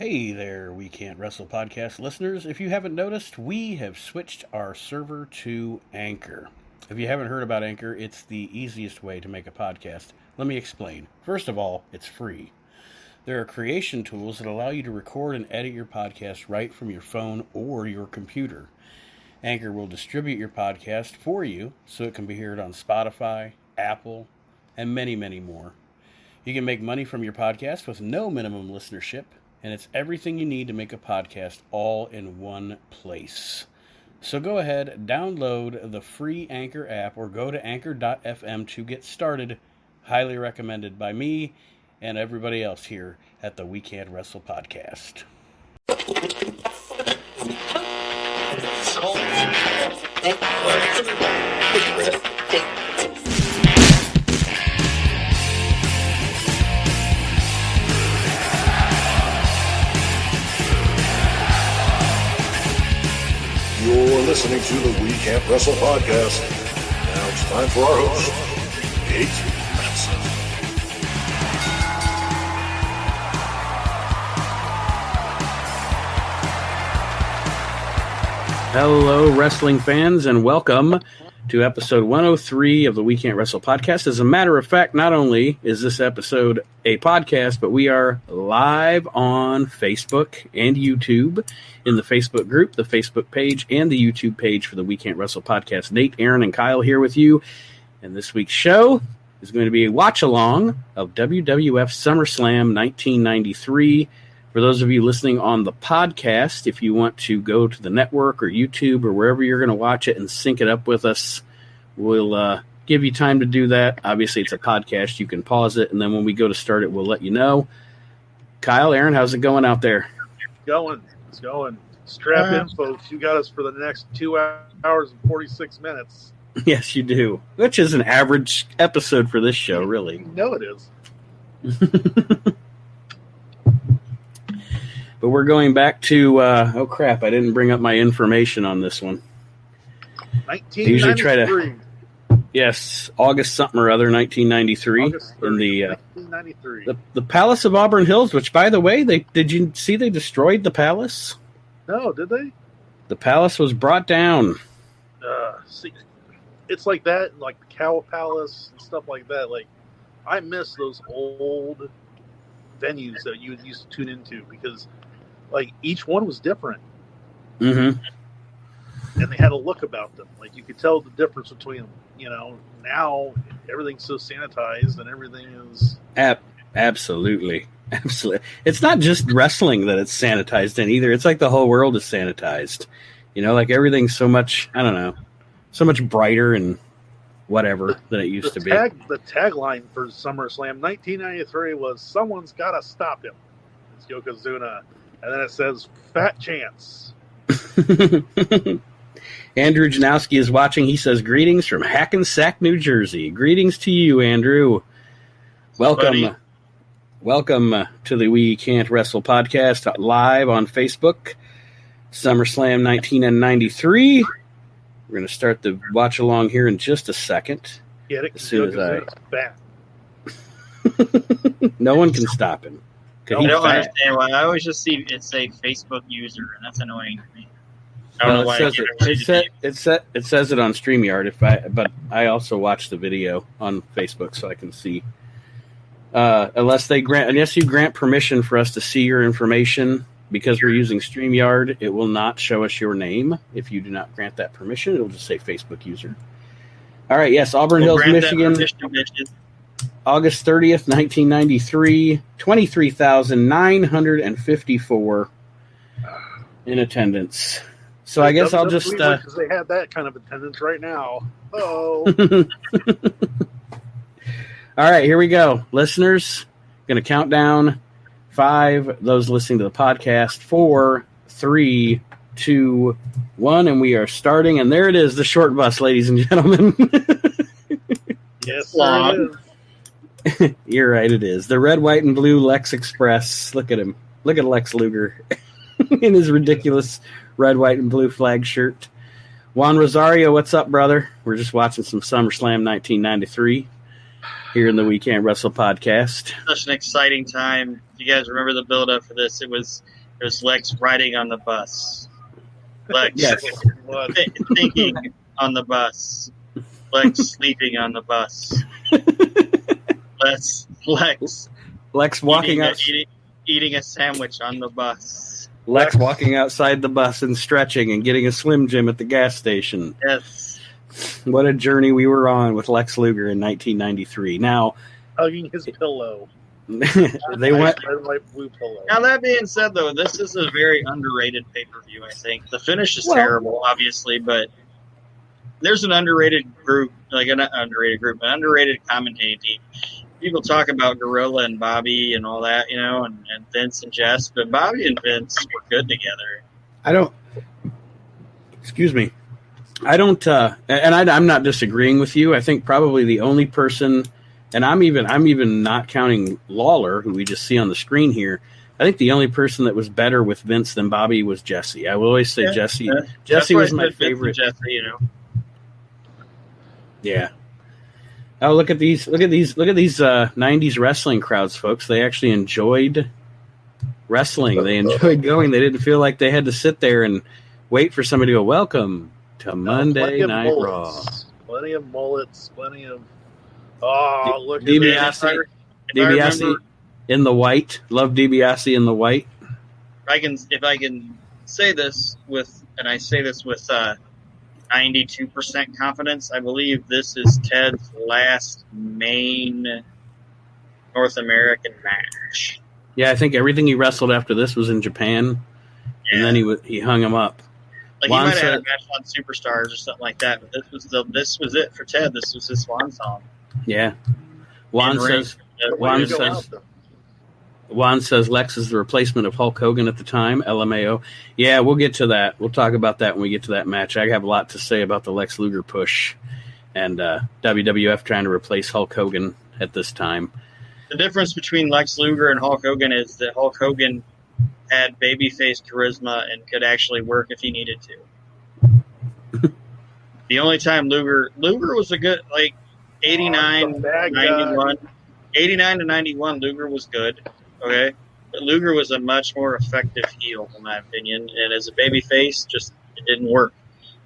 Hey there, We Can't Wrestle podcast listeners. If you haven't noticed, we have switched our server to Anchor. If you haven't heard about Anchor, it's the easiest way to make a podcast. Let me explain. First of all, it's free. There are creation tools that allow you to record and edit your podcast right from your phone or your computer. Anchor will distribute your podcast for you so it can be heard on Spotify, Apple, and many, many more. You can make money from your podcast with no minimum listenership, and it's everything you need to make a podcast all in one place. So go ahead, download the free Anchor app or go to anchor.fm to get started. Highly recommended by me and everybody else here at the We Can't Wrestle podcast. You're listening to the We Can't Wrestle podcast. Now it's time for our host, Nate Manson. Hello, wrestling fans, and welcome to episode 103 of the We Can't Wrestle podcast. As a matter of fact, not only is this episode a podcast, but we are live on Facebook and YouTube in the Facebook group, the Facebook page, and the YouTube page for the We Can't Wrestle podcast. Nate, Aaron, and Kyle here with you. And this week's show is going to be a watch-along of WWF SummerSlam 1993. For those of you listening on the podcast, if you want to go to the network or YouTube or wherever you're going to watch it and sync it up with us, we'll give you time to do that. Obviously, it's a podcast. You can pause it, and then when we go to start it, we'll let you know. Kyle, Aaron, how's it going out there? It's going. Strap in, folks. You got us for the next 2 hours and 46 minutes. Yes, you do. Which is an average episode for this show, really. No, it is. But we're going back to, oh crap, I didn't bring up my information on this one. 1993. I usually try to, yes, August something or other, 1993. August 30, in the 1993. The Palace of Auburn Hills, which, by the way, did you see they destroyed the palace? No, did they? The palace was brought down. See, it's like that, like the Cow Palace and stuff like that. Like, I miss those old venues that you used to tune into because, like, each one was different. Mm-hmm. And they had a look about them. Like, you could tell the difference between them. You know, now everything's so sanitized and everything is... Absolutely. It's not just wrestling that it's sanitized in either. It's like the whole world is sanitized. You know, like everything's so much, I don't know, so much brighter and whatever than it used to be. The tagline for SummerSlam 1993 was, "Someone's got to stop him." It's Yokozuna. And then it says, "Fat Chance." Andrew Janowski is watching. He says, "Greetings from Hackensack, New Jersey." Greetings to you, Andrew. Welcome. Welcome to the We Can't Wrestle podcast live on Facebook. SummerSlam 1993. We're going to start the watch along here in just a second. Get it? As soon as I... Fat. No one can stop him. I don't understand why. I always just see it say Facebook user, and that's annoying to me. I don't know why it says it on StreamYard, but I also watch the video on Facebook so I can see. Unless you grant permission for us to see your information, because we're using StreamYard, it will not show us your name. If you do not grant that permission, it'll just say Facebook user. All right, yes, Auburn Hills, Michigan, August 30th, 1993, 23,954 in attendance. So I guess I'll just... Because they have that kind of attendance right now. Oh. All right, here we go. Listeners, going to count down 5. Those listening to the podcast, 4, 3, 2, 1, and we are starting. And there it is, the short bus, ladies and gentlemen. Yes, it is. You're right, it is. The red, white, and blue Lex Express. Look at him. Look at Lex Luger in his ridiculous red, white, and blue flag shirt. Juan Rosario, what's up, brother? We're just watching some SummerSlam 1993. here in the We Can't Wrestle podcast. Such an exciting time. If you guys remember the build-up for this, it was Lex riding on the bus. Lex Yes. thinking on the bus. Lex sleeping on the bus. Lex eating a sandwich on the bus. Lex walking outside the bus and stretching and getting a Slim Jim at the gas station. Yes. What a journey we were on with Lex Luger in 1993. Now, Hugging his pillow. they went. Red, white, blue pillow. Now, that being said, though, this is a very underrated pay-per-view, I think. The finish is terrible, obviously, but there's an underrated group, like an underrated commentating team. People talk about Gorilla and Bobby and all that, and Vince and Jess, but Bobby and Vince were good together. Excuse me. I'm not disagreeing with you. I think probably the only person, and I'm even not counting Lawler, who we just see on the screen here. I think the only person that was better with Vince than Bobby was Jesse. I will always say Jesse. Jesse was my favorite. Jesse, Yeah. Oh, look at these 90s wrestling crowds, folks. They actually enjoyed wrestling. They enjoyed going. They didn't feel like they had to sit there and wait for somebody to go, welcome to Monday Night Raw. Plenty of mullets, plenty of... Oh, look at DiBiase in the white. Love DiBiase in the white. If I can say this with 92% confidence, I believe this is Ted's last main North American match. Yeah, I think everything he wrestled after this was in Japan, and then he hung him up. Like he might have had a match on Superstars or something like that, but this was it for Ted. This was his swan song. Yeah. Juan says Lex is the replacement of Hulk Hogan at the time, LMAO. Yeah, we'll get to that. We'll talk about that when we get to that match. I have a lot to say about the Lex Luger push and WWF trying to replace Hulk Hogan at this time. The difference between Lex Luger and Hulk Hogan is that Hulk Hogan had babyface charisma and could actually work if he needed to. The only time Luger was a good, 89, 91. 89 to 91, Luger was good. Okay, but Luger was a much more effective heel, in my opinion, and as a babyface, it didn't work.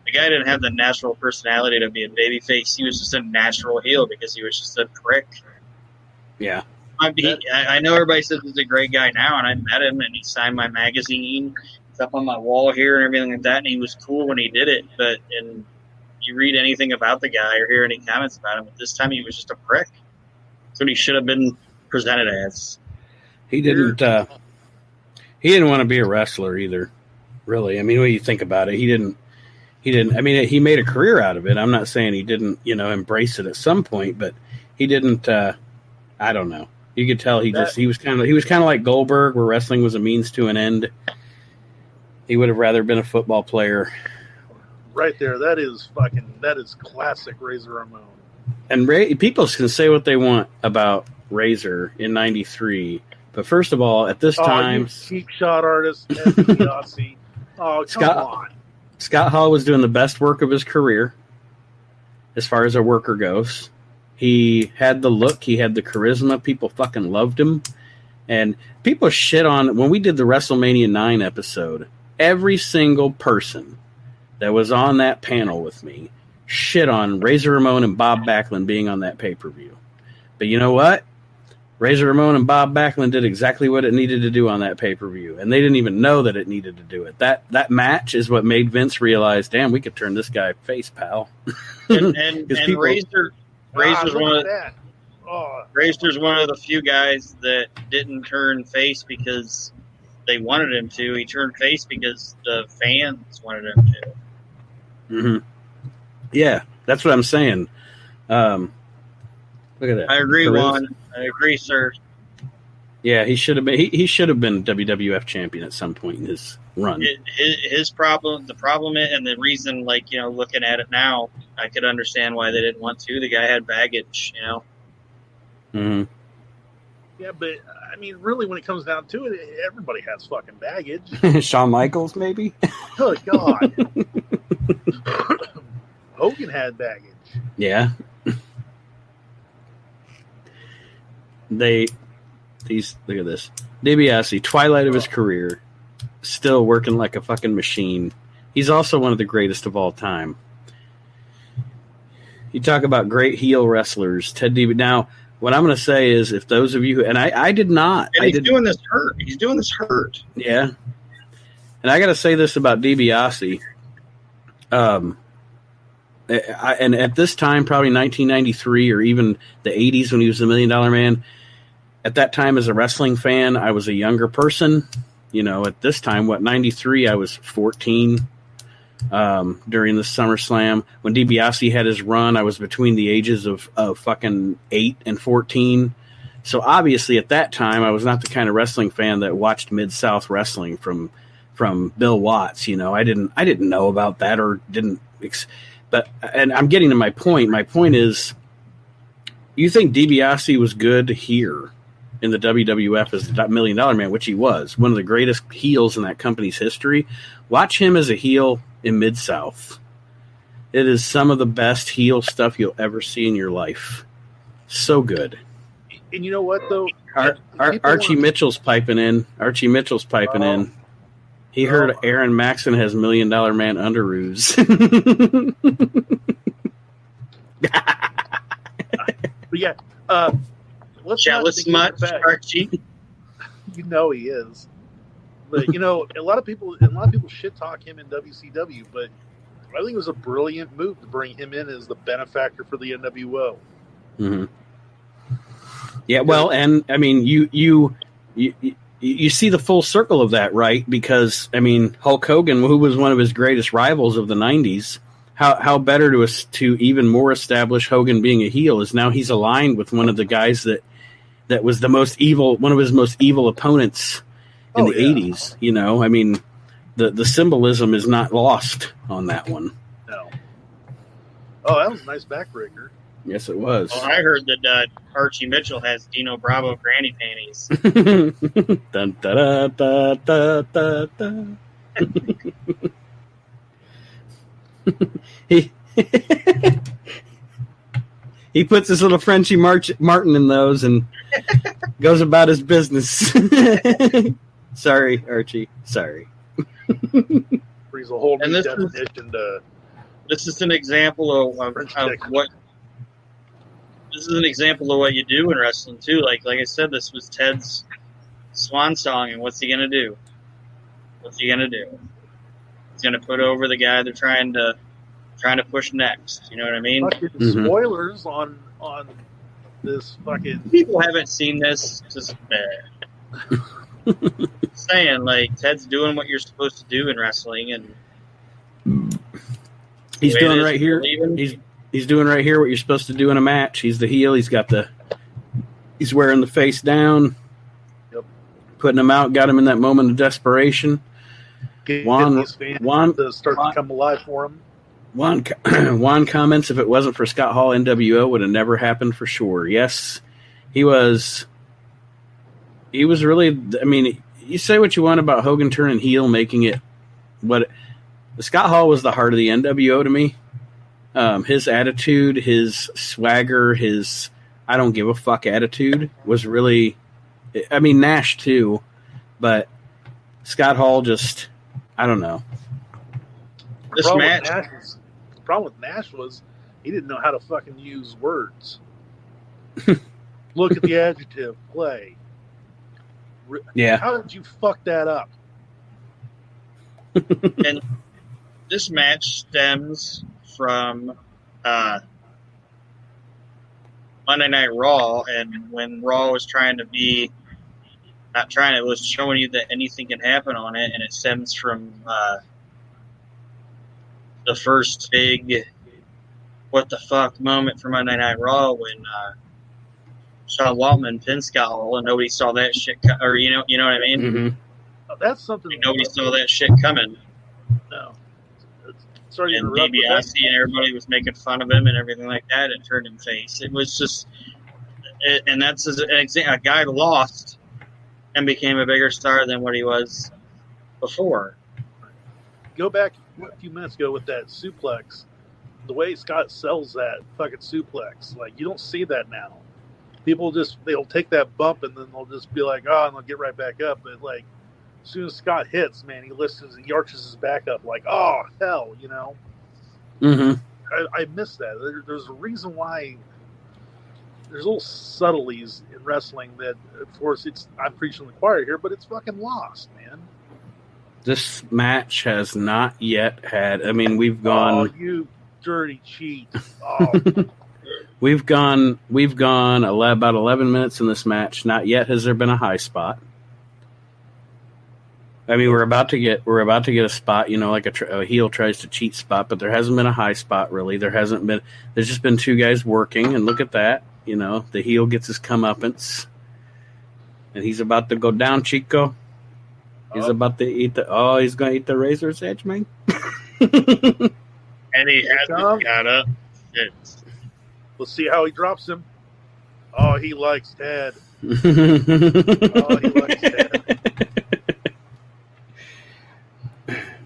The guy didn't have the natural personality to be a babyface. He was just a natural heel because he was just a prick. Yeah. I know everybody says he's a great guy now, and I met him, and he signed my magazine. It's up on my wall here and everything like that, and he was cool when he did it, but you read anything about the guy or hear any comments about him, at this time he was just a prick. That's what he should have been presented as. He didn't want to be a wrestler either, really. I mean, when you think about it, he didn't, I mean, he made a career out of it. I'm not saying he didn't, embrace it at some point, but he didn't, I don't know. You could tell he was kind of like Goldberg, where wrestling was a means to an end. He would have rather been a football player. Right there. That is classic Razor Ramon. And people can say what they want about Razor in 93. But first of all, at this time... you cheap shot artist, Ted DiBiase. Oh, come on. Scott Hall was doing the best work of his career, as far as a worker goes. He had the look. He had the charisma. People fucking loved him. And people shit on... When we did the WrestleMania 9 episode, every single person that was on that panel with me shit on Razor Ramon and Bob Backlund being on that pay-per-view. But you know what? Razor Ramon and Bob Backlund did exactly what it needed to do on that pay-per-view, and they didn't even know that it needed to do it. That match is what made Vince realize, damn, we could turn this guy face, pal. And Razor's one of the few guys that didn't turn face because they wanted him to. He turned face because the fans wanted him to. Mm-hmm. Yeah, that's what I'm saying. Look at that. I agree, Juan. I agree, sir. Yeah, he should have been. He should have been WWF champion at some point in his run. The problem, and the reason, looking at it now, I could understand why they didn't want to. The guy had baggage, Mm-hmm. Yeah, but I mean, really, when it comes down to it, everybody has fucking baggage. Shawn Michaels, maybe. Good God. Hogan had baggage. Yeah. look at this. DiBiase, twilight of his career, still working like a fucking machine. He's also one of the greatest of all time. You talk about great heel wrestlers, Ted DiBiase. Now, what I'm going to say is, if those of you and I did not, and he's doing this hurt. He's doing this hurt. Yeah, and I got to say this about DiBiase. And at this time, probably 1993 or even the 80s when he was the $1 Million Man. At that time, as a wrestling fan, I was a younger person. You know, at this time, 93, I was 14 during the SummerSlam. When DiBiase had his run, I was between the ages of fucking 8 and 14. So obviously, at that time, I was not the kind of wrestling fan that watched Mid-South Wrestling from Bill Watts. You know, I didn't know about that or didn't. But I'm getting to my point. My point is, you think DiBiase was good here in the WWF as the $1 Million Man, which he was, one of the greatest heels in that company's history. Watch him as a heel in Mid-South. It is some of the best heel stuff you'll ever see in your life. So good. And you know what, though? Archie Mitchell's piping in. In. He heard Aaron Maxon has $1 Million Man underoos. But yeah, jealous much, Archie? You know he is. But you know, a lot of people shit talk him in WCW, but I think it was a brilliant move to bring him in as the benefactor for the NWO. Mm-hmm. Yeah, well, and I mean, you see the full circle of that, right? Because I mean, Hulk Hogan, who was one of his greatest rivals of the '90s, how better to even more establish Hogan being a heel is now he's aligned with one of the guys that was the most evil, one of his most evil opponents in the '80s. You know, I mean, the symbolism is not lost on that one. No. Oh, that was a nice backbreaker. Yes, it was. Well, I heard that Archie Mitchell has Dino Bravo granny panties. Dun, da, da, da, da, da. He puts his little Frenchie Martin in those and goes about his business. Sorry, Archie. Sorry. Brings a whole new definition to. This is an example of what. This is an example of what you do in wrestling too. Like I said, this was Ted's swan song, and what's he gonna do? He's gonna put over the guy they're trying to push next. You know what I mean? Mm-hmm. Spoilers on this fucking. People haven't seen this. Just saying, like, Ted's doing what you're supposed to do in wrestling, and he's doing right here. He's doing right here what you're supposed to do in a match. He's the heel. He's wearing the face down, putting him out, got him in that moment of desperation. Juan to start to come alive for him. Juan comments, if it wasn't for Scott Hall, NWO would have never happened for sure. Yes, he was really, I mean, you say what you want about Hogan turning heel, making it what Scott Hall was the heart of the NWO to me. His attitude, his swagger, his I don't give a fuck attitude was really, I mean, Nash too, but Scott Hall just, I don't know. The problem with Nash was he didn't know how to fucking use words. Look at the adjective, play. Yeah. How did you fuck that up? And this match stems from Monday Night Raw, and when Raw was was showing you that anything can happen on it, and it stems from the first big what the fuck moment for Monday Night Raw when Sean Waltman pinned Scott Hall, and nobody saw that shit or you know what I mean? Mm-hmm. That's something. Like, nobody saw that shit coming. No. And DiBiase and everybody was making fun of him and everything like that, and turned him face. It was just, and that's an example. A guy lost and became a bigger star than what he was before. Go back a few minutes ago with that suplex. The way Scott sells that fucking suplex, like, you don't see that now. people they'll take that bump and then they'll just be like, oh, and they'll get right back up. But like, as soon as Scott hits, man, he arches his back up like, oh hell, you know. Mm-hmm. I miss that. There's a reason why. There's little subtleties in wrestling that, of course, I'm preaching to the choir here, but it's fucking lost, man. This match has not yet had. I mean, we've gone. Oh, you dirty cheat! Oh. We've gone about 11 minutes in this match. Not yet has there been a high spot. I mean, we're about to get a spot, you know, like a heel tries to cheat spot, but there hasn't been a high spot really. There's just been two guys working, and look at that. You know, the heel gets his comeuppance, and he's about to go down, Chico. He's about to eat he's going to eat the razor's edge, man. And he hasn't got up. We'll see how he drops him. Oh, he likes Ted.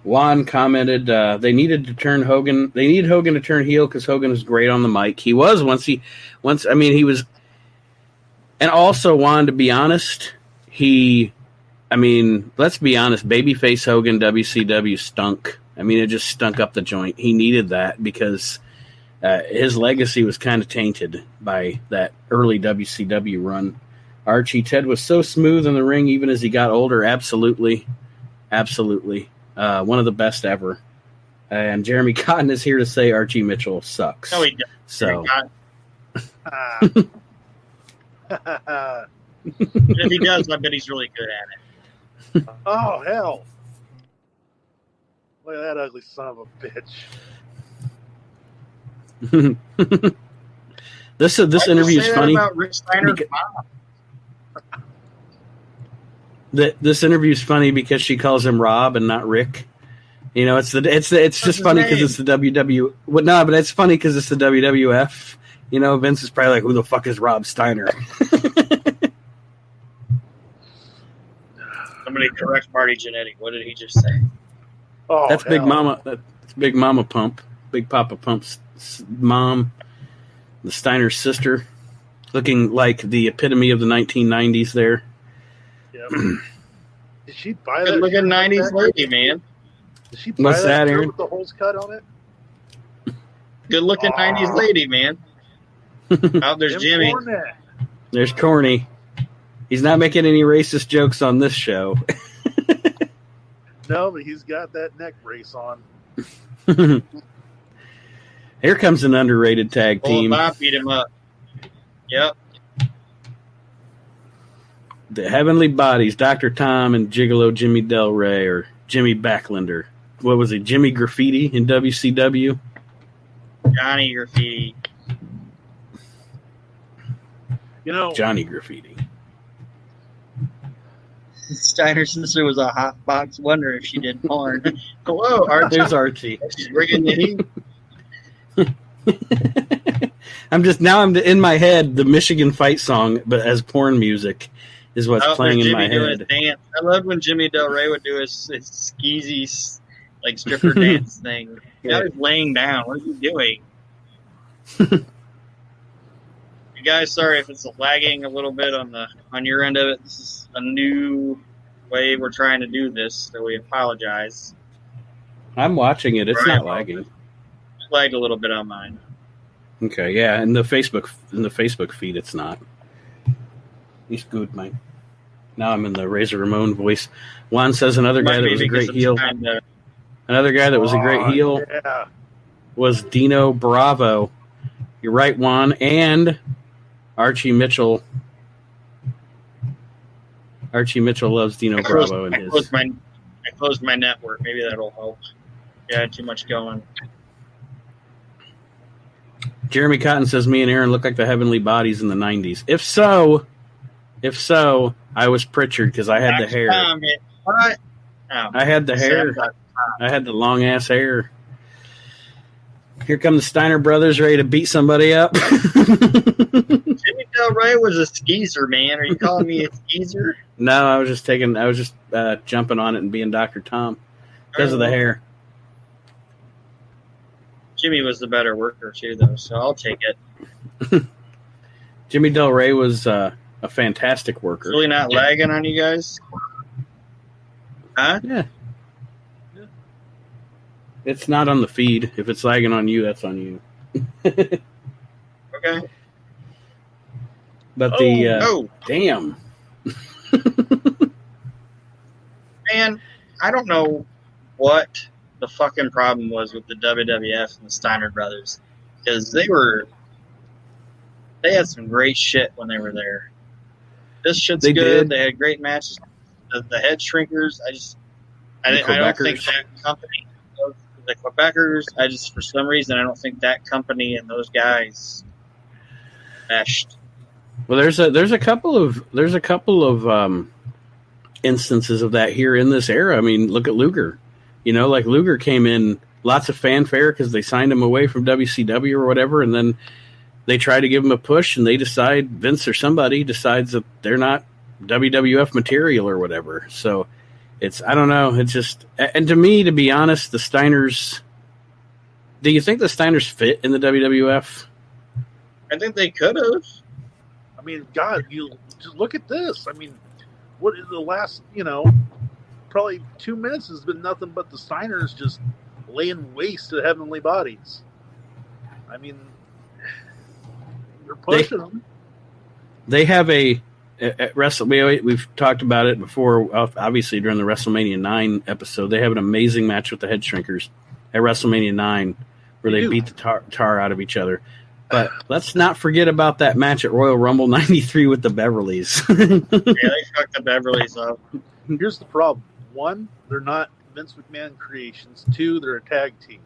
Juan commented they needed to turn Hogan. They need Hogan to turn heel because Hogan was great on the mic. He was he was. And also, Juan, to be honest, let's be honest, babyface Hogan WCW stunk. I mean, it just stunk up the joint. He needed that because his legacy was kind of tainted by that early WCW run. Archie, Ted was so smooth in the ring even as he got older. Absolutely. One of the best ever. And Jeremy Cotton is here to say Archie Mitchell sucks. No, he doesn't. So. If he does, I bet he's really good at it. Oh, hell. Look at that ugly son of a bitch. This interview is funny. About Rick Steiner's mom. This interview is funny because she calls him Rob and not Rick. You know, it's just funny because it's the WW. Well, no, but it's funny because it's the WWF. You know, Vince is probably like, "Who the fuck is Rob Steiner?" Somebody correct Marty Jannetty. What did he just say? Oh, that's Big Mama. That's Big Mama Pump. Big Papa Pump's mom, the Steiner's sister, looking like the epitome of the 1990s. There. Yep. Did she buy that? Good looking 90s lady, man. Did she buy that Aaron? with the holes cut on it? Good looking 90s lady, man. Oh, there's Jimmy. There's Corny. He's not making any racist jokes on this show. No, but he's got that neck brace on. Here comes an underrated tag team. Bob beat him up. Yep. The Heavenly Bodies, Dr. Tom and Gigolo Jimmy Del Rey, or Jimmy Backlander. What was it, Jimmy Graffiti in WCW? Johnny Graffiti. You know, Johnny Graffiti. Steiner's sister was a hot box wonder if she did porn. Hello, Archie. There's Archie. She's bringing you in. I'm in my head, the Michigan fight song, but as porn music is what's playing in my head. Dance. I loved when Jimmy Del Rey would do his skeezy, like, stripper dance thing. Now he's laying down. What are you doing? You guys, sorry if it's lagging a little bit on your end of it. This is a new way we're trying to do this, so we apologize. I'm watching it. It's not lagging. It lagged a little bit on mine. Okay, yeah, in the Facebook feed, it's not. He's good, man. Now I'm in the Razor Ramon voice. Juan says another guy that was a great heel. Another guy that was a great heel was Dino Bravo. You're right, Juan, and Archie Mitchell. Archie Mitchell loves Dino Bravo and his. I closed my network. Maybe that'll help. Yeah, too much going. Jeremy Cotton says me and Aaron look like the Heavenly Bodies in the 90s. If so, I was Pritchard because I had the hair. What? I had the hair. I had the long ass hair. Here come the Steiner brothers ready to beat somebody up. Jimmy Del Rey was a skeezer, man. Are you calling me a skeezer? No, I was just jumping on it and being Dr. Tom because of the hair. Jimmy was the better worker too, though, so I'll take it. Jimmy Del Rey was a fantastic worker. Really not lagging on you guys? Huh? Yeah. It's not on the feed. If it's lagging on you, that's on you. Okay. But damn. Man, I don't know what the fucking problem was with the WWF and the Steiner brothers, because they had some great shit when they were there. This shit's good. Did. They had great matches. The head shrinkers, I don't think that company, the Quebecers, for some reason, I don't think that company and those guys meshed. Well, there's a couple of instances of that here in this era. I mean, look at Luger. Like Luger came in lots of fanfare because they signed him away from WCW or whatever, and then they try to give him a push, and Vince or somebody decides that they're not WWF material or whatever. So I don't know. It's just, and to me, to be honest, the Steiners. Do you think the Steiners fit in the WWF? I think they could have. I mean, God, you just look at this. I mean, what is the last, probably 2 minutes has been nothing but the Steiners just laying waste to heavenly bodies. I mean, you're pushing them. They have at we've talked about it before, obviously during the WrestleMania 9 episode. They have an amazing match with the Head Shrinkers at WrestleMania 9 where they beat the tar out of each other. But let's not forget about that match at Royal Rumble 93 with the Beverleys. Yeah, they fucked the Beverleys up. Here's the problem. 1, they're not Vince McMahon creations. 2, they're a tag team.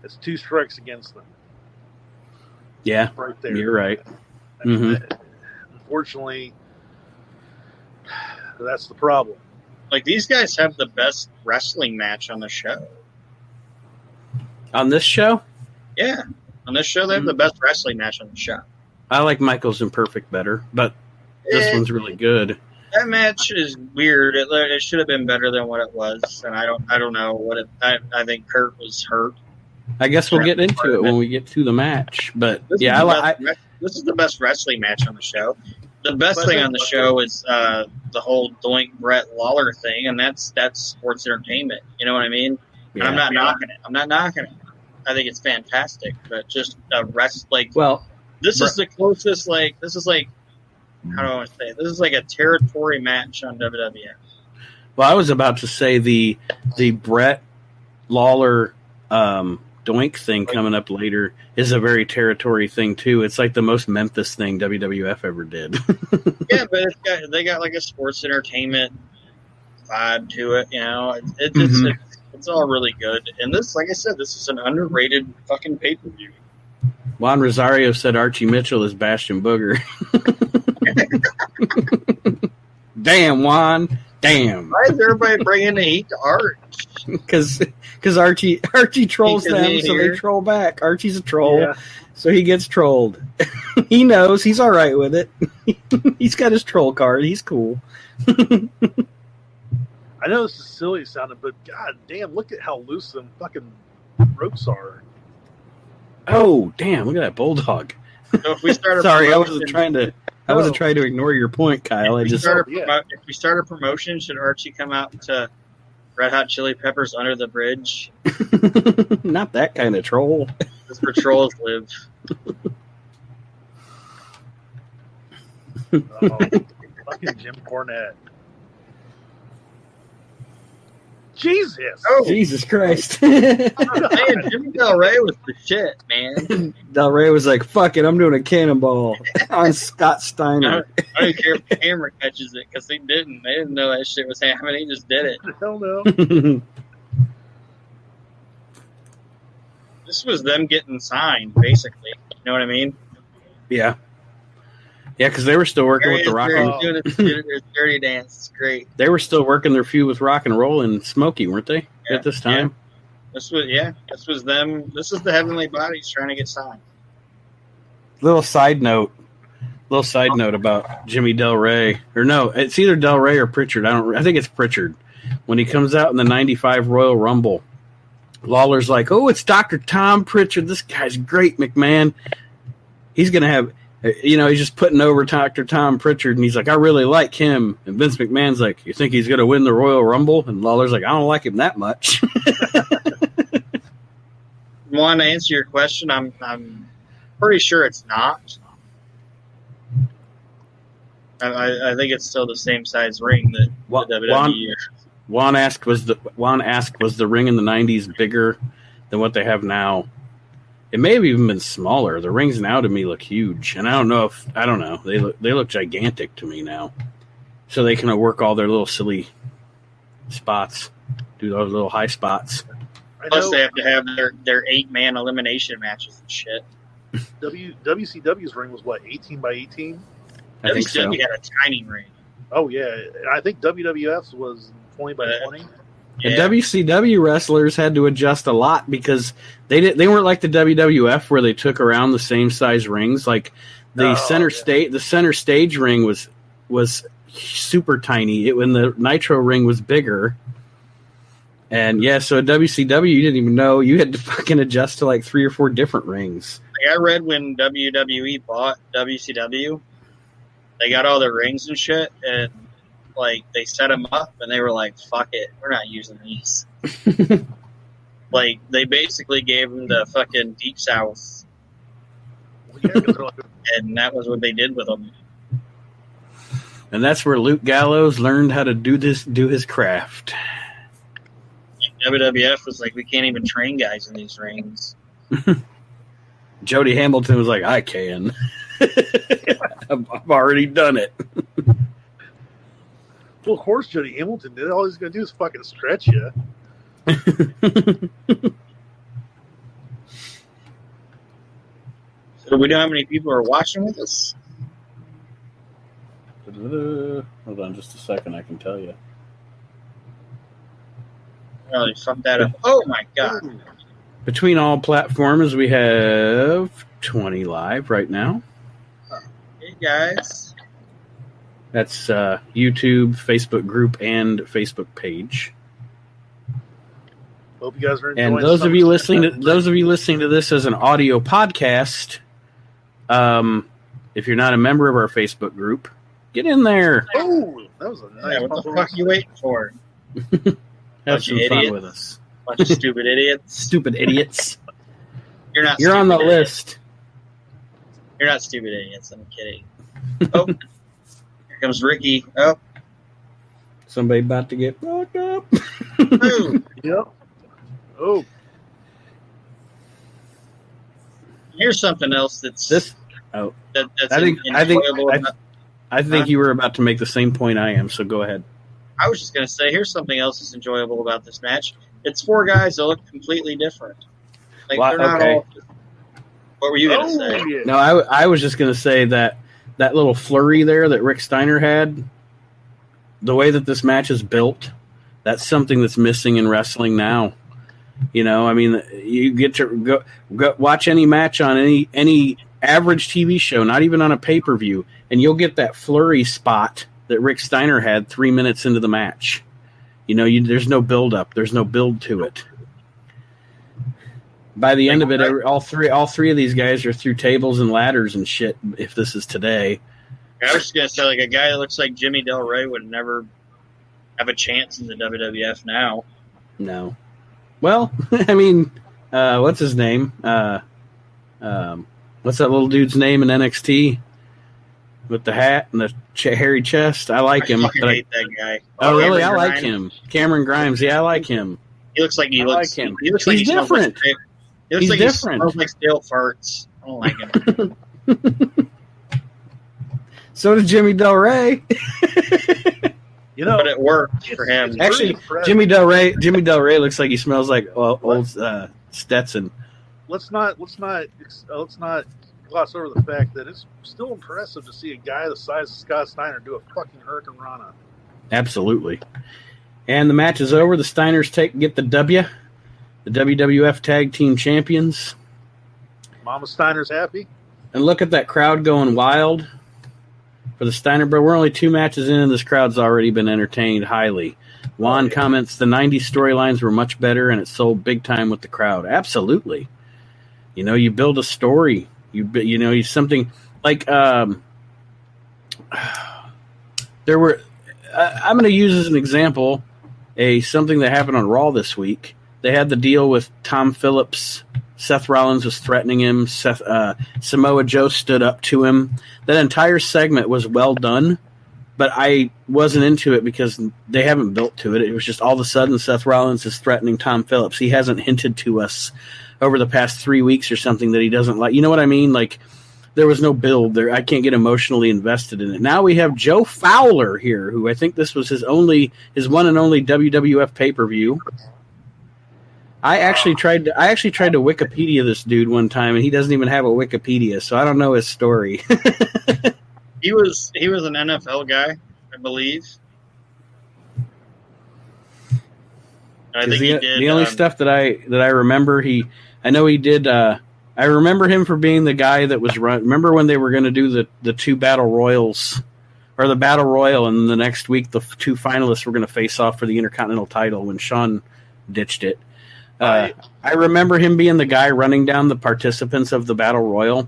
It's 2 strikes against them. Yeah, right there. You're right. Unfortunately, that's the problem. Like, these guys have the best wrestling match on the show. On this show? Yeah. On this show, they have the best wrestling match on the show. I like Michaels and Perfect better, but this one's really good. That match is weird. It should have been better than what it was, and I don't know what it. I think Kurt was hurt. I guess we'll get into it when we get to the match. But this is the best wrestling match on the show. The best thing on the show is the whole Doink Brett Lawler thing, and that's sports entertainment. You know what I mean? Yeah. And I'm not knocking it. I think it's fantastic, but just this is the closest. This is how do I want to say it? This is like a territory match on WWF. Well, I was about to say the Brett Lawler Doink thing coming up later is a very territory thing too. It's like the most Memphis thing WWF ever did. Yeah, but they got like a sports entertainment vibe to it. It's all really good. And this, like I said, this is an underrated fucking pay-per-view. Juan Rosario said Archie Mitchell is Bastion Booger. Damn, Juan. Damn. Why is everybody bringing the heat to Arch? Because Archie trolls them, so they troll back. Archie's a troll, so he gets trolled. He knows. He's all right with it. He's got his troll card. He's cool. I know this is silly sounding, but god damn, look at how loose them fucking ropes are. Oh, damn, look at that bulldog. So if we start Sorry, I wasn't trying to ignore your point, Kyle. If we start a promotion, should Archie come out to Red Hot Chili Peppers Under the Bridge? Not that kind of troll. That's where trolls live. Fucking Jim Cornette. Jesus! Oh, Jesus Christ! Man, Jimmy Del Rey was the shit, man. Del Rey was like, "Fuck it, I'm doing a cannonball on Scott Steiner." I don't care if the camera catches it because they didn't. They didn't know that shit was happening. He just did it. Hell no. This was them getting signed, basically. You know what I mean? Yeah. Yeah, because they were still working with the Rock and Roll. Doing his dirty dance. It's great. They were still working their feud with Rock and Roll and Smokey, weren't they? At this time. Yeah. This was them. This is the Heavenly Bodies trying to get signed. Little side note about Jimmy Del Rey, or no, it's either Del Rey or Pritchard. I think it's Pritchard. When he comes out in the '95 Royal Rumble, Lawler's like, "Oh, it's Dr. Tom Pritchard. This guy's great, McMahon. He's gonna have." You know, he's just putting over Dr. Tom Pritchard, and he's like, I really like him. And Vince McMahon's like, you think he's going to win the Royal Rumble? And Lawler's like, I don't like him that much. Want to answer your question? I'm pretty sure it's not. I think it's still the same size ring that the WWE. Juan asked, was the ring in the 90s bigger than what they have now? It may have even been smaller. The rings now to me look huge, and I don't know. They look gigantic to me now. So they can work all their little silly spots, do those little high spots. Plus, they have to have their 8-man elimination matches and shit. WCW's ring was what, 18 by 18? I think so. WCW had a tiny ring. Oh yeah, I think WWF's was 20 by 20. And WCW wrestlers had to adjust a lot because they weren't like the WWF where they took around the same size rings. Like the center stage ring was super tiny. When the Nitro ring was bigger. And yeah, so at WCW you didn't even know you had to fucking adjust to like 3 or 4 different rings. Like I read when WWE bought WCW, they got all their rings and shit, and like they set them up, and they were like, "Fuck it, we're not using these." Like they basically gave them the fucking Deep South, and that was what they did with them. And that's where Luke Gallows learned how to do his craft. WWF was like, "We can't even train guys in these rings." Jody Hamilton was like, "I can. I've already done it." Well, of course, Jody Hamilton did. All he's going to do is fucking stretch you. So we know how many people are watching with us? Hold on just a second, I can tell you. Oh, they fucked that up. Oh, my God. Between all platforms, we have 20 live right now. Hey, guys. That's YouTube, Facebook group, and Facebook page. Hope you guys are enjoying. And those of you listening to this as an audio podcast, if you're not a member of our Facebook group, get in there. Oh, that was a nice. What the fuck are you waiting for? Have some fun with us. Bunch of stupid idiots. Stupid idiots. You're on the idiots. list. You're not stupid idiots. I'm kidding. Oh, here comes Ricky. Oh, somebody about to get fucked up. Yep. Oh. Here's something else that's this. Oh, that's I think you were about to make the same point I am. So go ahead. I was just going to say, here's something else that's enjoyable about this match. It's 4 guys that look completely different. Like they're not all. What were you going to say? Yeah. No, I was just going to say that little flurry there that Rick Steiner had, the way that this match is built, that's something that's missing in wrestling now. You know, I mean, you get to go watch any match on any average TV show, not even on a pay-per-view, and you'll get that flurry spot that Rick Steiner had 3 minutes into the match. You know, there's no build-up. There's no build to it. By the end of it, all three of these guys are through tables and ladders and shit, if this is today. I was just going to say, like, a guy that looks like Jimmy Del Rey would never have a chance in the WWF now. No. Well, I mean, what's his name? What's that little dude's name in NXT? With the hat and the hairy chest. I like him. I hate that guy. Oh, really? I like him. Cameron Grimes. Yeah, I like him. He looks like he looks different. He looks like he smells like stale farts. I don't like him. So did Jimmy Del Rey. You know, but it worked for him. Actually, Jimmy Del Rey looks like he smells like old Stetson. Let's not gloss over the fact that it's still impressive to see a guy the size of Scott Steiner do a fucking Hurricane Rana. Absolutely. And the match is over. The Steiners get the W. The WWF Tag Team Champions. Mama Steiner's happy. And look at that crowd going wild for the Steiner Bro. We're only 2 matches in, and this crowd's already been entertained highly. Juan comments the 90s storylines were much better, and it sold big time with the crowd. Absolutely. You know, you build a story. You know, something like there were. I'm going to use as an example something that happened on Raw this week. They had the deal with Tom Phillips. Seth Rollins was threatening him. Samoa Joe stood up to him. That entire segment was well done, but I wasn't into it because they haven't built to it. It was just all of a sudden Seth Rollins is threatening Tom Phillips. He hasn't hinted to us over the past 3 weeks or something that he doesn't like. You know what I mean? Like, there was no build there. I can't get emotionally invested in it. Now we have Joe Fowler here, who I think this was his one and only WWF pay-per-view. I actually tried to Wikipedia this dude one time, and he doesn't even have a Wikipedia, so I don't know his story. He was an NFL guy, I believe. I think he did. The only stuff that I remember, I know he did. I remember him for being the guy that was run. Remember when they were going to do the two battle royals, or the battle royal, and the next week the two finalists were going to face off for the Intercontinental title when Shawn ditched it. I remember him being the guy running down the participants of the battle royal,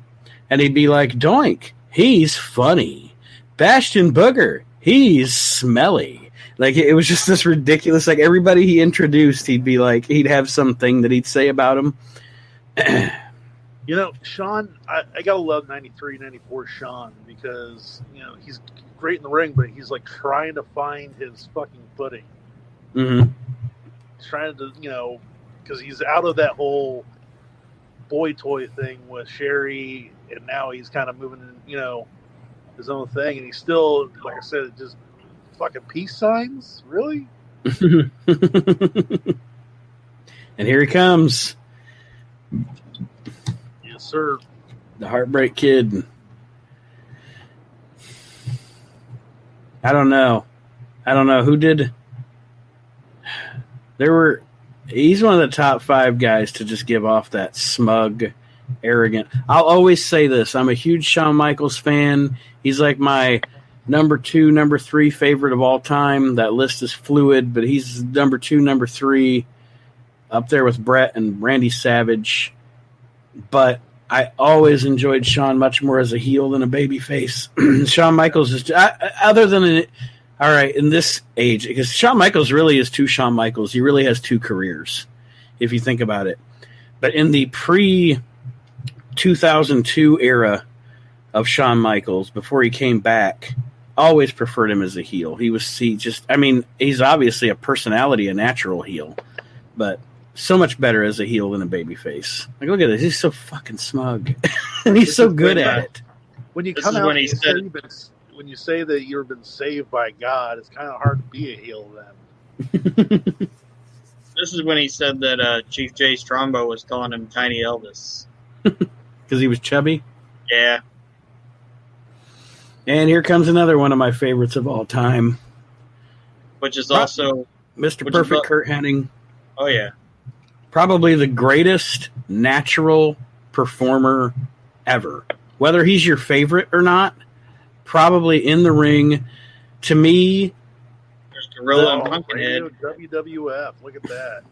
and he'd be like, "Doink, he's funny. Bastion Booger, he's smelly." Like, it was just this ridiculous. Like, everybody he introduced, he'd have something that he'd say about him. You know, Shawn, I gotta love 93, 94 Shawn, because, you know, he's great in the ring, but he's like trying to find his fucking footing. Mm-hmm. He's trying to, you know, because he's out of that whole boy toy thing with Sherry, and now he's kind of moving in, you know, his own thing, and he's still, like I said, just fucking peace signs? Really? And here he comes. Yes, sir. The Heartbreak Kid. I don't know who did. He's one of the top 5 guys to just give off that smug, arrogant. I'll always say this. I'm a huge Shawn Michaels fan. He's like my number 2, number 3 favorite of all time. That list is fluid, but he's number 2, number 3, up there with Brett and Randy Savage. But I always enjoyed Shawn much more as a heel than a babyface. Shawn Michaels is, other than all right, in this age, because Shawn Michaels really is 2 Shawn Michaels. He really has 2 careers, if you think about it. But in the pre-2002 era of Shawn Michaels, before he came back, always preferred him as a heel. He's obviously a personality, a natural heel, but so much better as a heel than a babyface. Like, look at this. He's so fucking smug. And he's so good at it. When you come out when you say that you've been saved by God, it's kind of hard to be a heel then. This is when he said that Chief Jay Strongbow was calling him Tiny Elvis. Because he was chubby? Yeah. And here comes another one of my favorites of all time. Which is also... Mr. Perfect Curt Hennig. Oh, yeah. Probably the greatest natural performer ever. Whether he's your favorite or not, probably in the ring. To me... There's Gorilla and Pumpkinhead. WWF. Look at that.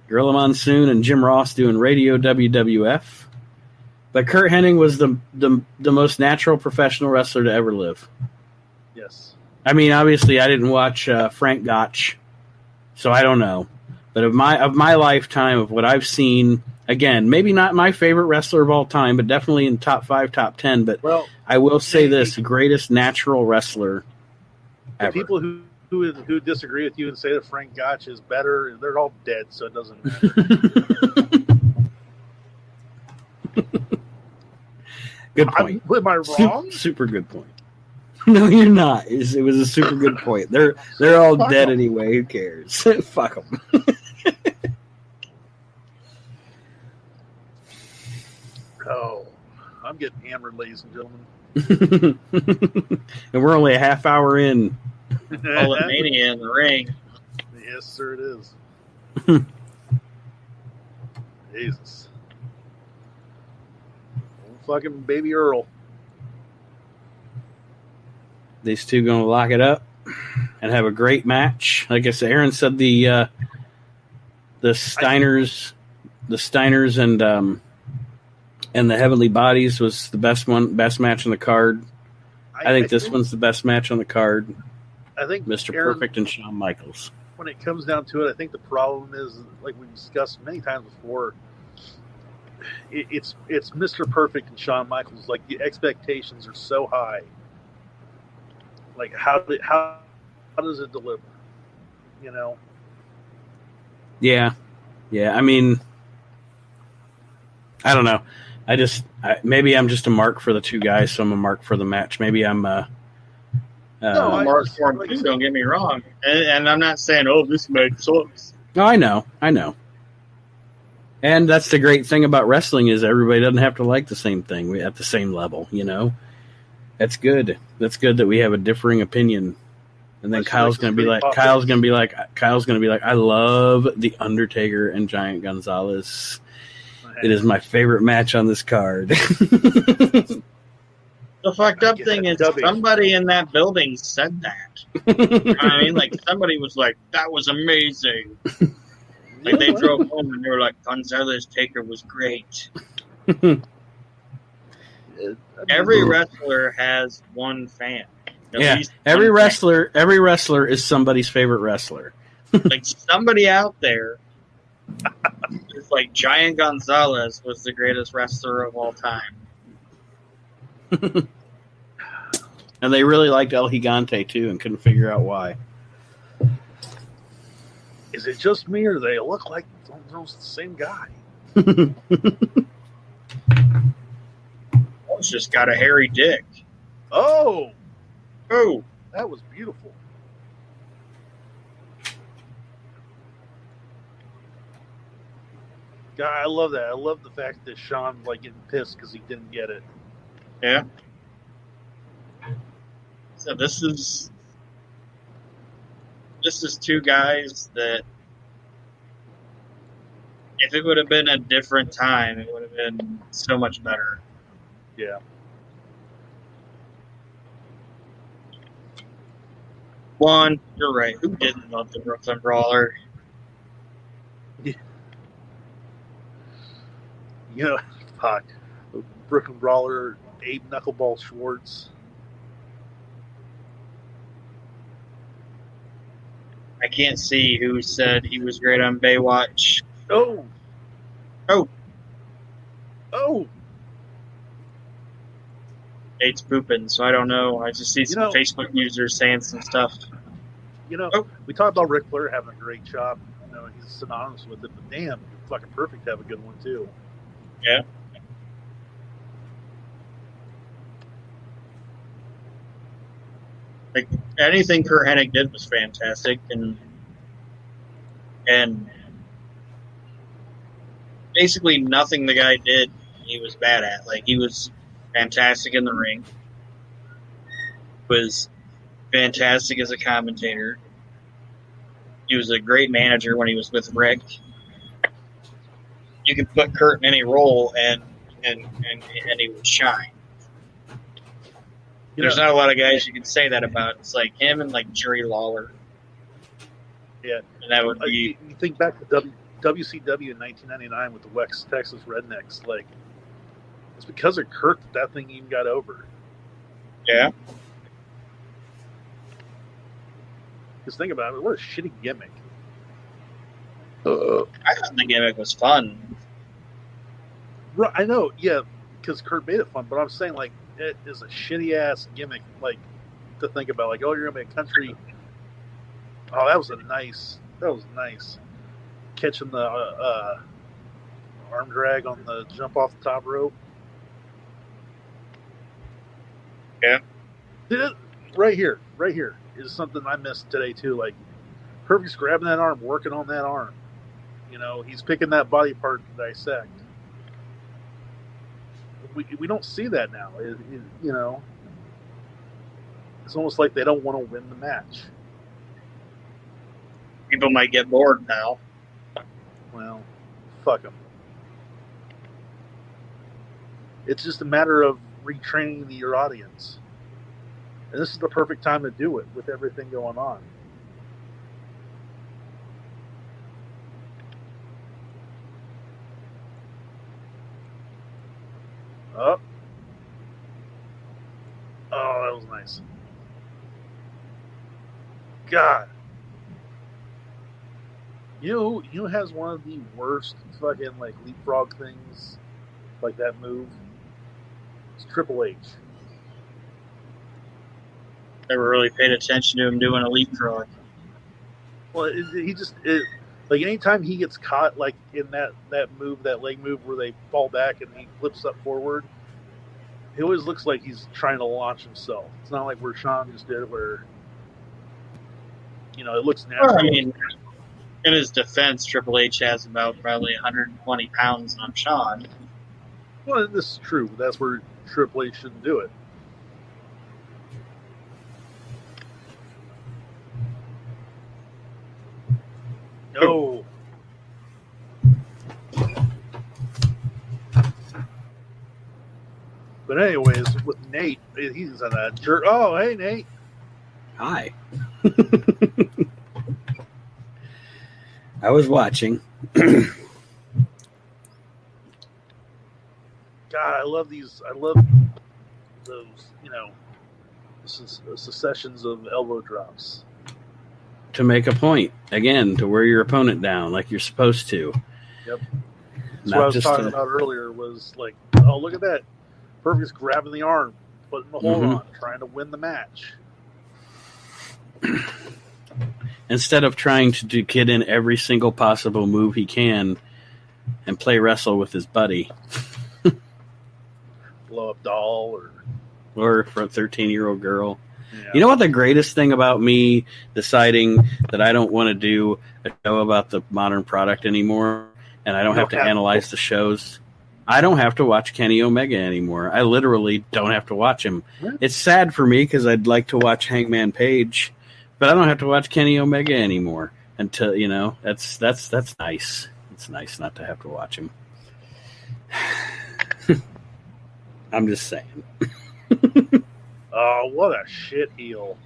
Gorilla Monsoon and Jim Ross doing Radio WWF. But Curt Hennig was the most natural professional wrestler to ever live. Yes. I mean, obviously, I didn't watch Frank Gotch, so I don't know. But of my lifetime, of what I've seen, again, maybe not my favorite wrestler of all time, but definitely in top 5, top 10. But I will say this: the greatest natural wrestler ever. People who disagree with you and say that Frank Gotch is better, they're all dead, so it doesn't matter. Good point. Am I wrong? Super good point. No, you're not. It was a super good point. They're all dead anyway. Who cares? Fuck them. Oh, I'm getting hammered, ladies and gentlemen. And we're only a half hour in. All the mania in the ring. Yes, sir, it is. Jesus. Fucking Baby Earl. These two going to lock it up and have a great match. Like I said, Aaron said the Steiners and And the Heavenly Bodies was the best match on the card. I think this one's the best match on the card. I think Mr. Aaron, Perfect and Shawn Michaels. When it comes down to it, I think the problem is, like we've discussed many times before, it's Mr. Perfect and Shawn Michaels. Like, the expectations are so high. Like, how does it deliver? You know? Yeah. I mean, I don't know. Maybe I'm just a mark for the two guys, so I'm a mark for the match. Maybe I'm I'm a mark for him too, don't get me wrong. And I'm not saying, oh, this match sucks. No, I know. And that's the great thing about wrestling is everybody doesn't have to like the same thing at the same level, you know? That's good. That's good that we have a differing opinion. And then Kyle's going to be like, I love The Undertaker and Giant Gonzalez. It is my favorite match on this card. The fucked up thing is somebody in that building said that. You know what I mean? Like, somebody was like, that was amazing. Like, they drove home and they were like, Gonzalez Taker was great. Every wrestler has one fan. Every wrestler is somebody's favorite wrestler. Like, somebody out there is like, Giant Gonzalez was the greatest wrestler of all time. And they really liked El Gigante too and couldn't figure out why. Is it just me, or do they look like those the same guy? It's just got a hairy dick. Oh, that was beautiful. God, I love that. I love the fact that Sean's like getting pissed because he didn't get it. Yeah. So this is two guys that, if it would have been a different time, it would have been so much better. Yeah. One, you're right. Who didn't love the Brooklyn Brawler? Yeah. You know, fuck. Brooklyn Brawler, Abe Knuckleball Schwartz. I can't see who said he was great on Baywatch. Oh. Nate's pooping, so I don't know. I just see some Facebook users saying some stuff. You know, we talked about Ric Flair having a great job. You know, he's synonymous with it, but damn, fucking Perfect to have a good one too. Yeah. Like, anything Kurt Hennig did was fantastic, and basically nothing the guy did he was bad at. Like, he was fantastic in the ring, was fantastic as a commentator. He was a great manager when he was with Rick. You could put Kurt in any role and he would shine. There's not a lot of guys you can say that about. It's like him and like Jerry Lawler. Yeah, and that would be. You think back to WCW in 1999 with the West Texas Rednecks. Like, it's because of Kurt that thing even got over. Yeah. Just think about it. What a shitty gimmick. I thought the gimmick was fun. Right, I know, yeah, because Kurt made it fun. But I'm saying, like, it is a shitty ass gimmick. Like, to think about, like, oh, you're gonna be a country. Oh, that was nice. Catching the arm drag on the jump off the top rope. Yeah. Right here is something I missed today too. Like, Perfect's grabbing that arm, working on that arm. You know, he's picking that body part to dissect. We don't see that now. You know, it's almost like they don't want to win the match. People might get bored now. Well, fuck them. It's just a matter of retraining your audience. And this is the perfect time to do it with everything going on. Up. Oh, that was nice. God. You know who has one of the worst fucking like leapfrog things, like that move? It's Triple H. Never really paid attention to him doing a leapfrog. Well, like anytime he gets caught like in that move, that leg move where they fall back and he flips up forward, it always looks like he's trying to launch himself. It's not like where Sean just did it, where it looks natural. I mean, in his defense, Triple H has about probably 120 pounds on Sean. Well, this is true. But that's where Triple H shouldn't do it. No. But anyways, with Nate, he's on a jerk. Oh, hey, Nate. Hi. I was watching. God, I love these. I love those, successions of elbow drops. To make a point, again, to wear your opponent down like you're supposed to. Yep. That's what I was talking about earlier was like, oh, look at that. Purvis grabbing the arm, putting the hold on, trying to win the match. Instead of trying to get in every single possible move he can and play wrestle with his buddy. Blow up doll or for a 13-year-old girl. Yeah. You know what the greatest thing about me deciding that I don't want to do a show about the modern product anymore and I don't have to analyze the shows? I don't have to watch Kenny Omega anymore. I literally don't have to watch him. It's sad for me because I'd like to watch Hangman Page, but I don't have to watch Kenny Omega anymore until, that's nice. It's nice not to have to watch him. I'm just saying. Oh, what a shit heel.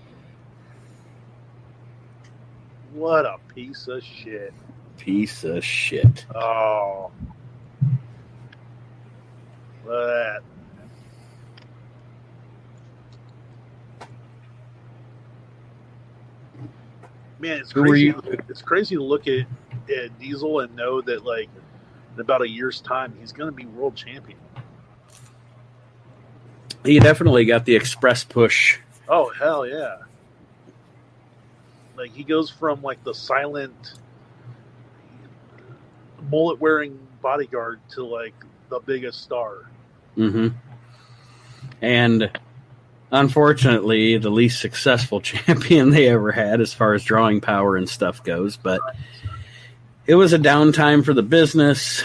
What a piece of shit. Piece of shit. Oh. Look at that. Man, it's crazy. It's crazy to look at Diesel and know that, like, in about a year's time, he's going to be world champion. He definitely got the express push. Oh, hell yeah. Like, he goes from, like, the silent, mullet-wearing bodyguard to, like, the biggest star. Mm-hmm. And unfortunately, the least successful champion they ever had as far as drawing power and stuff goes. But it was a downtime for the business.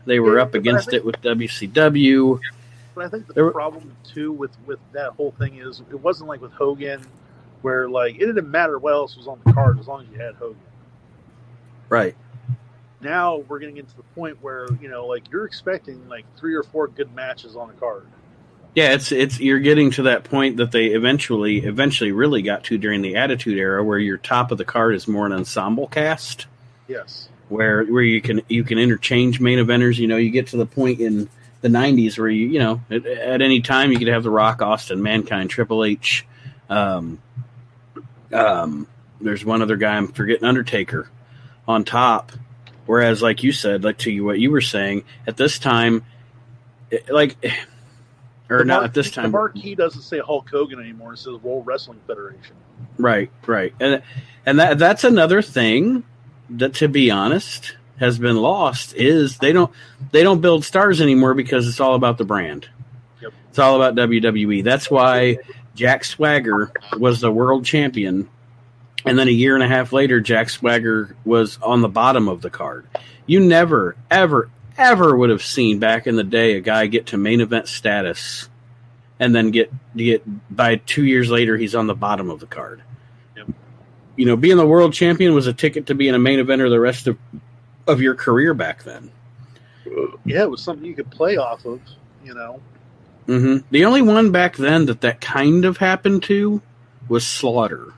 They were up against it with WCW. But I think the problem, too, with that whole thing is it wasn't like with Hogan where, like, it didn't matter what else was on the card as long as you had Hogan. Right. Now we're getting into the point where, like, you're expecting, like, 3 or 4 good matches on the card. Yeah, it's you're getting to that point that they eventually really got to during the Attitude Era where your top of the card is more an ensemble cast. Yes. Where you can interchange main eventers. You get to the point in the 90s where at any time you could have The Rock, Austin, Mankind, Triple H. There's one other guy, I'm forgetting, Undertaker, on top. Whereas, like you said, like to you, what you were saying, at this time, the marquee doesn't say Hulk Hogan anymore. It says World Wrestling Federation. Right. And that's another thing that, to be honest, has been lost is they don't build stars anymore because it's all about the brand. Yep. It's all about WWE. That's why Jack Swagger was the world champion, and then a year and a half later, Jack Swagger was on the bottom of the card. You never, ever, ever would have seen back in the day a guy get to main event status and then get by 2 years later he's on the bottom of the card. Yep. Being the world champion was a ticket to being a main eventer the rest of your career back then. Yeah, it was something you could play off of, Mm-hmm. The only one back then that kind of happened to was Slaughter.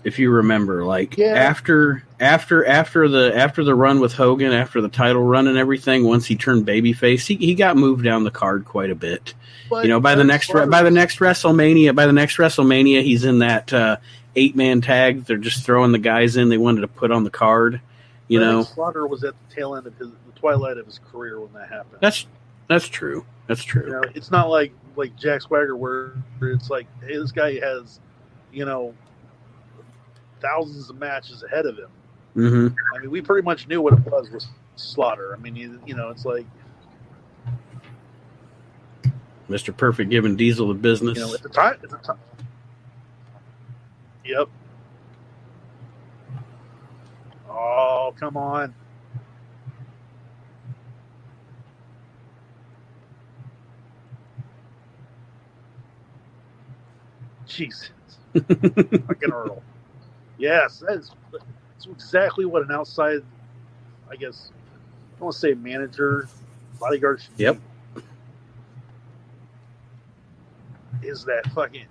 if you remember, like Yeah. after the run with Hogan, after the title run and everything, once he turned babyface, he got moved down the card quite a bit. But You know, by the next WrestleMania, he's in that 8-man tag. They're just throwing the guys in they wanted to put on the card. You know, Slaughter was at the tail end of the twilight of his career when that happened. that's true. That's true. You know, it's not like Jack Swagger where it's like, hey, this guy has, you know, thousands of matches ahead of him. Mm-hmm. I mean, we pretty much knew what it was Slaughter. I mean, you know, it's like, Mr. Perfect giving Diesel the business. you know, at the time. Yep. Oh, come on. Jesus. Fucking Earl. Yes, that's exactly what an outside, I guess, I don't want to say manager, bodyguard should Yep. be. Is that fucking,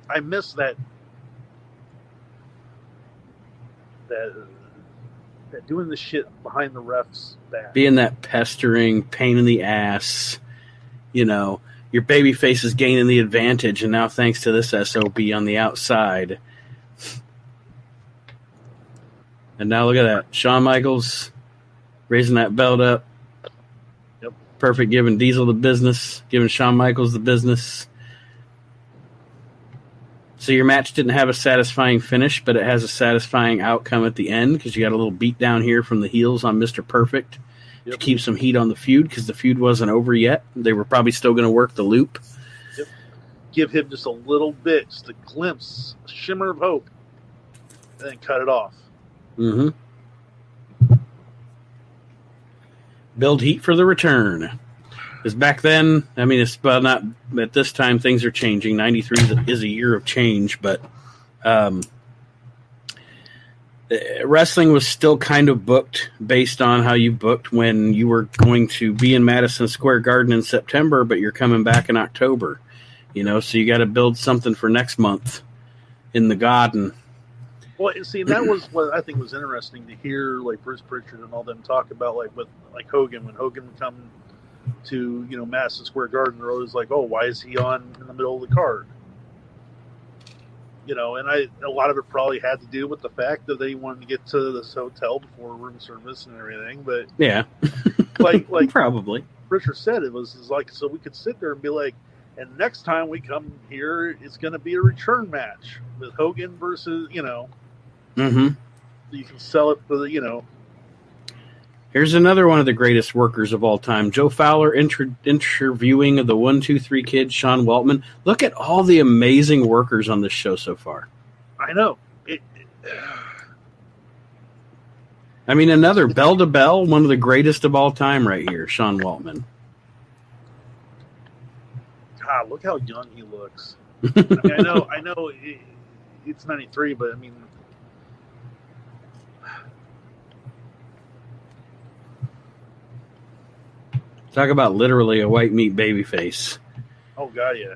I miss that doing the shit behind the ref's back. Being that pestering pain in the ass, you know, your baby face is gaining the advantage, and now thanks to this SOB on the outside. And now look at that. Shawn Michaels raising that belt up. Yep. Perfect giving Diesel the business, giving Shawn Michaels the business. So your match didn't have a satisfying finish, but it has a satisfying outcome at the end because you got a little beat down here from the heels on Mr. Perfect to keep some heat on the feud because the feud wasn't over yet. They were probably still going to work the loop. Yep. Give him just a little bit, just a glimpse, a shimmer of hope, and then cut it off. Mm-hmm. Build heat for the return. Because back then, I mean, it's not at this time. Things are changing. 93 is a year of change, but wrestling was still kind of booked based on how you booked when you were going to be in Madison Square Garden in September, but you're coming back in October. You know, so you got to build something for next month in the Garden. Well, see, that was what I think was interesting to hear, like Bruce Pritchard and all them talk about, like with like Hogan. When Hogan would come to, you know, Madison Square Garden, they're always like, "Oh, why is he on in the middle of the card?" You know, and a lot of it probably had to do with the fact that they wanted to get to this hotel before room service and everything. But Yeah, like probably. Pritchard said, it was like so we could sit there and be like, and next time we come here, it's going to be a return match with Hogan versus, you know. Mm-hmm. You can sell it for the, you know. Here's another one of the greatest workers of all time. Joe Fowler interviewing the 1-2-3 Kid, Sean Waltman. Look at all the amazing workers on this show so far. I know. I mean, another bell to bell, one of the greatest of all time right here, Sean Waltman. God, look how young he looks. I mean, I know it's 93, but I mean, talk about literally a white meat baby face. oh god, yeah.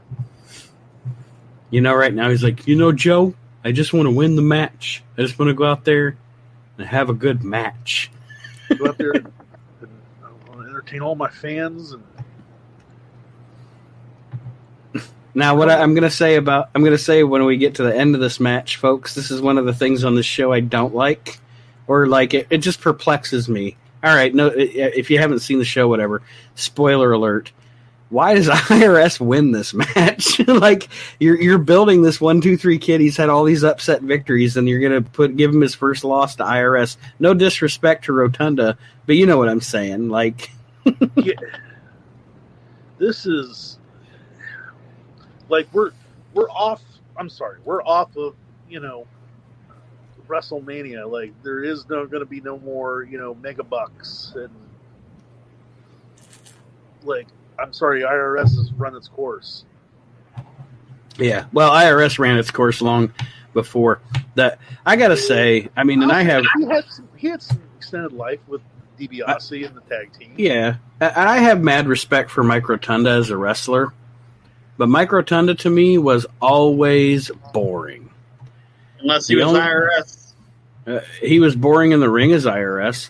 You know, right now he's like, you know, Joe, I just want to win the match. I just want to go out there and have a good match. Go out there and I want to entertain all my fans. And Now, what I'm going to say when we get to the end of this match, folks, this is one of the things on this show I don't like, or like it just perplexes me. All right, no, if you haven't seen the show, whatever. Spoiler alert. Why does IRS win this match? Like you're building this 1-2-3 Kid. He's had all these upset victories, and you're gonna give him his first loss to IRS. No disrespect to Rotunda, but you know what I'm saying. Like, yeah, this is like we're off. I'm sorry, we're off of, you know, WrestleMania. Like there is going to be no more, you know, mega bucks, and like I'm sorry, IRS has run its course. yeah, well, IRS ran its course long before that. I gotta say, I mean, and he had some extended life with DiBiase and the tag team. Yeah, I have mad respect for Mike Rotunda as a wrestler, but Mike Rotunda to me was always boring. Unless he was IRS. He was boring in the ring as IRS.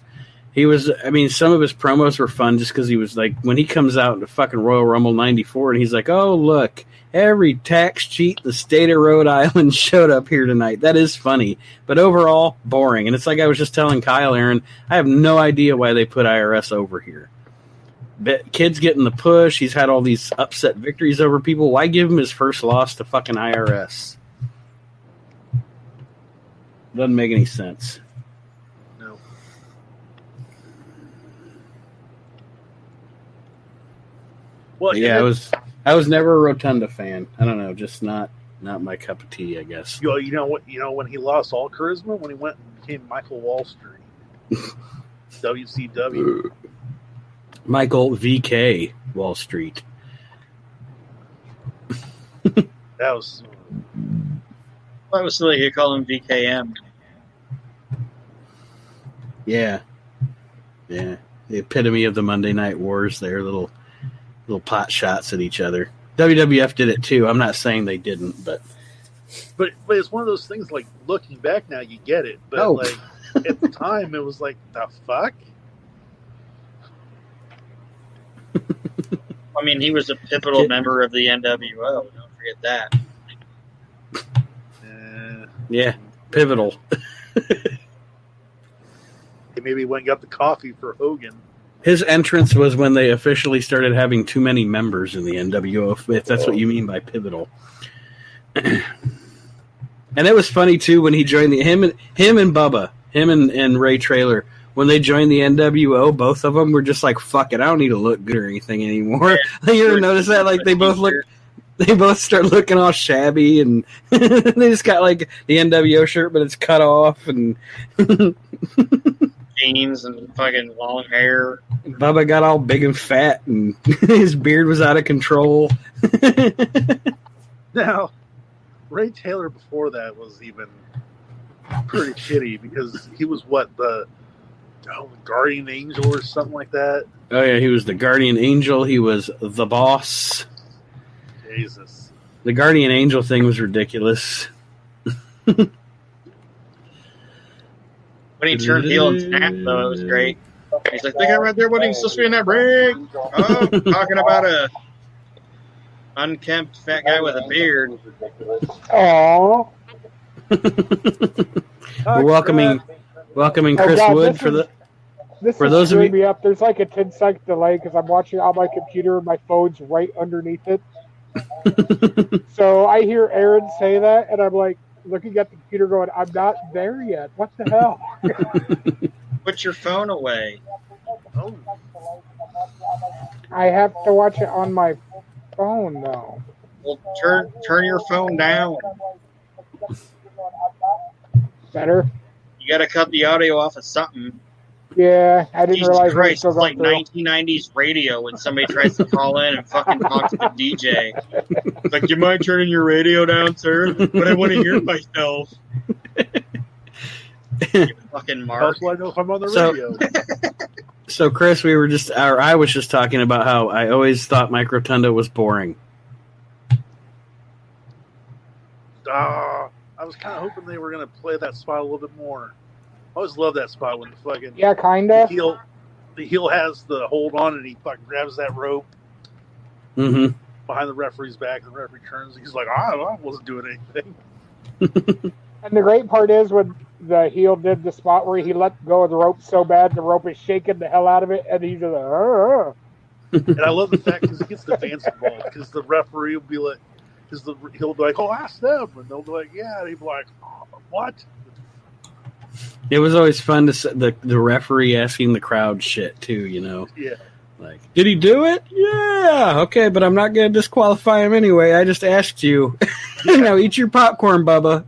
He was, I mean, some of his promos were fun just because he was like, when he comes out in the fucking Royal Rumble 94 and he's like, oh, look, every tax cheat in the state of Rhode Island showed up here tonight. That is funny. But overall, boring. And it's like I was just telling Kyle, Aaron, I have no idea why they put IRS over here. But kid's getting the push. He's had all these upset victories over people. Why give him his first loss to fucking IRS? Doesn't make any sense. No. Well, Yeah, I was never a Rotunda fan. I don't know, just not my cup of tea, I guess. you know what? You know when he lost all charisma when he went and became Michael Wall Street, WCW. Michael VK Wall Street. That was I was silly you call him VKM. Yeah. The epitome of the Monday Night Wars there, little pot shots at each other. WWF did it too. I'm not saying they didn't, but it's one of those things. Like looking back now, you get it. But like at the time, it was like the fuck. I mean, he was a pivotal member of the NWO. Don't forget that. Yeah, pivotal. He maybe went and got the coffee for Hogan. His entrance was when they officially started having too many members in the NWO, if that's what you mean by pivotal. And it was funny too when he joined him and Bubba, him and Ray Traylor, when they joined the NWO, both of them were just like, fuck it, I don't need to look good or anything anymore. Yeah. You ever notice that? Like they both start looking all shabby, and they just got like the NWO shirt, but it's cut off, and jeans and fucking long hair. Bubba got all big and fat, and his beard was out of control. Now, Ray Taylor before that was even pretty shitty because he was the Guardian Angel or something like that. Oh yeah, he was the Guardian Angel. He was the boss. Jesus. The Guardian Angel thing was ridiculous. When he turned heel and snapped, though, it was great. He's like, "They got right there, wasn't supposed to be in that ring." Oh, talking about a unkempt fat guy with a beard. Aww. We're welcoming Chris Wood for the. This for is those of screwing you- me up. There's like a 10-second delay because I'm watching on my computer and my phone's right underneath it. So I hear Aaron say that, and I'm like looking at the computer going, I'm not there yet. What the hell? Put your phone away. Oh, I have to watch it on my phone now. Well, turn your phone down. Better? You got to cut the audio off of something. Yeah, I didn't Jesus realize it was Christ, still it's like going through. 1990s radio when somebody tries to call in and fucking talk to the DJ. It's like, you mind turning your radio down, sir? But I want to hear myself. You fucking Mark. how do I know if I'm on the So- radio? So Chris, I was just talking about how I always thought Mike Rotunda was boring. I was kind of hoping they were going to play that spot a little bit more. I always love that spot when the fucking Yeah, kinda. the heel has the hold on and he fucking grabs that rope Mm-hmm. behind the referee's back and the referee turns. He's like, I wasn't doing anything. And the great part is when the heel did the spot where he let go of the rope so bad the rope is shaking the hell out of it, and he's just like, "Arr." And I love the fact because he gets the fans involved because the referee will be like, he'll be like, oh, ask them. And they'll be like, yeah. And he'll be like, oh, what? It was always fun to see the referee asking the crowd shit too, you know. Yeah. Like, did he do it? Yeah, okay, but I'm not going to disqualify him anyway. I just asked you. Now eat your popcorn, Bubba.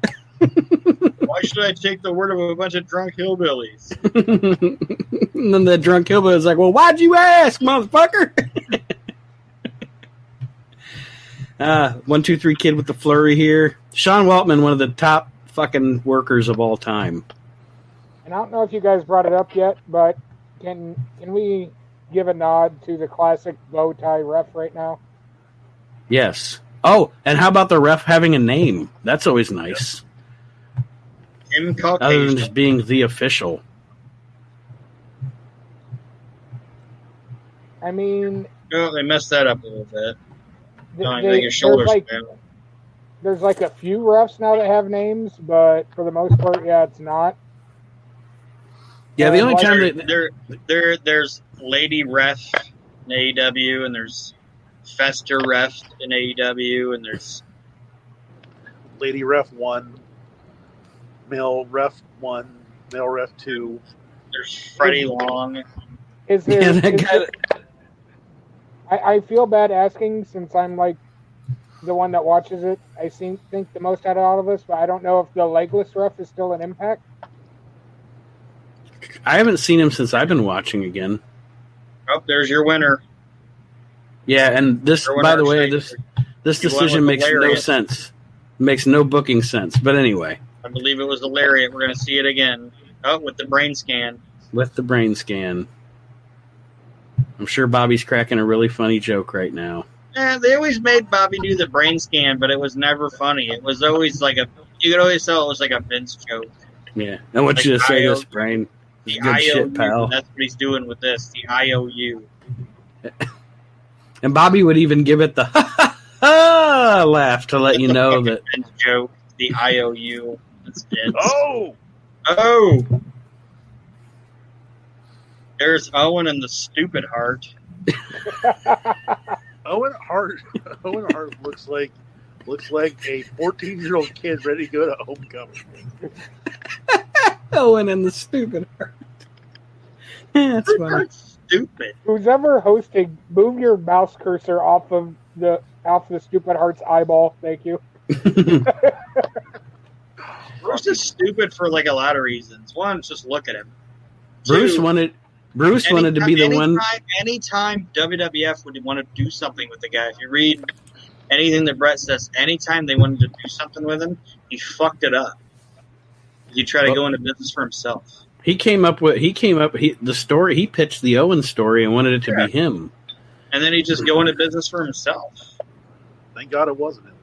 Why should I take the word of a bunch of drunk hillbillies? And then the drunk hillbilly is like, well, why'd you ask, motherfucker? 1, 2, 3 kid with the flurry here. Sean Waltman, one of the top fucking workers of all time. And I don't know if you guys brought it up yet, but can we give a nod to the classic bow tie ref right now? Yes. Oh, and how about the ref having a name? That's always nice. Him other than Caucasian. just being the official. I mean, Oh, they messed that up a little bit. Don't they, think his shoulders there's like a few refs now that have names, but for the most part, yeah, it's not. Yeah, the only time there's Lady Ref in AEW, and there's Fester Ref in AEW, and there's Lady Ref 1, Male Ref 1, Male Ref 2. there's Freddie Long. Is there? Yeah, that guy. I feel bad asking since I'm like the one that watches it. I think the most out of all of us, but I don't know if the legless ref is still an Impact. I haven't seen him since I've been watching again. Oh, there's your winner. Yeah, and this, Your by the winner, way, Shane. this You went decision with makes the no lariat. sense. Makes no booking sense. But anyway, I believe it was the lariat. We're going to see it again. Oh, with the brain scan. with the brain scan, I'm sure Bobby's cracking a really funny joke right now. They always made Bobby do the brain scan, but it was never funny. It was always like you could always tell it was like a Vince joke. Yeah, I want Like you to say IO this, brain. The Good shit, IOU, pal. that's what he's doing with this. The IOU. And Bobby would even give it the ha ha ha laugh to let you know that. Vince joke. The IOU. That's Vince. Oh! Oh! There's Owen and the stupid heart. Owen Hart looks like a 14-year-old kid ready to go to homecoming. Owen and the stupid heart. Yeah, that's funny. That's stupid. Who's ever hosting, move your mouse cursor off the stupid heart's eyeball. Thank you. Bruce is stupid for like a lot of reasons. One, just look at him. Bruce Two, wanted to be the one. Anytime WWF would want to do something with the guy, if you read anything that Brett says, anytime they wanted to do something with him, he fucked it up. He tried to go into business for himself. He pitched the Owen story and wanted it to be him. And then he just go into business for himself. Thank God it wasn't him.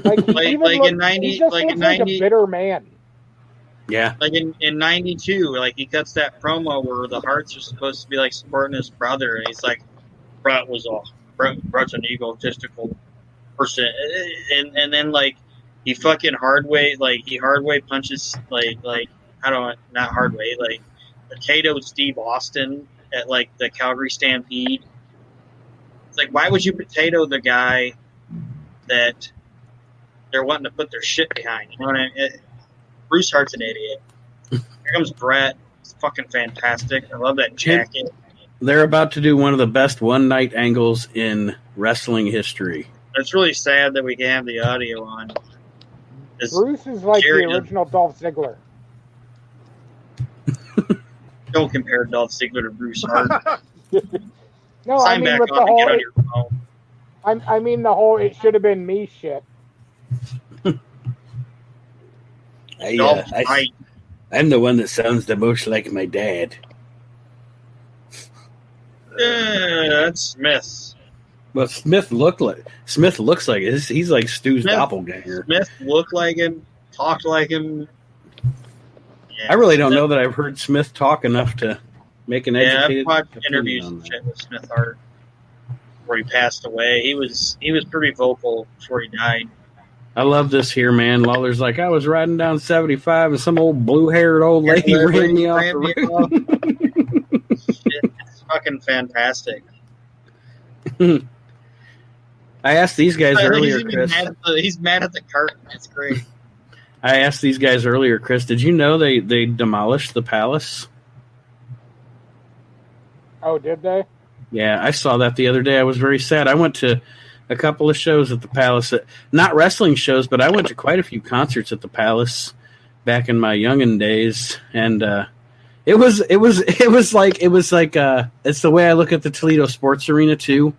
Like, he Like- even like looks- in 90 he just like looks in like 90 a bitter man. Yeah. Like in 92, like he cuts that promo where the Hearts are supposed to be like supporting his brother, and he's like, Brett's an egotistical person, and then like he fucking hard way punches like I don't know, not hard way, like potato Steve Austin at like the Calgary Stampede. It's like, why would you potato the guy that they're wanting to put their shit behind? You know what I mean? Bruce Hart's an idiot. Here comes Brett. It's fucking fantastic. I love that jacket. They're about to do one of the best one-night angles in wrestling history. It's really sad that we can have the audio on. It's- Bruce is like Jerry- the original Dolph Ziggler. Don't compare Dolph Ziggler to Bruce Hart. No, I Sign mean back with on the and whole. get on your phone. I mean the whole. It should have been me shit. Dolph's right. I'm the one that sounds the most like my dad. That's Smith. Well, Smith looks like he's like Stu's Smith- doppelganger. Smith looked like him, talked like him. Yeah, I really don't know that I've heard Smith talk enough to make an Yeah, I've educated watched opinion interviews on and that. shit with Smith Hart before he passed away. He was pretty vocal before he died. I love this here, man. Lawler's like, I was riding down 75 and some old blue-haired old lady ran me off the road. It's fucking fantastic. I asked these guys earlier, He's Chris. he's mad at the curtain. It's great. I asked these guys earlier, Chris, did you know they demolished the Palace? Oh, did they? Yeah, I saw that the other day. I was very sad. I went to a couple of shows at the Palace, not wrestling shows, but I went to quite a few concerts at the Palace back in my youngin' days, and it was like it's the way I look at the Toledo Sports Arena too.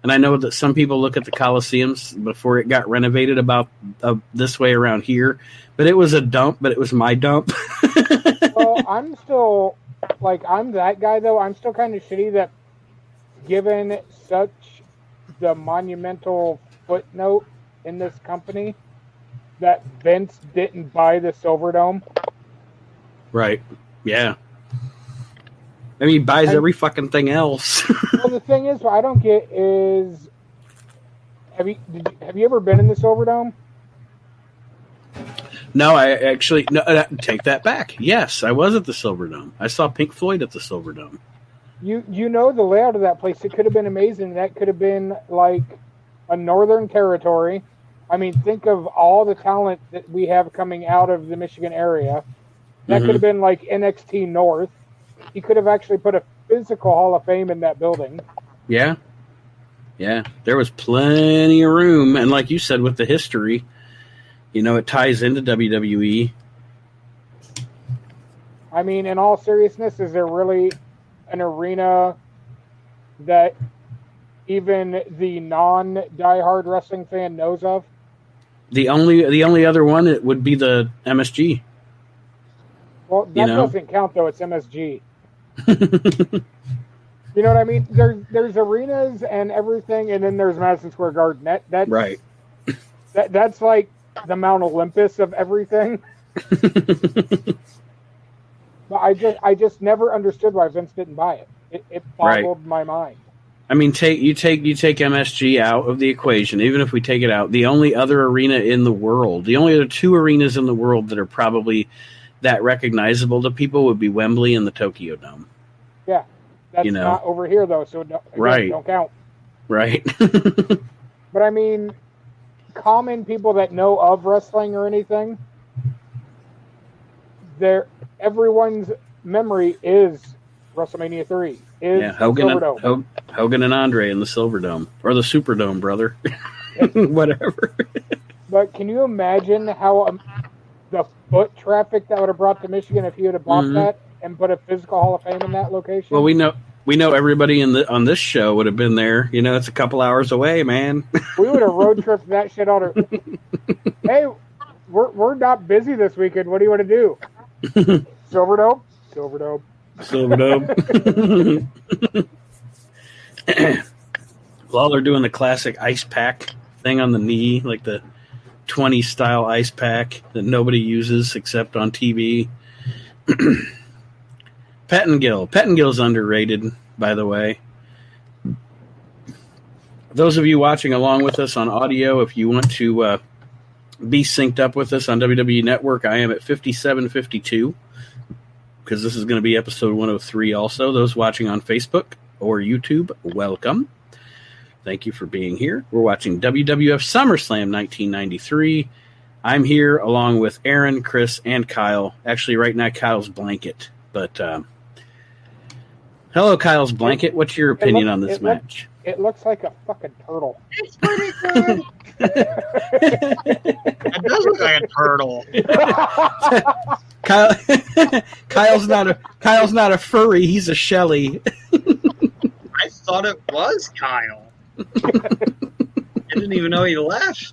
And I know that some people look at the Coliseums before it got renovated about this way around here, but it was a dump. But it was my dump. Well, I'm still I'm that guy though. I'm still kind of shitty that, given such the monumental footnote in this company, that Vince didn't buy the Silverdome. Right. Yeah. I mean, he buys every fucking thing else. Well, the thing is, what I don't get is, have you ever been in the Silverdome? No, I actually take that back. Yes, I was at the Silverdome. I saw Pink Floyd at the Silverdome. You know the layout of that place. It could have been amazing. That could have been like a Northern Territory. I mean, think of all the talent that we have coming out of the Michigan area. That could have been like NXT North. He could have actually put a physical Hall of Fame in that building. Yeah. Yeah. There was plenty of room. And like you said, with the history, you know, it ties into WWE. I mean, in all seriousness, is there really an arena that even the non-diehard wrestling fan knows of? The only other one it would be the MSG. Well, that doesn't count though. It's MSG. You know what I mean? There's arenas and everything, and then there's Madison Square Garden. That's right. That's like the Mount Olympus of everything. But I just never understood why Vince didn't buy it. It boggled my mind. I mean, you take MSG out of the equation. Even if we take it out, the only other arena in the world, the only other two arenas in the world that are probably that recognizable to people would be Wembley and the Tokyo Dome. Yeah, that's not over here though, so don't count. Right. But I mean, common people that know of wrestling or anything, everyone's memory is WrestleMania 3. Hogan and Andre in the Silverdome or the Superdome, brother. Whatever. But can you imagine how the foot traffic that would have brought to Michigan if he would have bought that and put a physical Hall of Fame in that location? Well, we know everybody on this show would have been there. You know, it's a couple hours away, man. We would have road tripped that shit out. Hey, we're not busy this weekend. What do you want to do? Silverdome. Well, they're doing the classic ice pack thing on the knee, like the 20 style ice pack that nobody uses except on TV. Pettengill's underrated, by the way. Those of you watching along with us on audio, if you want to be synced up with us on WWE Network, I am at 5752 because this is going to be episode 103 also. Those watching on Facebook or YouTube, welcome. Thank you for being here. We're watching WWF SummerSlam 1993. I'm here along with Aaron, Chris, and Kyle. Actually, right now, Kyle's blanket. But hello, Kyle's blanket. What's your opinion on this match? It looks like a fucking turtle. It's pretty good. It does look like a turtle. Kyle's not a furry. He's a Shelly. I thought it was Kyle. I didn't even know he left.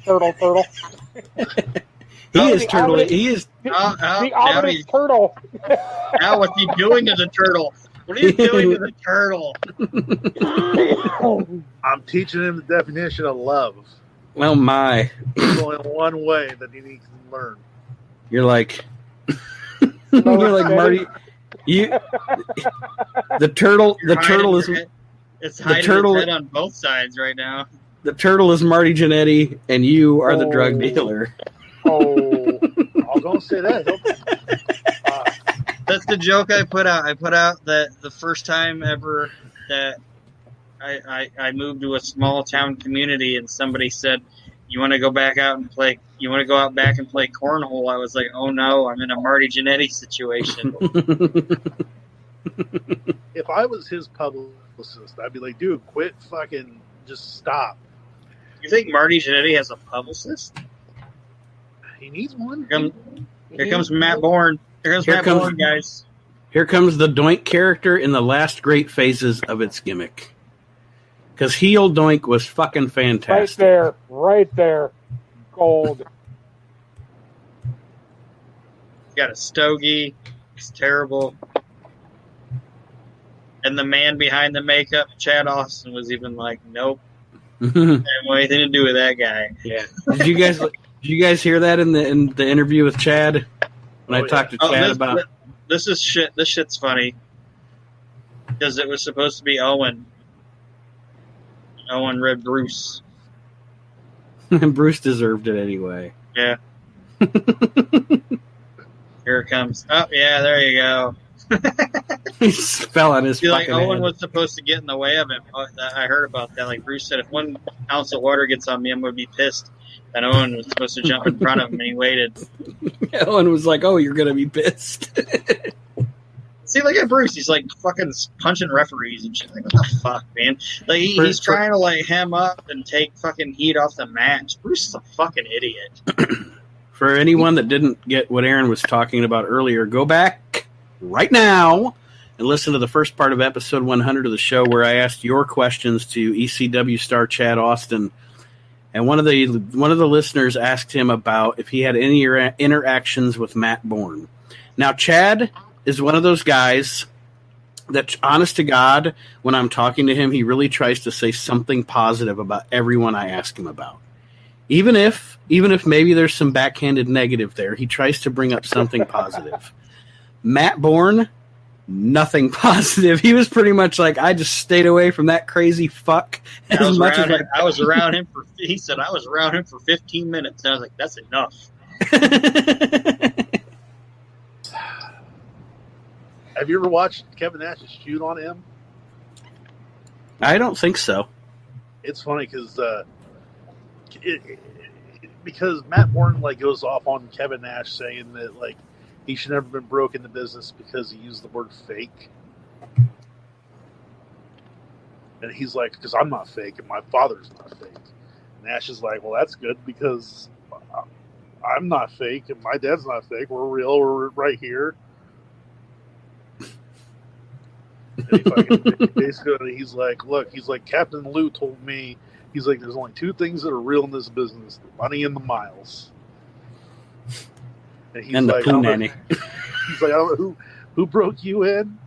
Turtle. He is turtle. He is the ominous turtle. Now what's he doing to the turtle? What are you doing to the turtle? I'm teaching him the definition of love. Well, my. There's only one way that he needs to learn. You're like Marty. The turtle is. It's hiding its head on both sides right now. The turtle is Marty Jannetty, and you are the drug dealer. Oh, I was going to say that. That's the joke I put out. I put out that the first time ever that I moved to a small town community and somebody said, "You want to go back out and play? You want to go out back and play cornhole?" I was like, "Oh no, I'm in a Marty Jannetty situation." If I was his publicist, I'd be like, "Dude, quit fucking, just stop." You think Marty Jannetty has a publicist? He needs one. Here comes Matt Bourne. Here comes Bourne, guys. Here comes the Doink character in the last great phases of its gimmick. Because heel Doink was fucking fantastic. Right there. Gold. Got a stogie. It's terrible. And the man behind the makeup, Chad Austin, was even like, nope. I didn't want anything to do with that guy. Yeah. Did you guys hear that in the interview with Chad? When I talked to Chad about this is shit. This shit's funny because it was supposed to be Owen. Owen read Bruce. Bruce deserved it anyway. Yeah. Here it comes. Oh yeah, there you go. He fell on his fucking Owen head. was supposed to get in the way of him. I heard about that. Like Bruce said, if 1 ounce of water gets on me, I'm going to be pissed. And Owen was supposed to jump in front of him, and he waited. Owen was like, "Oh, you're going to be pissed." See, look at Bruce. He's like fucking punching referees and shit. Like, what the fuck, man? Like he's trying to like hem up and take fucking heat off the match. Bruce is a fucking idiot. For anyone that didn't get what Aaron was talking about earlier, go back right now and listen to the first part of episode 100 of the show where I asked your questions to ECW star Chad Austin. And one of the listeners asked him about if he had any interactions with Matt Bourne. Now, Chad is one of those guys that, honest to God, when I'm talking to him, he really tries to say something positive about everyone I ask him about. Even if maybe there's some backhanded negative there, he tries to bring up something positive. Matt Bourne, nothing positive. He was pretty much like, I just stayed away from that crazy fuck I was around him for. He said I was around him for 15 minutes. And I was like, that's enough. Have you ever watched Kevin Nash's shoot on him? I don't think so. It's funny because Matt Bourne like goes off on Kevin Nash saying that like he should never been broke into business because he used the word fake. And he's like, because I'm not fake and my father's not fake. Nash is like, well, that's good because I'm not fake and my dad's not fake. We're real. We're right here. And basically, he's like, look, he's like, Captain Lou told me, he's like, there's only 2 things that are real in this business: the money and the miles. And he's like, he's like, I don't know who broke you in.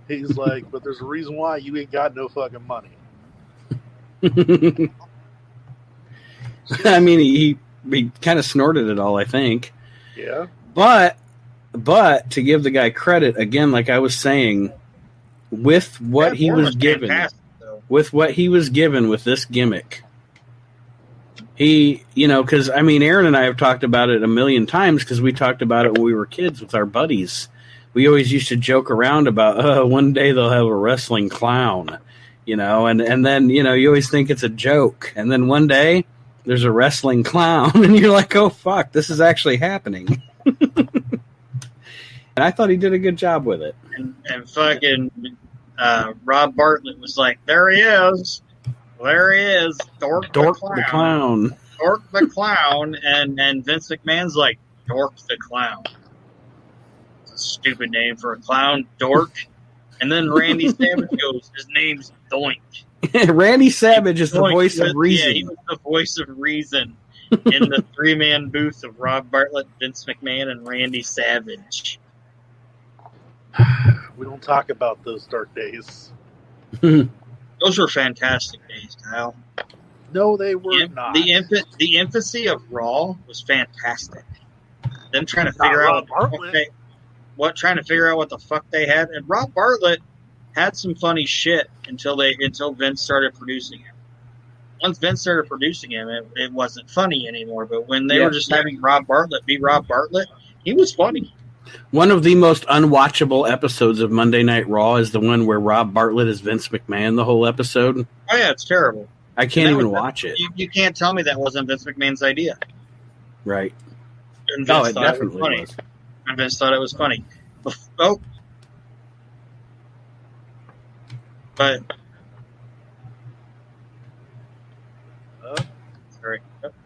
He's like, but there's a reason why you ain't got no fucking money. I mean, he kind of snorted it all, I think. Yeah. But to give the guy credit, again, like I was saying, with what he was given, with this gimmick, he, because, I mean, Aaron and I have talked about it a million times because we talked about it when we were kids with our buddies. We always used to joke around about, one day they'll have a wrestling clown, and then, you always think it's a joke. And then one day there's a wrestling clown and you're like, oh, fuck, this is actually happening. And I thought he did a good job with it. And fucking Rob Bartlett was like, there he is. There he is. Dork the Clown. Dork the Clown. And Vince McMahon's like, Dork the Clown. It's a stupid name for a clown. Dork. And then Randy Savage goes, his name's Doink. Randy Savage is the voice of reason. Yeah, he was the voice of reason in the 3-man booth of Rob Bartlett, Vince McMahon, and Randy Savage. We don't talk about those dark days. Those were fantastic days, Kyle. No, they were not. The infancy of Raw was fantastic. Them trying to figure out what the fuck they had, and Rob Bartlett had some funny shit until Vince started producing him. Once Vince started producing him, it wasn't funny anymore. But when they were just having Rob Bartlett be Rob Bartlett, he was funny. One of the most unwatchable episodes of Monday Night Raw is the one where Rob Bartlett is Vince McMahon the whole episode. Oh, yeah, it's terrible. I can't even watch it. You can't tell me that wasn't Vince McMahon's idea. Right. And Vince thought it was funny. And Vince thought it was funny. Oh. But.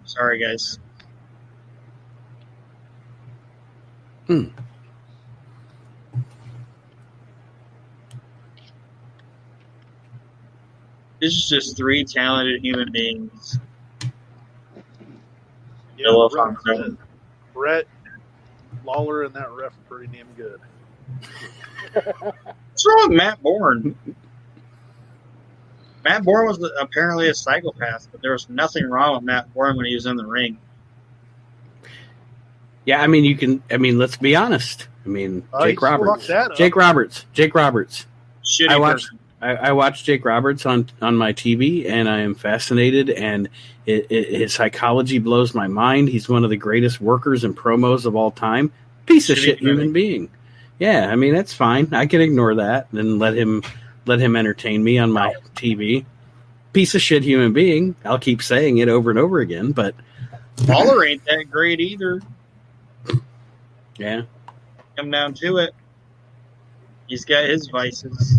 Sorry, guys. This is just 3 talented human beings. Yeah, Brett, Lawler, and that ref are pretty damn good. What's wrong with Matt Bourne? Matt Bourne was apparently a psychopath, but there was nothing wrong with Matt Bourne when he was in the ring. Yeah, I mean, you can. I mean, let's be honest. I mean, Jake Roberts. Jake Roberts. Shitty I watched. person. I watched Jake Roberts on my TV, and I am fascinated. And his psychology blows my mind. He's one of the greatest workers and promos of all time. Piece of shit human being. Yeah, I mean that's fine. I can ignore that and let him entertain me on my TV. Piece of shit human being. I'll keep saying it over and over again, but Lawler ain't that great either. yeah. Come down to it. He's got his vices.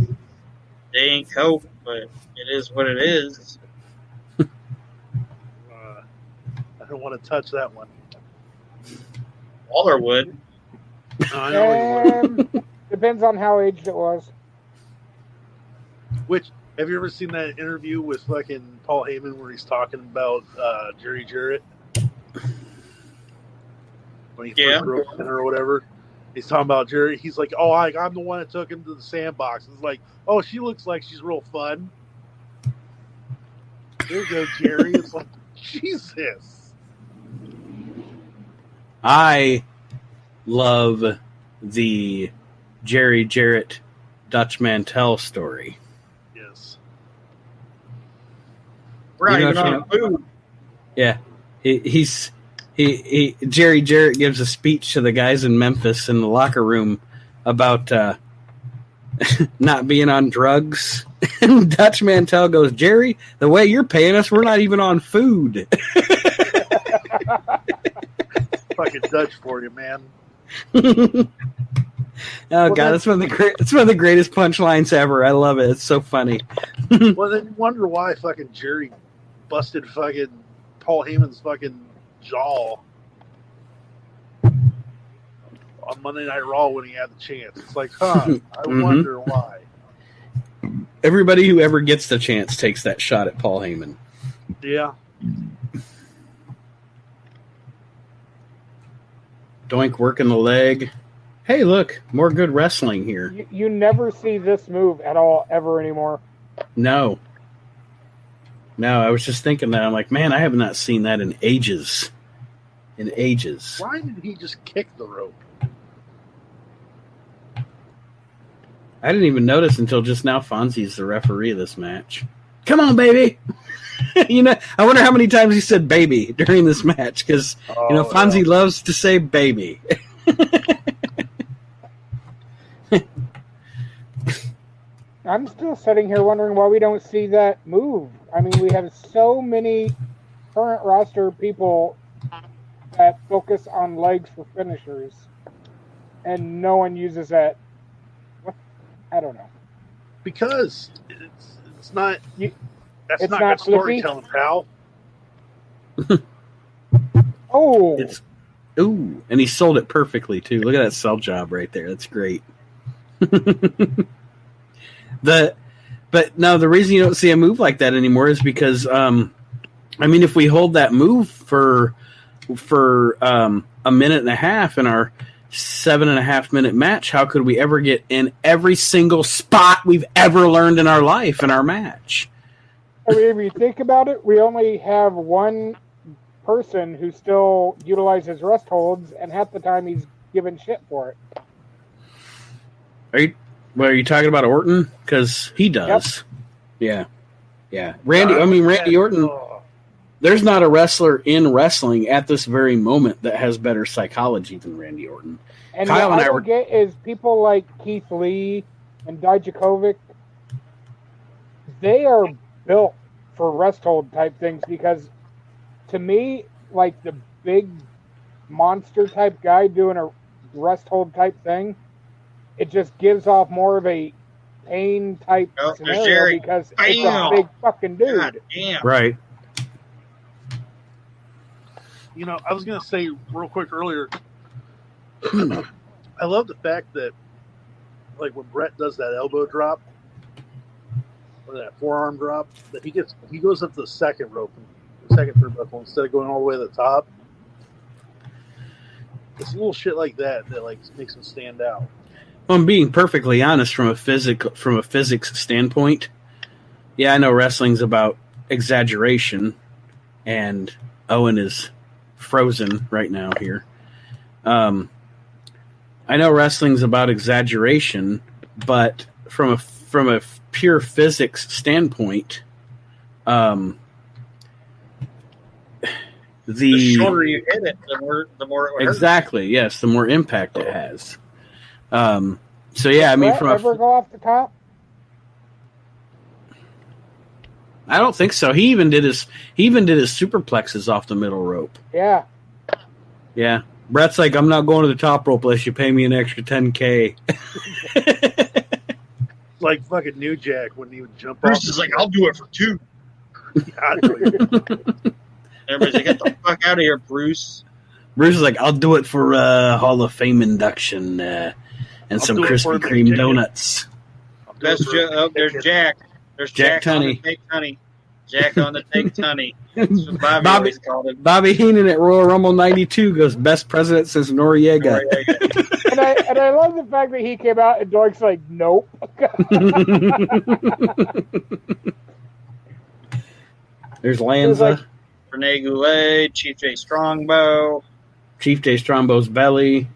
They ain't coke, but it is what it is. I don't want to touch that one. Lawler would. I know he would. Depends on how aged it was. Which, have you ever seen that interview with fucking Paul Heyman where he's talking about Jerry Jarrett? When he first broke in or whatever. He's talking about Jerry. He's like, oh, I'm the one that took him to the sandbox. It's like, oh, she looks like she's real fun. There you go, Jerry. It's like, Jesus. I love the Jerry Jarrett Dutch Mantel story. Yes. Right, You know even what on food. Yeah, Jerry Jarrett gives a speech to the guys in Memphis in the locker room about not being on drugs. And Dutch Mantel goes, Jerry, the way you're paying us, we're not even on food. Fucking Dutch for you, man. Oh God, that's one of the greatest punchlines ever. I love it. It's so funny. Well, then you wonder why fucking Jerry busted fucking Paul Heyman's fucking jaw on Monday Night Raw when he had the chance. It's like, I wonder why. Everybody who ever gets the chance takes that shot at Paul Heyman. Yeah. Doink working the leg. Hey, look, more good wrestling here. You never see this move at all ever anymore. No, I was just thinking that. I'm like, man, I have not seen that in ages. Why did he just kick the rope? I didn't even notice until just now. Fonzie's the referee of this match. Come on, baby. I wonder how many times he said baby during this match because, Fonzie loves to say baby. I'm still sitting here wondering why we don't see that move. I mean, we have so many current roster people that focus on legs for finishers, and no one uses that. I don't know. Because it's not. That's it's not not good storytelling, pal. Oh, Ooh, and he sold it perfectly too. Look at that sell job right there. That's great. But no, the reason you don't see a move like that anymore is because, if we hold that move for a minute and a half in our 7.5 minute match, how could we ever get in every single spot we've ever learned in our life in our match? I mean, if you think about it, we only have one person who still utilizes rest holds, and half the time he's given shit for it. Are you talking about Orton? Because he does. Yep. Yeah. Randy Orton. There's not a wrestler in wrestling at this very moment that has better psychology than Randy Orton. And Kyle what and I I get is people like Keith Lee and Dijakovic, they are built for rest hold type things because to me, like the big monster type guy doing a rest hold type thing, it just gives off more of a pain type scenario Jerry. Because it's a big fucking dude. God damn. Right. I was going to say real quick earlier, I love the fact that, like, when Brett does that elbow drop, or that forearm drop, that he goes up to the second turnbuckle instead of going all the way to the top. It's little shit like that like makes him stand out. Well, I'm being perfectly honest from a physics standpoint. Yeah, I know wrestling's about exaggeration, and Owen is frozen right now here. I know wrestling's about exaggeration, but from a pure physics standpoint, the shorter you hit it, the more it would hurt. Exactly. Yes, the more impact it has. So yeah, I mean, Brett ever go off the top? I don't think so. He even did his superplexes off the middle rope. Yeah. Yeah. Brett's like, I'm not going to the top rope unless you pay me an extra $10K. Like fucking New Jack when he would jump Bruce off. is like, I'll do it for 2. Everybody's like, get the fuck out of here, Bruce. Bruce is like, I'll do it for Hall of Fame induction and some Krispy Kreme donuts. There's Jack. There's Jack Jack on Tunney. the Take Tunney. Jack on the Take Tunney. That's what Bobby always called him. Bobby Heenan at Royal Rumble 92 goes, best president since Noriega. And I love the fact that he came out and Doink's like, nope. There's Lanza. Rene Goulet, Chief J Strongbow, Chief J Strombow's belly.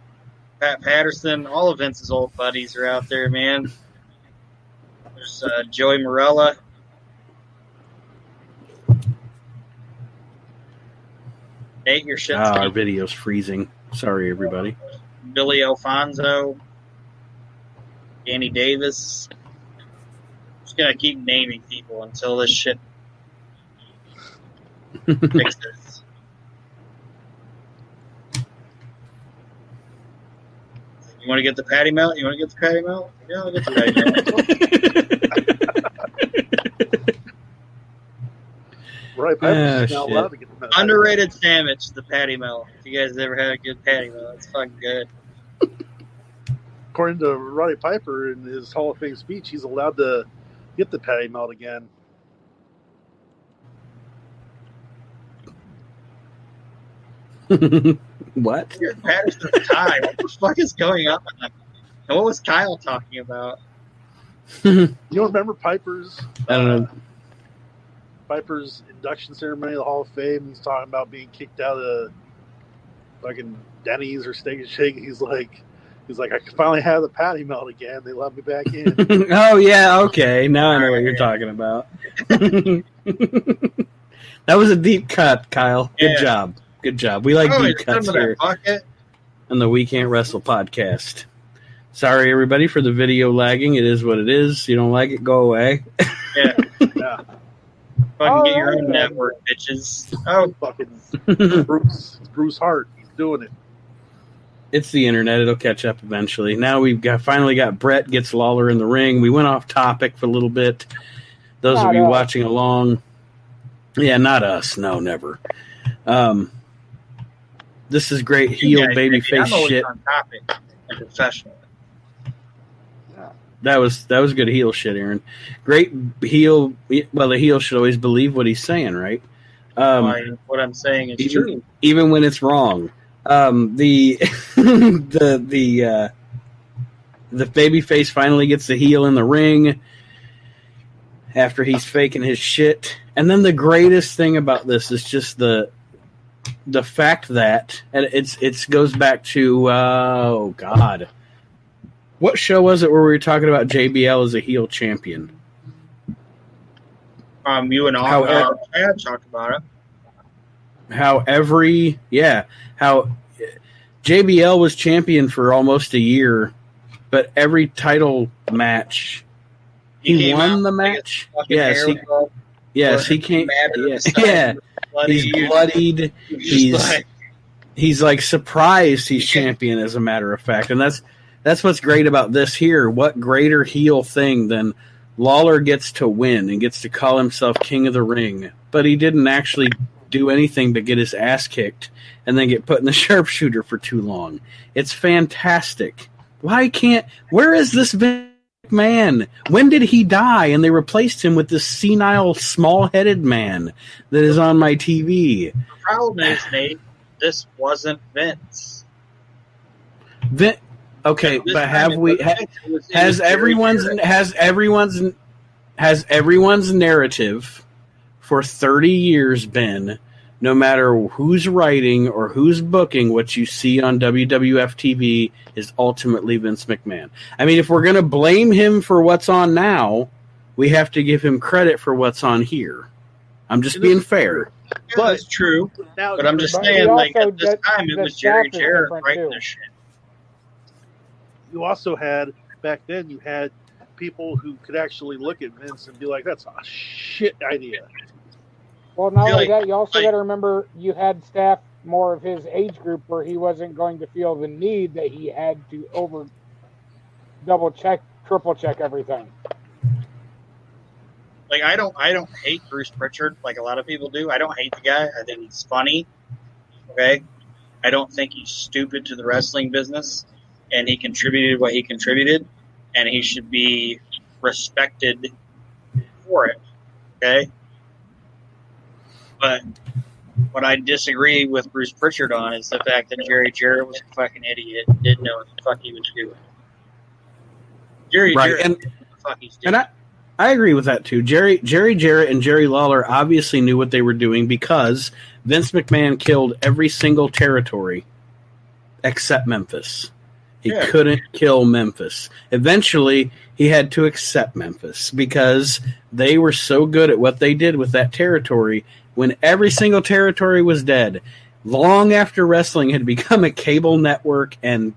Pat Patterson. All of Vince's old buddies are out there, man. There's Joey Morella. Nate, your shit's Our video's freezing. Sorry, everybody. Billy Alfonso, Danny Davis. Just gonna keep naming people until this shit fixes. You want to get the patty melt? Yeah, I'll get the patty melt. Right, Piper's not allowed to get the medal. Underrated sandwich, the patty melt. If you guys ever had a good patty melt, it's fucking good. According to Roddy Piper in his Hall of Fame speech, he's allowed to get the patty melt again. What? Your Patterson's tie. What the fuck is going on? And what was Kyle talking about? You don't remember Piper's? I don't know. Piper's induction ceremony of the Hall of Fame. He's talking about being kicked out of fucking Denny's or Steak and Shake. He's like, I can finally have the patty melt again. They let me back in. Oh yeah, okay. Now I know what you're talking about. That was a deep cut, Kyle. Good job. Good job. We like deep cuts here on the We Can't Wrestle podcast. Sorry, everybody, for the video lagging. It is what it is. You don't like it, go away. Yeah. Yeah. Fucking get your own network, bitches. Oh, fucking Bruce Hart. He's doing it. It's the internet. It'll catch up eventually. Now we've finally got Brett gets Lawler in the ring. We went off topic for a little bit. Those of you watching along, yeah, not us. No, never. This is great heel babyface shit. On topic and professional. That was good heel shit, Aaron. Great heel. Well, the heel should always believe what he's saying, right? What I'm saying is true, even when it's wrong. The babyface finally gets the heel in the ring after he's faking his shit. And then the greatest thing about this is just the fact that, and it goes back to oh god, what show was it where we were talking about JBL as a heel champion? You and I talked about it. How JBL was champion for almost a year, but every title match he won the match. Yes, he came. Yeah, he's bloodied. He's like surprised he's champion, as a matter of fact, and that's what's great about this here. What greater heel thing than Lawler gets to win and gets to call himself King of the Ring, but he didn't actually do anything but get his ass kicked and then get put in the sharpshooter for too long. It's fantastic. Where is this Vince McMahon? When did he die? And they replaced him with this senile, small-headed man that is on my TV. The problem is, Nate, this wasn't Vince. Okay, but has everyone's narrative for 30 years been no matter who's writing or who's booking, what you see on WWF TV is ultimately Vince McMahon. I mean, if we're going to blame him for what's on now, we have to give him credit for what's on here. I'm just being fair. But it's true. Now, But I'm just saying, like, at this time, it was Jerry Jarrett writing this shit. you also had back then. You had people who could actually look at Vince and be like, "That's a shit idea." Well, not only Like- that, you also like- got to remember you had staff more of his age group where he wasn't going to feel the need that he had to double check, triple check everything. Like, I don't hate Bruce Pritchard like a lot of people do. I don't hate the guy. I think he's funny. Okay, I don't think he's stupid to the wrestling business, and he contributed what he contributed, and he should be respected for it. Okay, but what I disagree with Bruce Pritchard on is the fact that Jerry Jarrett was a fucking idiot and didn't know what the fuck he was doing. Jerry Right, Jarrett, and- knew what the fuck he's doing. And I agree with that too. Jerry Jarrett and Jerry Lawler obviously knew what they were doing because Vince McMahon killed every single territory except Memphis. He Yeah. couldn't kill Memphis. Eventually, he had to accept Memphis because they were so good at what they did with that territory. When every single territory was dead, long after wrestling had become a cable network and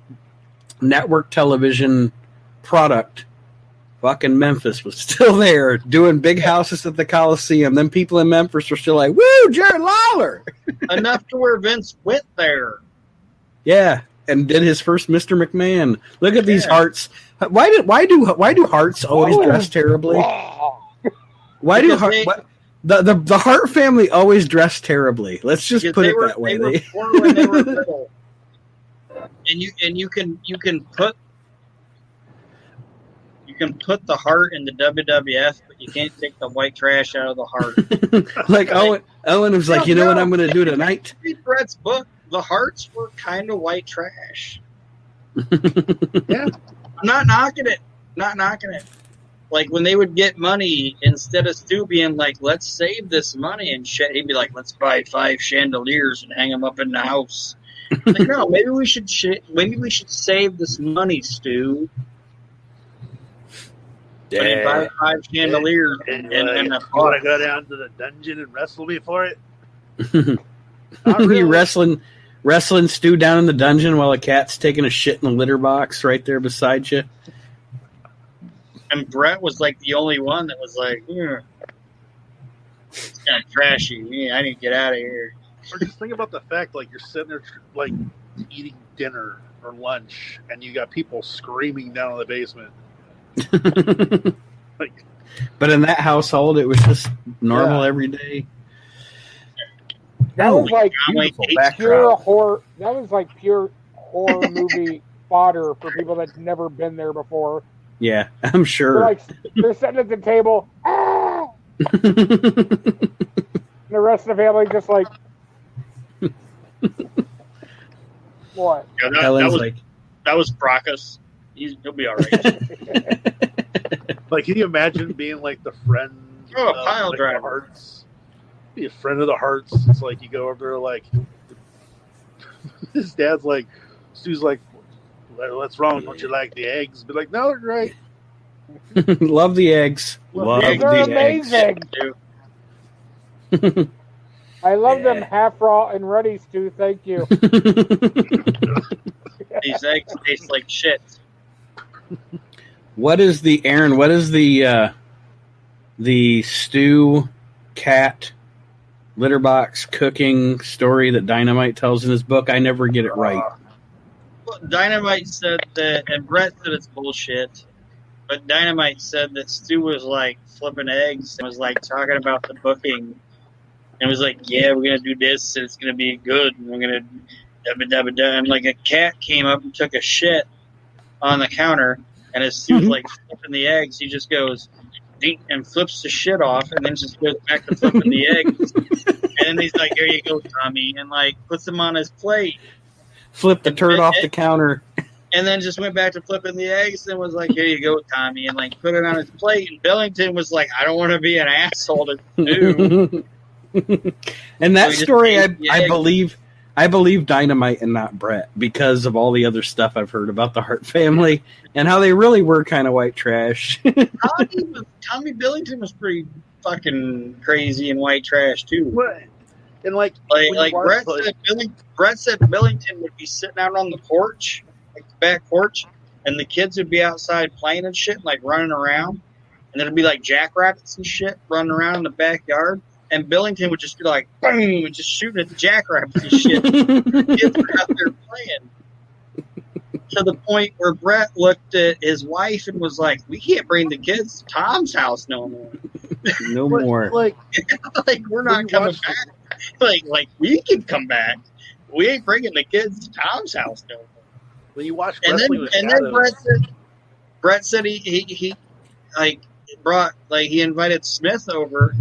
network television product, fucking Memphis was still there doing big houses at the Coliseum. Then people in Memphis were still like, "Woo, Jerry Lawler!" Enough to where Vince went there. Yeah, and did his first Mr. McMahon. Look at these Yeah. hearts. Why do hearts always Oh, dress terribly? Wow. Why do Because the Hart family always dress terribly? Let's just Because put they it were- that way. They were poor when they were little. And you can put the heart in the WWF, but you can't take the white trash out of the heart. Like Owen was like, No, you know what no. I'm going to do tonight? Read Brett's book. The hearts were kind of white trash. Yeah. I'm not knocking it. Not knocking it. Like when they would get money, instead of Stu being like, "Let's save this money," and shit, he'd be like, "Let's buy 5 chandeliers and hang them up in the house." Like, no, maybe we should save this money, Stu. And buy 5 chandeliers And, and you a want to go down to the dungeon and wrestle me for it? Not You really. wrestling Stu down in the dungeon while a cat's taking a shit in a litter box right there beside you. And Brett was like the only one that was like, "Yeah, it's kind of trashy. Yeah, I need to get out of here." Or just think about the fact, like, you're sitting there, like, eating dinner or lunch, and you got people screaming down in the basement. Like, But in that household, it was just normal Yeah. every day. That was like Beautiful Pure pure backdrop. horror. That was like pure horror movie fodder for people that's never been there before. Yeah, I'm They're sure. like they're sitting at the table, ah! And the rest of the family just like, what? Yeah, Helen's like, that was Brockus. He'll be all right. like, can you imagine being, like, the friend Oh, of, pile like, driver. the Hearts? Be a friend of the Hearts. It's like you go over there, like, his dad's like, Stu's like, "What's wrong? Don't you like the eggs?" Be like, "No, they're great." love the eggs. Love Love the eggs. They're the eggs. amazing. Dude, I love them Yeah. half raw and ready, Stu. Thank you. these eggs taste like shit. What is the Aaron? What is the Stu cat litter box cooking story that Dynamite tells in his book? I never get it right. Well, Dynamite said that, and Brett said it's bullshit, but Dynamite said that Stu was like flipping eggs and was like talking about the booking and was like, "Yeah, we're going to do this and it's going to be good and we're going to and like a cat came up and took a shit on the counter, and as Stu's like flipping the eggs, he just goes dink and flips the shit off and then just goes back to flipping the eggs. And then he's like, "Here you go, Tommy," and like puts them on his plate. Flip the turd off the counter. And then just went back to flipping the eggs and was like, "Here you go, Tommy," and like put it on his plate. And Billington was like, "I don't want to be an asshole to do." And that We just story, ate the I egg. believe Dynamite and not Brett because of all the other stuff I've heard about the Hart family and how they really were kind of white trash. Tommy Billington was pretty fucking crazy and white trash too. But- And like Like when you watch, Brett said Billington would be sitting out on the porch, like the back porch, and the kids would be outside playing and shit, like running around, and there'd be like jackrabbits and shit running around in the backyard, and Billington would just be like boom and just shooting at the jackrabbits and shit. Kids were out there playing. To the point where Brett looked at his wife and was like, "We can't bring the kids to Tom's house no more. No but, more. like Like we're when not you coming watch back. Like we can come back. We ain't bringing the kids to Tom's house no more." when you watch And wrestling with then shadows, Brett said he like brought like he invited Smith over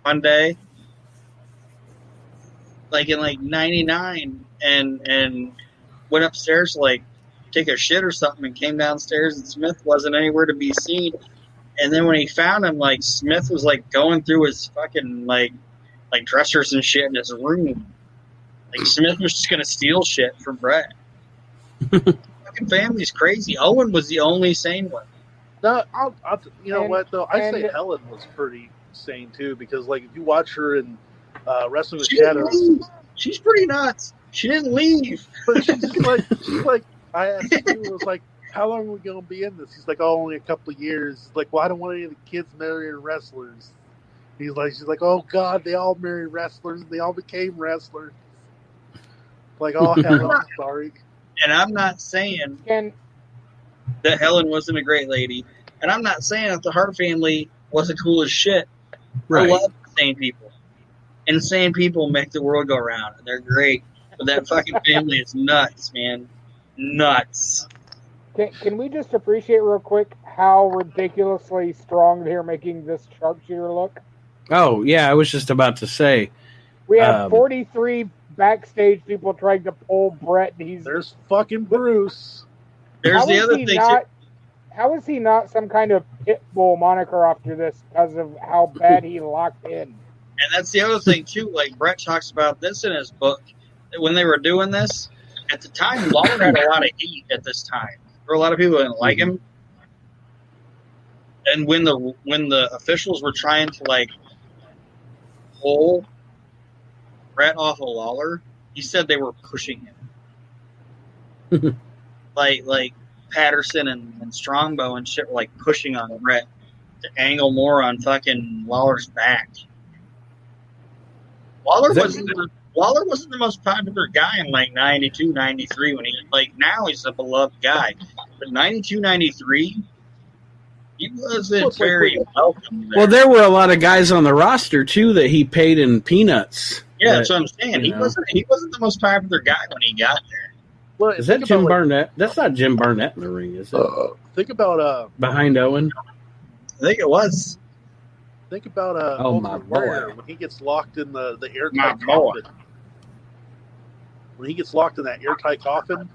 one day, like in like '99, and went upstairs to like take a shit or something, and came downstairs, and Smith wasn't anywhere to be seen. And then when he found him, like Smith was like going through his fucking like dressers and shit in his room. Like Smith was just gonna steal shit from Brett. Fucking family's crazy. Owen was the only sane one. no, you know And- what though? I say and- Helen was pretty sane too because like if you watch her in Wrestling with She didn't Shadows, leave. She's pretty nuts. She didn't leave. but she's just like I asked him, it was like, how long are we gonna be in this? He's like, oh, only a couple of years. He's like, well, I don't want any of the kids marrying wrestlers. She's like, oh God, they all married wrestlers. They all became wrestlers. Like, oh hell, I'm sorry. And I'm not saying Can that Helen wasn't a great lady. And I'm not saying that the Hart family wasn't cool as shit. Right. I love insane people. Insane people make the world go round, and they're great. But that fucking family is nuts, man. Nuts. can we just appreciate real quick how ridiculously strong they're making this sharpshooter look? Oh, yeah, I was just about to say. We have Um, 43 backstage people trying to pull Brett, and he's There's fucking Bruce. There's how the is other he thing, not? too. How is he not some kind of pit bull moniker after this because of how bad he locked in? And that's the other thing, too. Like, Brett talks about this in his book. That when they were doing this, at the time, Lawler had a lot of heat at this time. There were a lot of people that didn't like him. And when the officials were trying to, like, pull Brett off of Lawler, he said they were pushing him. like Patterson and Strongbow and shit were, like, pushing on Brett to angle more on fucking Lawler's back. Lawler wasn't the most popular guy in like 92, 93 when he like now he's a beloved guy. But 92, 93, he wasn't very welcome there. Well, there were a lot of guys on the roster, too, that he paid in peanuts. yeah, That- that's what I'm saying. you He know. wasn't the most popular guy when he got there. Well, Is that think Jim about, Barnett? That's not Jim Barnett in the ring, is it? Think about Behind Owen? I think it was. Oh, my Ultimate Warrior boy. when he gets locked in the My airtight boy. coffin. When he gets locked in that airtight coffin,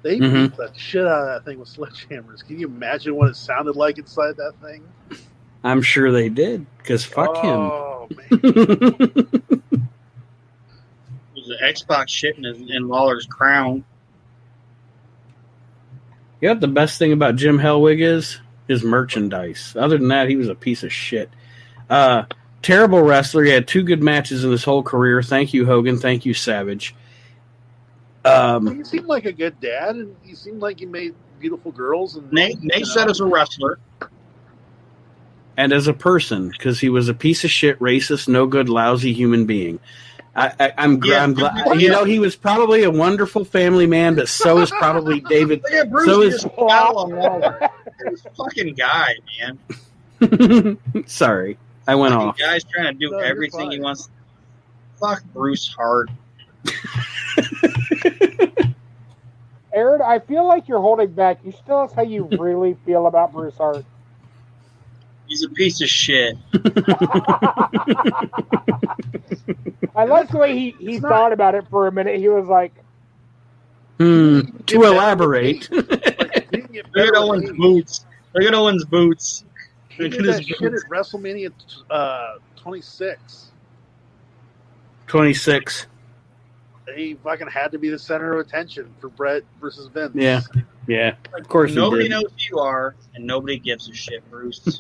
they Mhm. beat the shit out of that thing with sledgehammers. Can you imagine what it sounded like inside that thing? I'm sure they did, because fuck Oh man, him. It was the Xbox shit in Lawler's crown. You know what the best thing about Jim Hellwig is? His merchandise. Other than that, he was a piece of shit. Terrible wrestler. He had 2 good matches in his whole career. Thank you, Hogan. Thank you, Savage. he seemed like a good dad, and he seemed like he made beautiful girls. And Nate said as a wrestler. And as a person, because he was a piece of shit, racist, no good, lousy human being. I'm glad. You know, he was probably a wonderful family man, but so is probably David. Look at Bruce. So he is- just fell on Lawler. This fucking guy, man. Sorry, I went Fucking off. guy's trying to do No, you're everything he fine. wants. Fuck Bruce Hart. Aaron, I feel like you're holding back. You should tell us how you really feel about Bruce Hart. He's a piece of shit. I like the way he thought about it for a minute. He was like, To elaborate. Like, he didn't get Look better at with Owen's age. boots. Look at Owen's boots. He Look did at that his shit boots. at WrestleMania 26. 26. He fucking had to be the center of attention for Brett versus Vince. Yeah. Yeah. Of course Nobody he did. knows who you are, and nobody gives a shit, Bruce.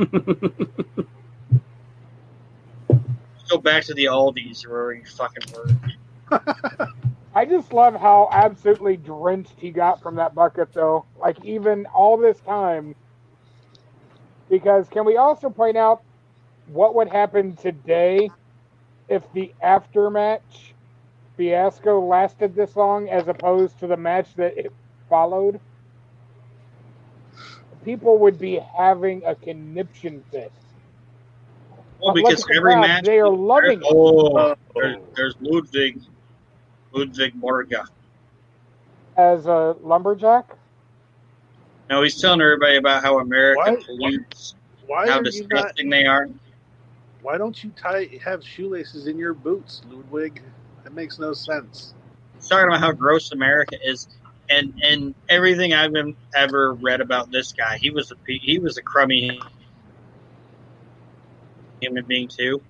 Go back to the Aldis where you fucking were. I just love how absolutely drenched he got from that bucket, though. Like, even all this time. Because can we also point out what would happen today if the aftermatch fiasco lasted this long as opposed to the match that it followed? People would be having a conniption fit. Well, But look because at the every crowd, match. they are loving it. Oh, there's Ludwig Borga. As a lumberjack. No, he's telling everybody about how America pollutes, Why how are you not? disgusting they are. Why don't you have shoelaces in your boots, Ludwig? That makes no sense. He's talking about how gross America is, and everything I've ever read about this guy, he was a crummy human being too.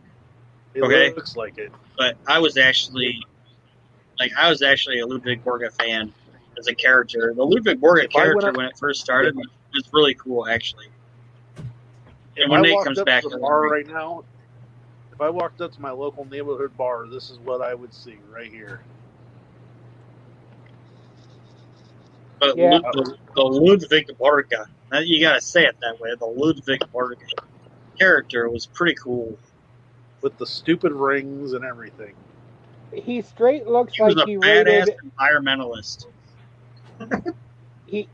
It Okay. looks like it. But I was actually a Ludwig Borga fan as a character. The Ludwig Borga character when it first started was really cool, actually. And when Nate comes back, to the bar right now, if I walked up to my local neighborhood bar, this is what I would see right here. But Yeah. the Ludwig Borga, you gotta say it that way. The Ludwig Borga character was pretty cool. With the stupid rings and everything. He straight looks He was like a he badass rated. environmentalist.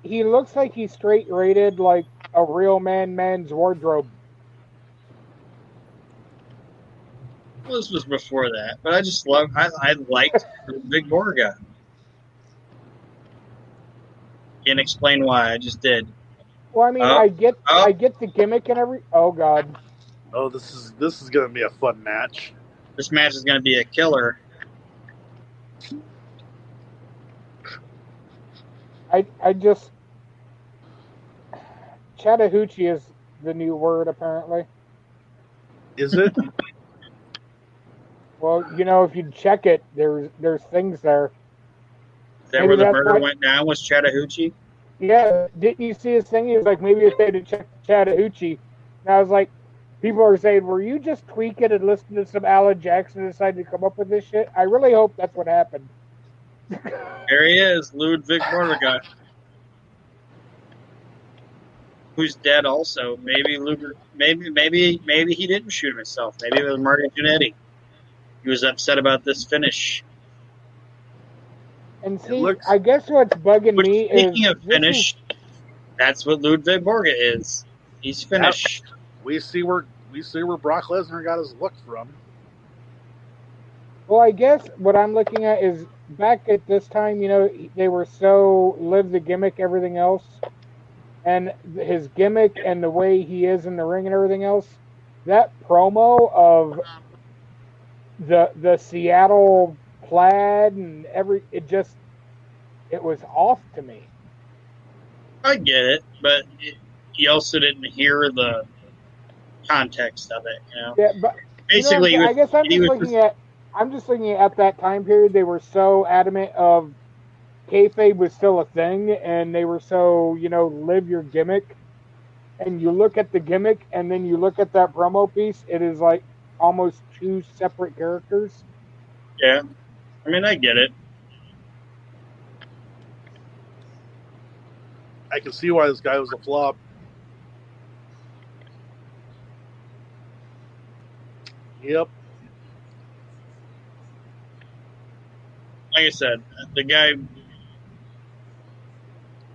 He looks like he straight rated like a real man's wardrobe. Well, this was before that, but I liked Ludwig Borga. Can't explain why. I just did. Well, I mean, I get the gimmick and every. Oh God. Oh, this is gonna be a fun match. This match is going to be a killer. I just Chattahoochee is the new word apparently. Is it? Well, you know, if you check it, there's things there. Is that Maybe where the that's murder why- went down? Was Chattahoochee? Yeah, didn't you see his thing? He was like, maybe if they had check Chattahoochee. And I was like, people are saying, were you just tweaking and listening to some Alan Jackson and decided to come up with this shit? I really hope that's what happened. There he is, Ludwig Borga, who's dead also. Maybe Luger. Maybe he didn't shoot himself. Maybe it was Marty Jannetty. He was upset about this finish. And see, I guess what's bugging Which, me speaking is of finish, that's what Ludwig Borga is. He's finished. We see where Brock Lesnar got his look from. Well, I guess what I'm looking at is back at this time, you know, they were so live the gimmick, everything else, and his gimmick and the way he is in the ring and everything else. That promo of the Seattle plaid and it was off to me. I get it, but you also didn't hear the context of it. You know, Yeah, but basically, you know, I guess I'm just looking at that time period. They were so adamant of kayfabe was still a thing, and they were so, you know, live your gimmick. And you look at the gimmick, and then you look at that promo piece. It is like almost two separate characters. Yeah, I mean, I get it. I can see why this guy was a flop. Yep. Like I said, the guy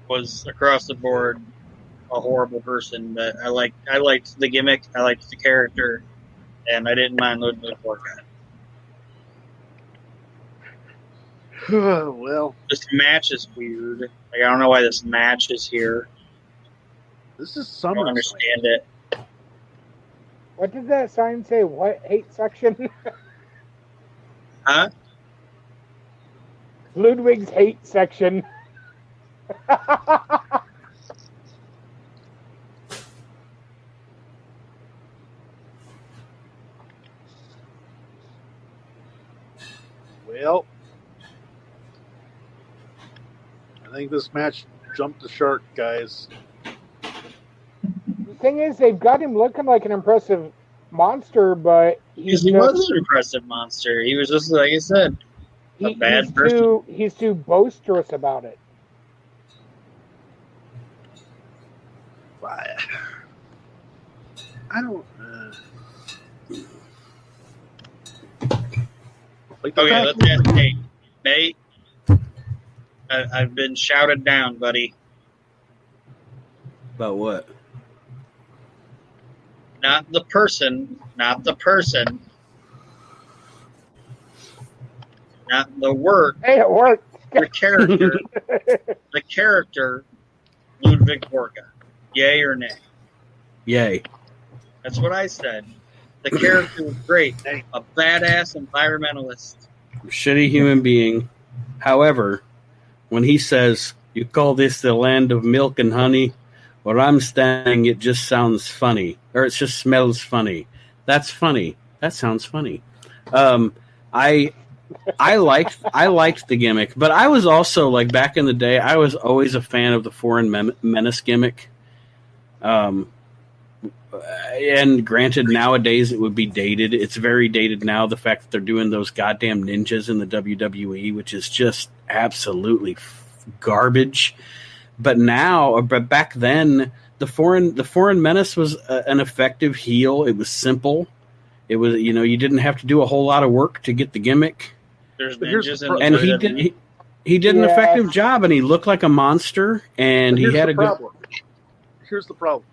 was across the board a horrible person, but I liked the gimmick, I liked the character, and I didn't mind Ludwig Borga. Well, This match is weird. Like, I don't know why this match is here. this is I don't SummerSlam. understand it. What did that sign say? What hate section? Huh? Ludwig's hate section. Well, I think this match jumped the shark, guys. The thing is, they've got him looking like an impressive monster, but Because he was an impressive monster. He was just, like I said, a bad person. He's too boisterous about it. I don't. Okay, let's ask Nate. Nate, I've been shouted down, buddy. About what? Not the person. Not the work. Hey, it worked. The character. The character, Ludwig Borga. Yay or nay? Yay. That's what I said. The character was great. A badass environmentalist. Shitty human being. However, when he says, "You call this the land of milk and honey," where I'm standing, it just sounds funny. Or it just smells funny. That's funny. That sounds funny. I liked the gimmick, but I was also, like, back in the day, I was always a fan of the Foreign Menace gimmick. And granted, nowadays it would be dated. It's very dated now. The fact that they're doing those goddamn ninjas in the WWE, which is just absolutely garbage. But back then, the Foreign Menace was an effective heel. It was simple. It was, you didn't have to do a whole lot of work to get the gimmick. There's ninjas and he did an effective job, and he looked like a monster, and he had a good. Here's the problem.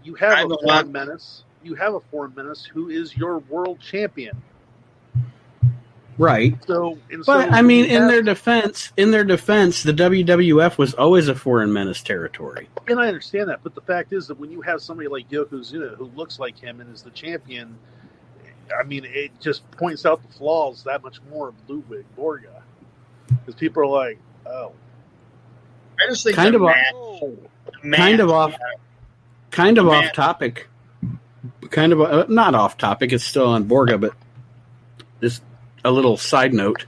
You have a Foreign Menace. You have a Foreign Menace who is your world champion. Right. In their defense, the WWF was always a Foreign Menace territory. And I understand that, but the fact is that when you have somebody like Yokozuna who looks like him and is the champion, I mean, it just points out the flaws that much more of Ludwig Borga. Because people are like, oh. I just think kind of off topic. Kind of not off topic. It's still on Borga, but just a little side note.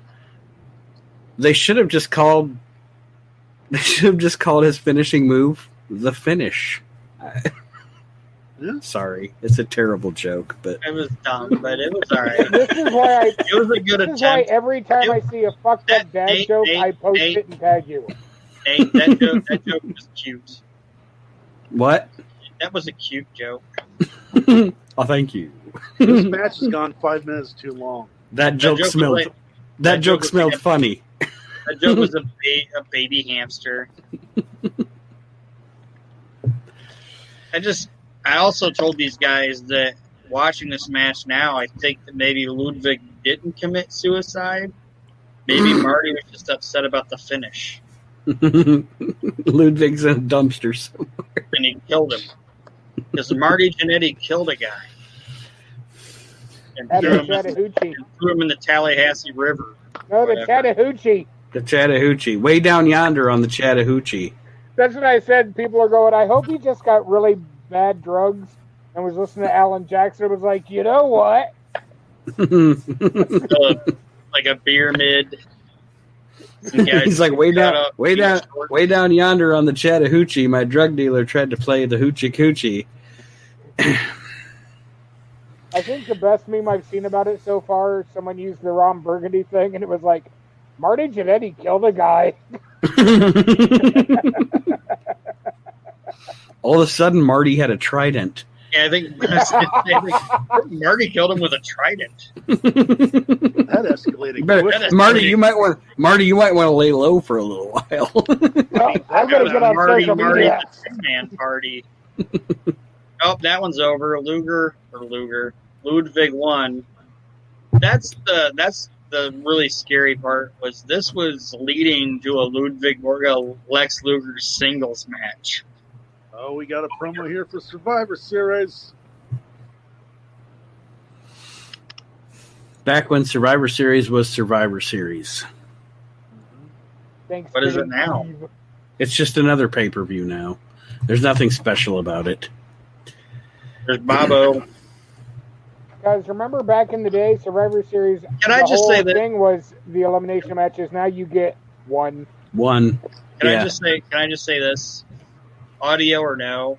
They should have just called his finishing move the finish. Sorry, it's a terrible joke, but it was dumb, but it was all right. This is why it was a good attempt. Why every time I see a fucked up dad joke, I post it and tag you. Nate, that joke was cute. What? That was a cute joke. Oh, thank you. This match has gone 5 minutes too long. That joke smelled funny. That joke was a baby hamster. I also told these guys that watching this match now, I think that maybe Ludwig didn't commit suicide. Maybe Marty was just upset about the finish. Ludwig's in a dumpster somewhere. And he killed him. Because Marty Jannetty killed a guy. And threw him in the Tallahassee River. No, the Chattahoochee. The Chattahoochee. Way down yonder on the Chattahoochee. That's what I said. People are going, I hope he just got really bad drugs and was listening to Alan Jackson and was like, you know what? Like a beer mid. He's like, way down yonder on the Chattahoochee, my drug dealer tried to play the hoochie coochie. I think the best meme I've seen about it so far, someone used the Ron Burgundy thing, and it was like, Marty Jannetty killed a guy. All of a sudden, Marty had a trident. Yeah, I think Marty killed him with a trident. That escalated. Marty, you might want to lay low for a little while. I'm going to get on social media. Man party. Oh, that one's over. Ludwig won. That's the really scary part. This was leading to a Ludwig Borga Lex Luger singles match. Oh, we got a promo here for Survivor Series. Back when Survivor Series was Survivor Series. Thanks. What is it now? It's just another pay-per-view now. There's nothing special about it. There's Bobo. Because remember back in the day, Survivor Series, Can I just say that? thing was the elimination matches. Now you get one. One. Can Yeah. I just say this? Audio or no?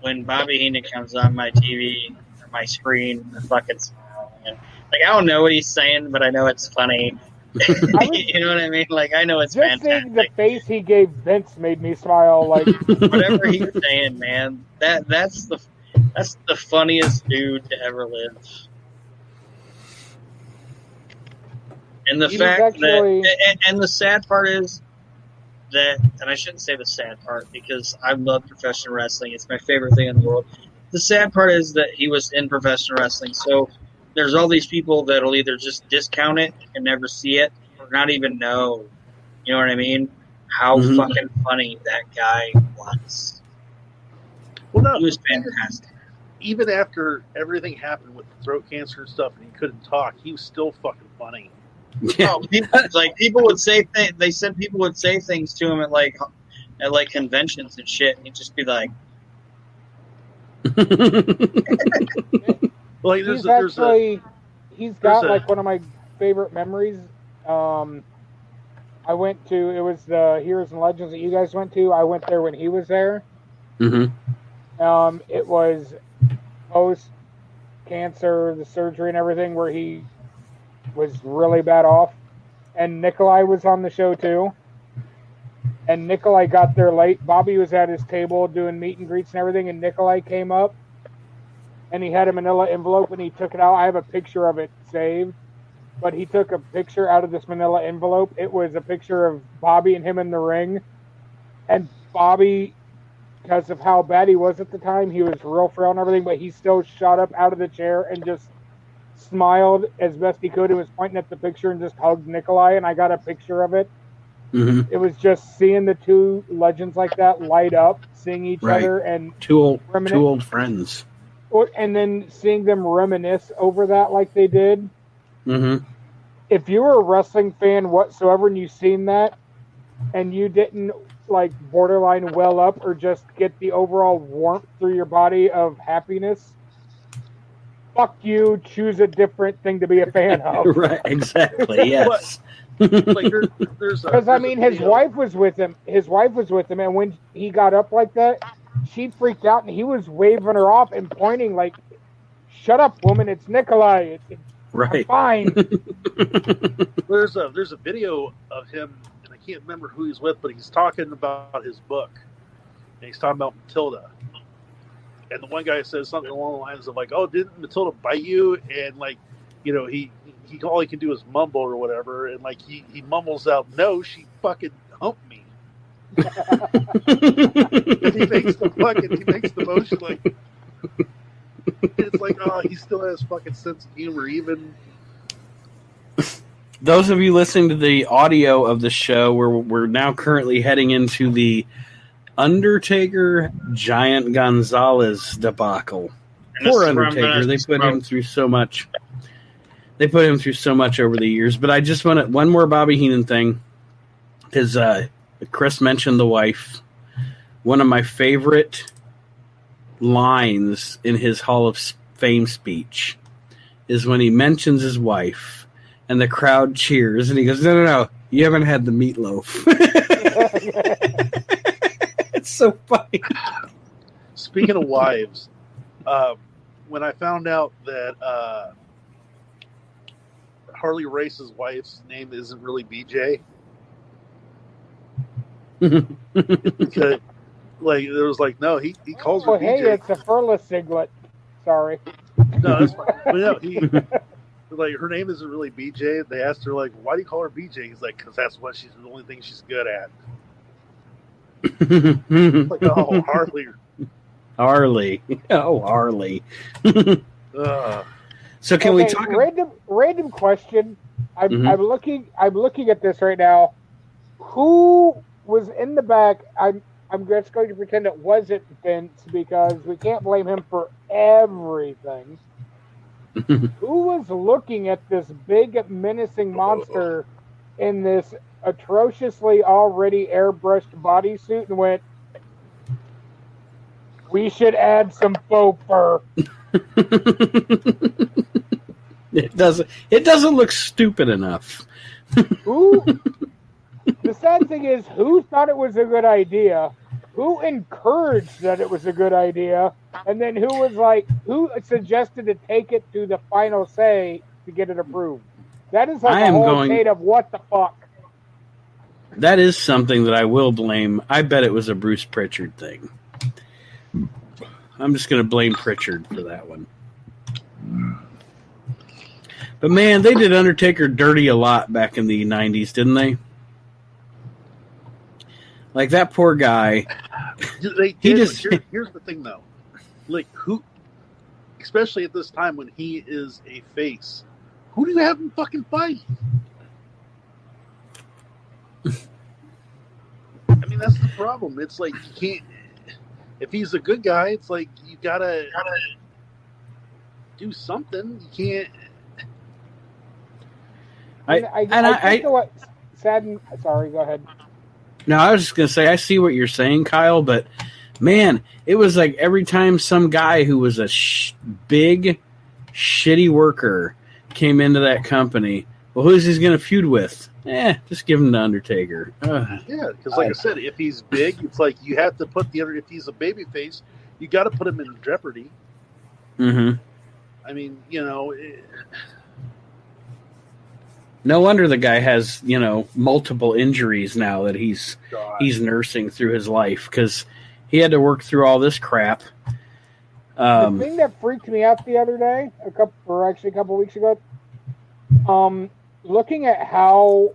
When Bobby Heenan comes on my TV or my screen, I fucking smile, man. Like, I don't know what he's saying, but I know it's funny. You know what I mean? Like, I know it's Just seeing the fantastic. face he gave Vince made me smile. Like, Whatever he's saying, man, that's the funniest dude to ever live. And the He was fact actually- that, and the sad part is that, and I shouldn't say the sad part because I love professional wrestling. It's my favorite thing in the world. The sad part is that he was in professional wrestling. So there's all these people that'll either just discount it and never see it or not even know, you know what I mean? How Mhm. fucking funny that guy was. Well, no, He was fantastic. even after everything happened with throat cancer and stuff, and he couldn't talk, he was still fucking funny. Yeah. Oh, people would say they said people would say things to him at like conventions and shit, and he'd just be like, Like he's there's actually, he's got there's a- like one of my favorite memories. I went to, it was the Heroes and Legends that you guys went to. I went there when he was there. Mhm. It was post cancer, the surgery and everything, where he was really bad off. And Nikolai was on the show too. And Nikolai got there late. Bobby was at his table doing meet and greets and everything, and Nikolai came up and he had a manila envelope and he took it out. I have a picture of it saved. But he took a picture out of this manila envelope. It was a picture of Bobby and him in the ring. And Bobby, because of how bad he was at the time, he was real frail and everything, but he still shot up out of the chair and just smiled as best he could. He was pointing at the picture and just hugged Nikolai, and I got a picture of it. Mhm. It was just seeing the two legends like that light up, seeing each Right. other, and Two old friends. then seeing them reminisce over that like they did. Mhm. If you were a wrestling fan whatsoever and you seen that and you didn't like borderline well up or just get the overall warmth through your body of happiness, fuck you, choose a different thing to be a fan of. Right. Exactly. Yes. like there's Because I mean, his wife was with him. His wife was with him, and when he got up like that, she freaked out, and he was waving her off and pointing like, "Shut up, woman! It's Nikolai. I'm Right. fine." there's a video of him, and I can't remember who he's with, but he's talking about his book, and he's talking about Matilda. And the one guy says something along the lines of like, "Oh, didn't Matilda bite you?" And like, you know, he all he can do is mumble or whatever, and like he mumbles out, "No, she fucking humped me." And he makes the motion like it's like, oh, he still has fucking sense of humor, even. Those of you listening to the audio of the show, we're now currently heading into the Undertaker Giant Gonzalez debacle. and this Poor is where I'm Undertaker. gonna They put him smoke. through so much. They put him through so much over the years. But I just want one more Bobby Heenan thing. Because Chris mentioned the wife. One of my favorite lines in his Hall of Fame speech is when he mentions his wife and the crowd cheers and he goes, no, you haven't had the meatloaf. It's so funny. Speaking of wives, when I found out that Harley Race's wife's name isn't really BJ, because like there was like, no, he calls her Oh, hey, BJ. it's a furless siglet. Sorry. No, that's fine. But no, like her name isn't really BJ. They asked her like, why do you call her BJ? He's like, because that's what she's the only thing she's good at. Like, oh, Harley. Harley. Oh, Harley. Ugh. So can we talk about... random question? I'm Mhm. I'm looking at this right now. Who was in the back? I'm just going to pretend it wasn't Vince because we can't blame him for everything. Who was looking at this big menacing monster in this atrociously already airbrushed bodysuit and went, We should add some faux fur. It doesn't look stupid enough. Who? The sad thing is, who thought it was a good idea? Who encouraged that it was a good idea? And then who suggested to take it to the final say to get it approved? That is like a whole state of what the fuck. That is something that I will blame. I bet it was a Bruce Pritchard thing. I'm just going to blame Pritchard for that one. But man, they did Undertaker dirty a lot back in the 90s, didn't they? Like that poor guy. Here's the thing, though. Like, who, especially at this time when he is a face, who do you have him fucking fight? I mean, that's the problem. It's like you can't. If he's a good guy, it's like you gotta do something. You can't. I think what saddened. Sorry, go ahead. No, I was just going to say, I see what you're saying, Kyle, but man, it was like every time some guy who was a big, shitty worker came into that company, well, who's he going to feud with? Just give him the Undertaker. Yeah, because like I said, if he's big, it's like you have to put if he's a babyface, you got to put him in jeopardy. Mm-hmm. I mean, no wonder the guy has, multiple injuries now that he's nursing through his life because he had to work through all this crap. The thing that freaked me out the other day, a couple weeks ago, looking at how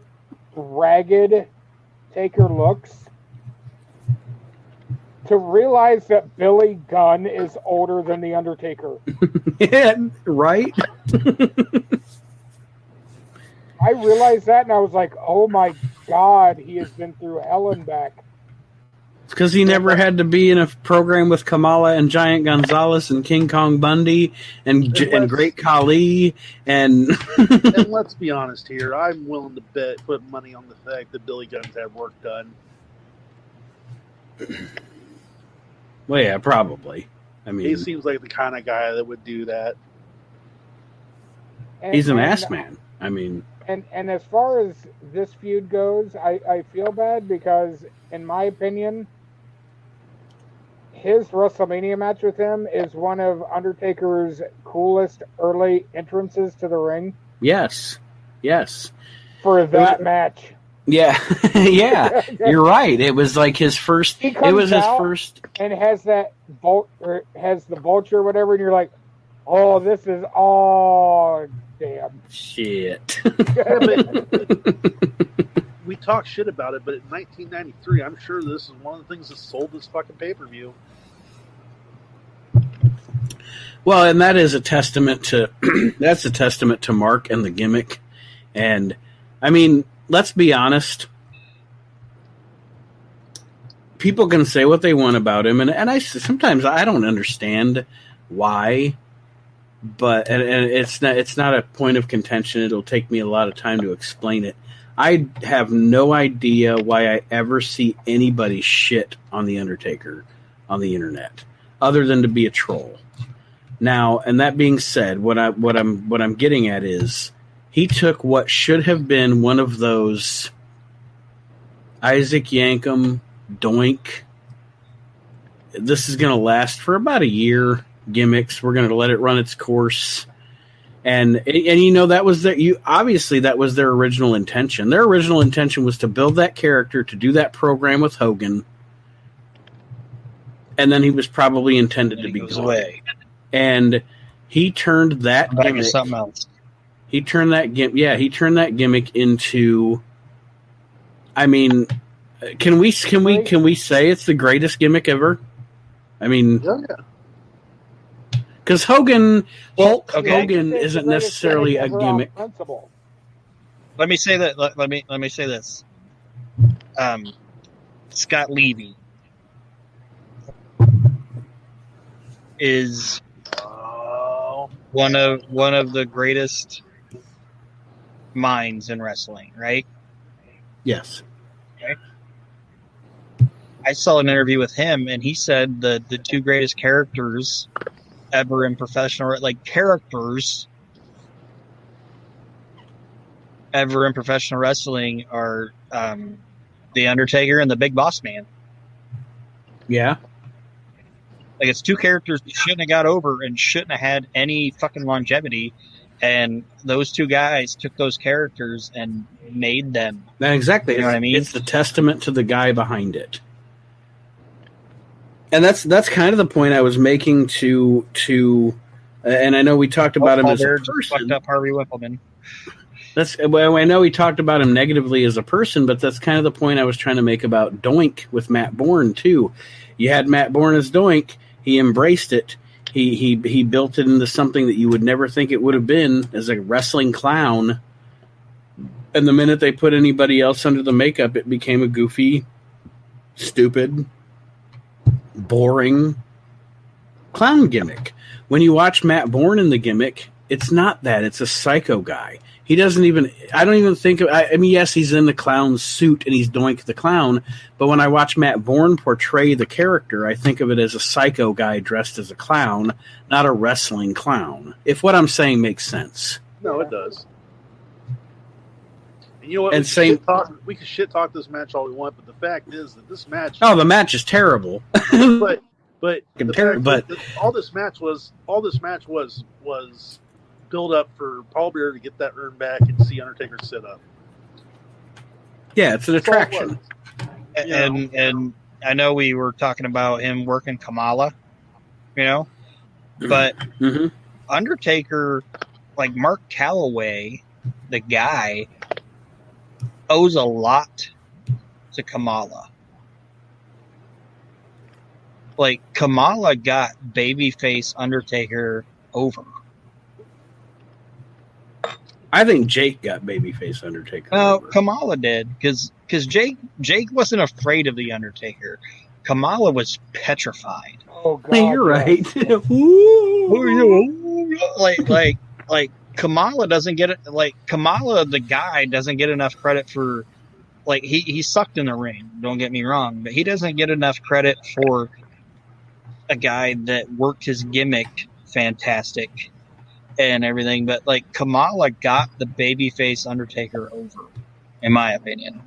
ragged Taker looks, to realize that Billy Gunn is older than The Undertaker. Yeah, right? I realized that, and I was like, oh my God, he has been through hell and back. It's because he never had to be in a program with Kamala and Giant Gonzalez and King Kong Bundy and Great Khali. And let's be honest here, I'm willing to put money on the fact that Billy Gunn's had work done. Well, yeah, probably. I mean, he seems like the kind of guy that would do that. He's an ass man. I mean... And as far as this feud goes, I feel bad because, in my opinion, his WrestleMania match with him is one of Undertaker's coolest early entrances to the ring. Yes. For that match. Yeah, yeah, you're right. It was like his first. It was his first, and has that has the vulture, or whatever, and you're like, oh, this is all. Damn. Shit. We talk shit about it, but in 1993, I'm sure this is one of the things that sold this fucking pay-per-view. Well, and that is a testament to that's a testament to Mark and the gimmick. And I mean, let's be honest. People can say what they want about him, and I sometimes I don't understand why. But and it's not a point of contention. It'll take me a lot of time to explain it. I have no idea why I ever see anybody shit on the Undertaker on the internet, other than to be a troll. Now, and that being said, what I'm getting at is he took what should have been one of those Isaac Yankem doink. This is going to last for about a year. Gimmicks. We're going to let it run its course, and that was obviously that was their original intention. Their original intention was to build that character, to do that program with Hogan, and then he was probably intended to be gone. Away. And he turned that gimmick something else. He turned that gimmick into. I mean, can we say it's the greatest gimmick ever? I mean. Yeah. Because Hogan isn't necessarily a gimmick. Let me say that. Let me say this. Scott Levy is one of the greatest minds in wrestling, right? Yes. Okay. I saw an interview with him, and he said the two greatest characters ever in professional wrestling are The Undertaker and the Big Boss Man. Yeah. Like, it's two characters that shouldn't have got over and shouldn't have had any fucking longevity. And those two guys took those characters and made them. Exactly. You know what I mean? It's the testament to the guy behind it. And that's kind of the point I was making to and I know we talked about him as a person. Fucked up Harvey Whippleman. Well, I know we talked about him negatively as a person, but that's kind of the point I was trying to make about Doink with Matt Bourne too. You had Matt Bourne as Doink. He embraced it. He built it into something that you would never think it would have been as a wrestling clown. And the minute they put anybody else under the makeup, it became a goofy, stupid, boring clown gimmick. When you watch Matt Bourne in the gimmick, it's not that. It's a psycho guy. He doesn't even, I don't even think of, I mean, yes, he's in the clown suit and he's Doink the Clown, but when I watch Matt Bourne portray the character, I think of it as a psycho guy dressed as a clown, not a wrestling clown. If what I'm saying makes sense. No, it does. And you know what? And we can shit talk this match all we want, but the fact is that this match. Oh, the match is terrible. but but all this match was build up for Paul Bearer to get that urn back and see Undertaker sit up. Yeah, it's an attraction. And I know we were talking about him working Kamala, but Undertaker, like Mark Calloway, the guy, owes a lot to Kamala. Like, Kamala got babyface Undertaker over. I think Jake got babyface Undertaker. No, Kamala did, because Jake wasn't afraid of the Undertaker. Kamala was petrified. Oh God, hey, you're right. like Kamala doesn't get it. Like, Kamala, the guy, doesn't get enough credit for. Like, he sucked in the ring. Don't get me wrong, but he doesn't get enough credit for a guy that worked his gimmick fantastic and everything. But, like, Kamala got the babyface Undertaker over, in my opinion.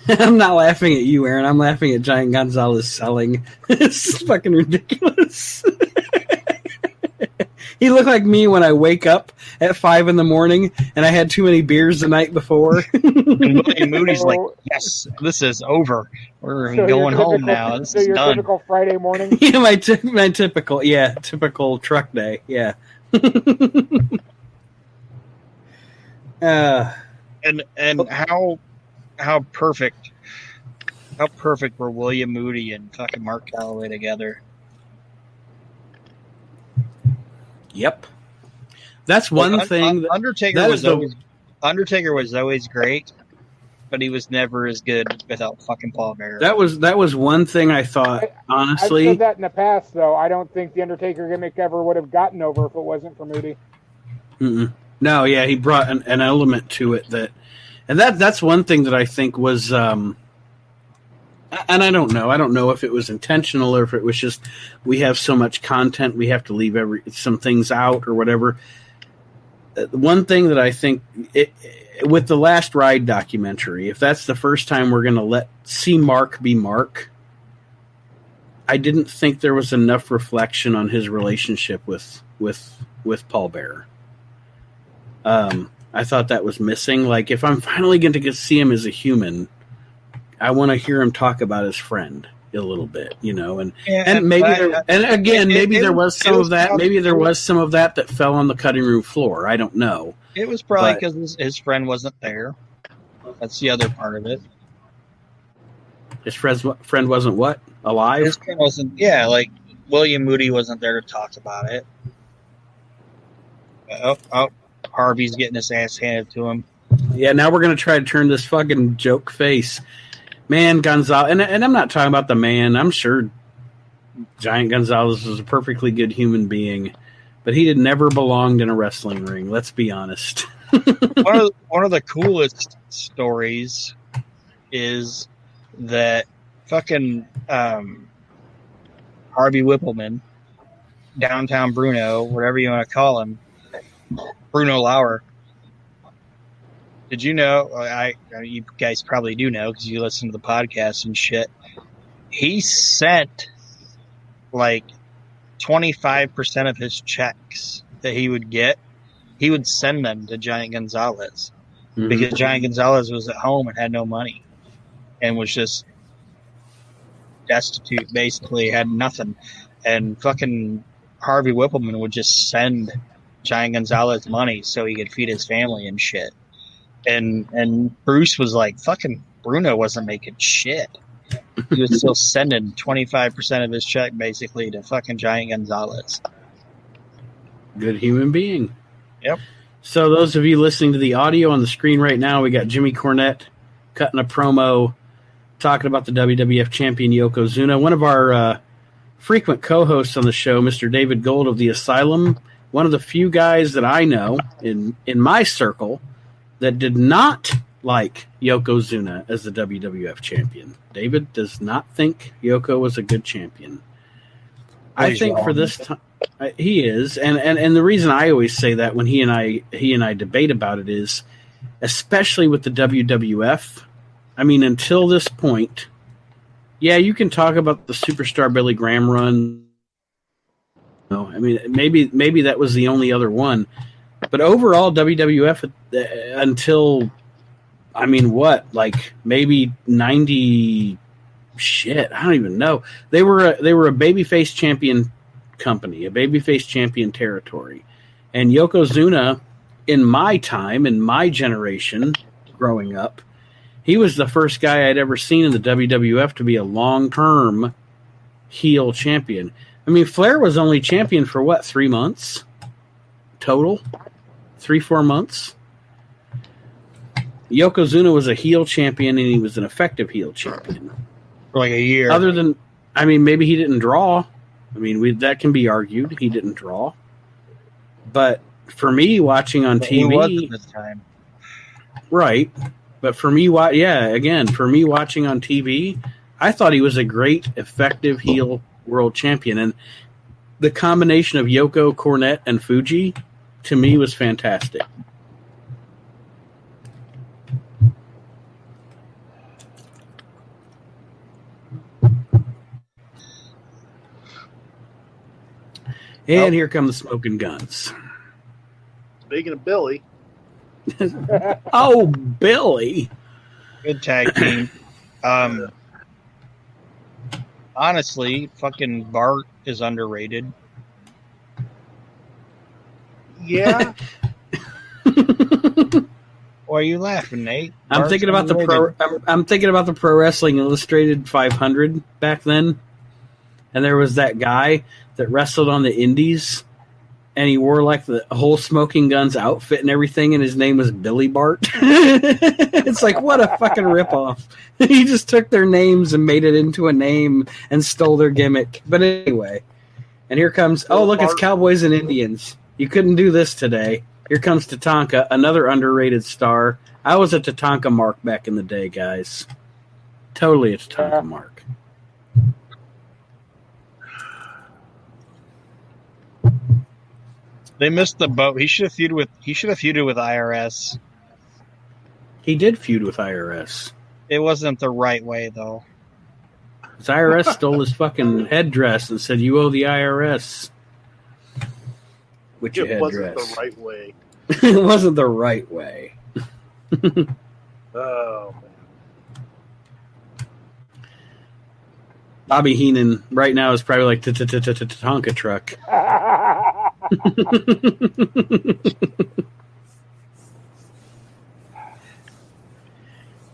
I'm not laughing at you, Aaron. I'm laughing at Giant Gonzalez selling. It's fucking ridiculous. He looked like me when I wake up at 5 a.m. and I had too many beers the night before. And William Moody's like, yes, this is over. We're going home now. This is done. Typical Friday morning? Yeah, my typical truck day. Yeah. And how perfect were William Moody and fucking Mark Calloway together? Yep. That's one thing. Undertaker was always great, but he was never as good without fucking Paul Bearer. That was one thing I thought, honestly. I've said that in the past, though. I don't think the Undertaker gimmick ever would have gotten over if it wasn't for Moody. Mm-mm. No, yeah, he brought an element to it that's one thing that I think was, and I don't know. I don't know if it was intentional or if it was just we have so much content we have to leave some things out or whatever. One thing that I think with the Last Ride documentary, if that's the first time we're going to see Mark be Mark, I didn't think there was enough reflection on his relationship with Paul Bearer. I thought that was missing. Like, if I'm finally going to get to see him as a human, I want to hear him talk about his friend a little bit, and maybe there was some of that. Maybe there was some of that fell on the cutting room floor. I don't know. It was probably because his friend wasn't there. That's the other part of it. His friend wasn't what? Alive? His friend wasn't. Yeah, like William Moody wasn't there to talk about it. Harvey's getting his ass handed to him. Yeah, now we're going to try to turn this fucking joke face. Man, Gonzalez, and I'm not talking about the man. I'm sure Giant Gonzalez was a perfectly good human being, but he never belonged in a wrestling ring. Let's be honest. One of the coolest stories is that fucking Harvey Whippleman, Downtown Bruno, whatever you want to call him, Bruno Lauer. Did you know? You guys probably do know because you listen to the podcast and shit. He sent like 25% of his checks that he would get. He would send them to Giant Gonzalez because Giant Gonzalez was at home and had no money and was just destitute, basically had nothing. And fucking Harvey Whippleman would just send Giant Gonzalez money so he could feed his family and shit. And Bruce was like, fucking Bruno wasn't making shit. He was still sending 25% of his check basically to fucking Giant Gonzalez. Good human being. Yep. So those of you listening to the audio on the screen right now, we got Jimmy Cornette cutting a promo talking about the WWF champion Yokozuna. One of our frequent co-hosts on the show, Mr. David Gold of the Asylum, one of the few guys that I know in my circle that did not like Yokozuna as the WWF champion. David does not think Yoko was a good champion. I think for this time he is, and the reason I always say that when he and I debate about it is, especially with the WWF. I mean, until this point, yeah, you can talk about the Superstar Billy Graham run. No, I mean maybe that was the only other one, but overall WWF until, I mean, what, like maybe 90. Shit, I don't even know. They were a babyface champion company, a babyface champion territory. And Yokozuna, in my time, in my generation, growing up, he was the first guy I'd ever seen in the WWF to be a long-term heel champion. I mean, Flair was only champion for, what, 3 months? Total? 3-4 months? Yokozuna was a heel champion, and he was an effective heel champion. For like a year. Other than, I mean, maybe he didn't draw. I mean, that can be argued. He didn't draw. But for me, watching on TV, he was at this time. Right. But for me, for me watching on TV, I thought he was a great, effective heel world champion. And the combination of Yoko, Cornette, and Fuji, to me, was fantastic. And here come the smoking guns. Speaking of Billy. Oh, Billy. Good tag team. Honestly, fucking Bart is underrated. Yeah. Why are you laughing, Nate? I'm thinking about the Pro Wrestling Illustrated 500 back then, and there was that guy that wrestled on the Indies, and he wore like the whole Smoking Guns outfit and everything, and his name was Billy Bart. It's like, what a fucking ripoff. He just took their names and made it into a name and stole their gimmick. But anyway, and here comes, oh, look, it's Cowboys and Indians. You couldn't do this today. Here comes Tatanka, another underrated star. I was a Tatanka mark back in the day, guys. Totally a Tatanka mark. They missed the boat. He should have feuded with IRS. He did feud with IRS. It wasn't the right way, though. His IRS stole his fucking headdress and said, "You owe the IRS." With your It headdress. wasn't the right way. It wasn't the right way. Oh, man. Bobby Heenan right now is probably like Tonka truck.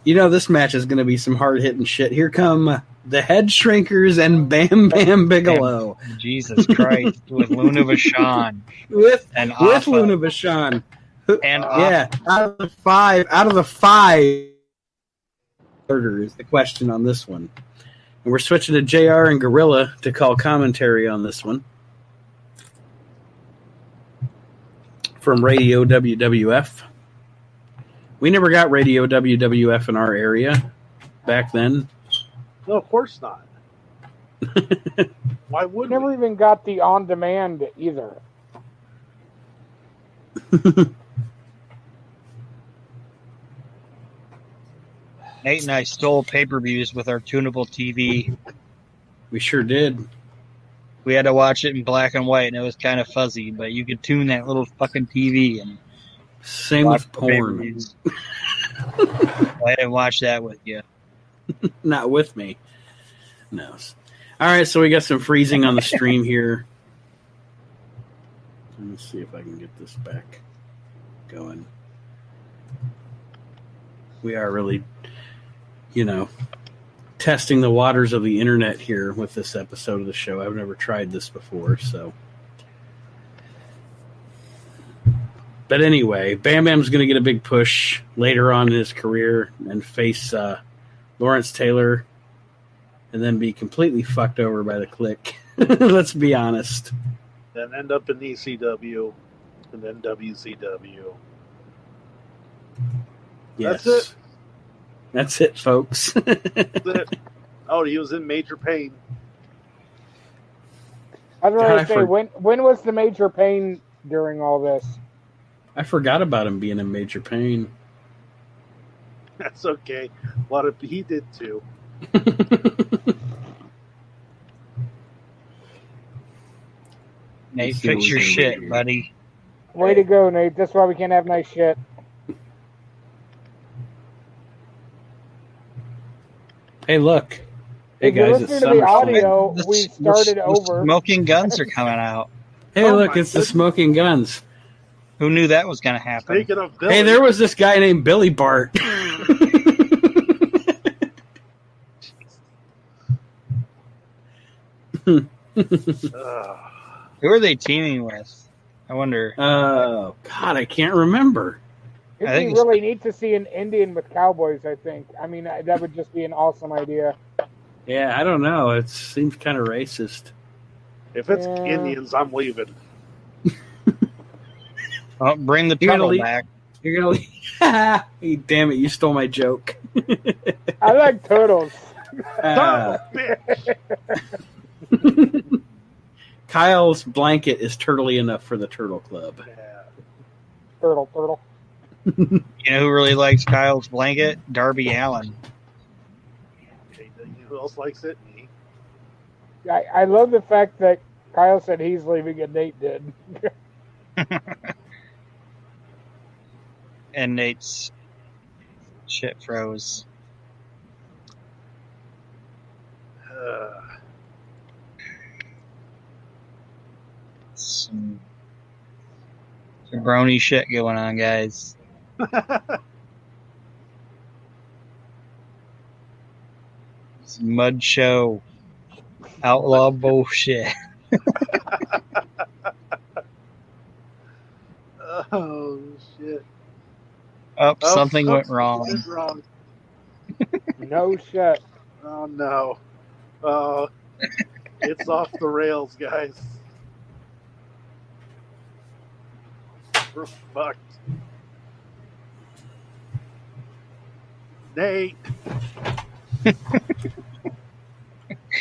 You know, this match is going to be some hard-hitting shit. Here come the Head Shrinkers and Bam Bam Bigelow. Jesus Christ. With Luna Vachon. With Afa. Luna Vachon. And yeah, out of the five, order is the question on this one. And we're switching to JR and Gorilla to call commentary on this one. From Radio WWF. We never got Radio WWF in our area back then. No, of course not. Why would Never we? even got the on-demand either. Nate and I stole pay-per-views with our tunable TV. We sure did. We had to watch it in black and white, and it was kind of fuzzy, but you could tune that little fucking TV and Same watch with the porn. pay-per-views. I didn't watch that with you. Not with me. No. All right, so we got some freezing on the stream here. Let me see if I can get this back going. We are really, testing the waters of the internet here with this episode of the show. I've never tried this before, so. But anyway, Bam Bam's going to get a big push later on in his career and face Lawrence Taylor and then be completely fucked over by the Click. Let's be honest. Then end up in ECW and then WCW. Yes. That's it. That's it, folks. That's it. Oh, he was in Major Pain. I was God, going I to say, for- when was the Major Pain during all this? I forgot about him being in Major Pain. That's okay. He did too. Nate, Let's see what fix we your can do shit, here. buddy. Way to go, Nate. That's why we can't have nice shit. Hey, look. Hey, If you're guys, it's listening to the SummerSlam. audio, we started the over. Smoking Guns are coming out. Hey, Oh look, my it's the goodness. Smoking Guns. Who knew that was going to happen? Speaking of Billy, Hey, there was this guy named Billy Bart. Who are they teaming with? I wonder. Oh, God, I can't remember. It'd I think be it's- really neat to see an Indian with cowboys, I think. I mean, that would just be an awesome idea. Yeah, I don't know. It seems kind of racist. if it's Yeah. Indians, I'm leaving. Oh, bring the You're gonna tunnel leave- back. You're going to leave. Damn it, you stole my joke. I like turtles. Ah. Bitch. Kyle's blanket is turtly enough for the Turtle Club. Yeah. Turtle. You know who really likes Kyle's blanket? Darby Allin. Okay, you know who else likes it? Me. I love the fact that Kyle said he's leaving and Nate did. And Nate's shit froze. Some brony shit going on, guys. It's mud show. Outlaw bullshit. Oh shit! Oh, Oh, something went something wrong. went wrong. No shit. Oh no! It's off the rails, guys. We're fucked. Nate,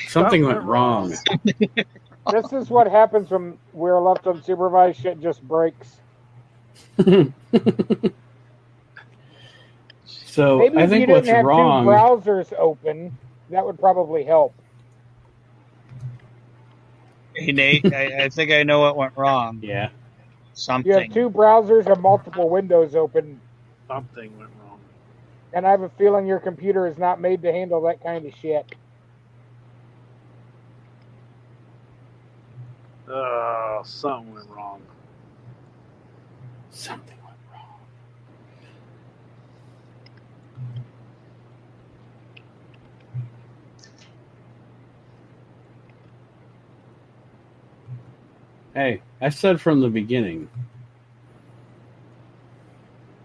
Something went wrong. This is what happens when we're left unsupervised. Shit just breaks. So Maybe I if you think didn't what's have wrong. two browsers open, that would probably help. Hey, Nate, I think I know what went wrong. Yeah. Something. You have two browsers and multiple windows open, something went wrong. and I have a feeling your computer is not made to handle that kind of shit. Something went wrong. Something went wrong. Hey, I said from the beginning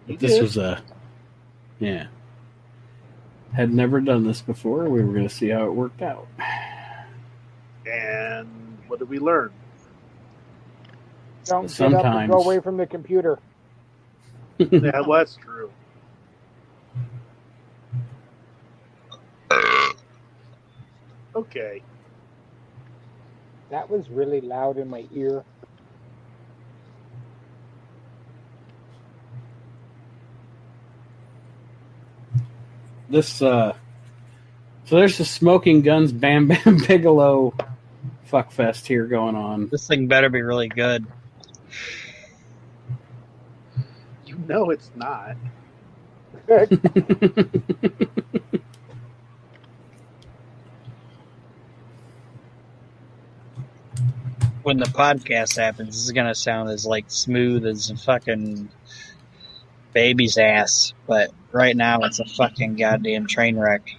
You that this did. was a, yeah. Had never done this before. We were going to see how it worked out. And what did we learn? Don't get up and Sometimes. go away from the computer. Yeah, well, that's true. okay. That was really loud in my ear. So there's the Smoking Guns Bam Bam Bigelow fuckfest here going on. This thing better be really good. You know it's not. When the podcast happens, this is gonna sound as like smooth as a fucking baby's ass, but right now it's a fucking goddamn train wreck.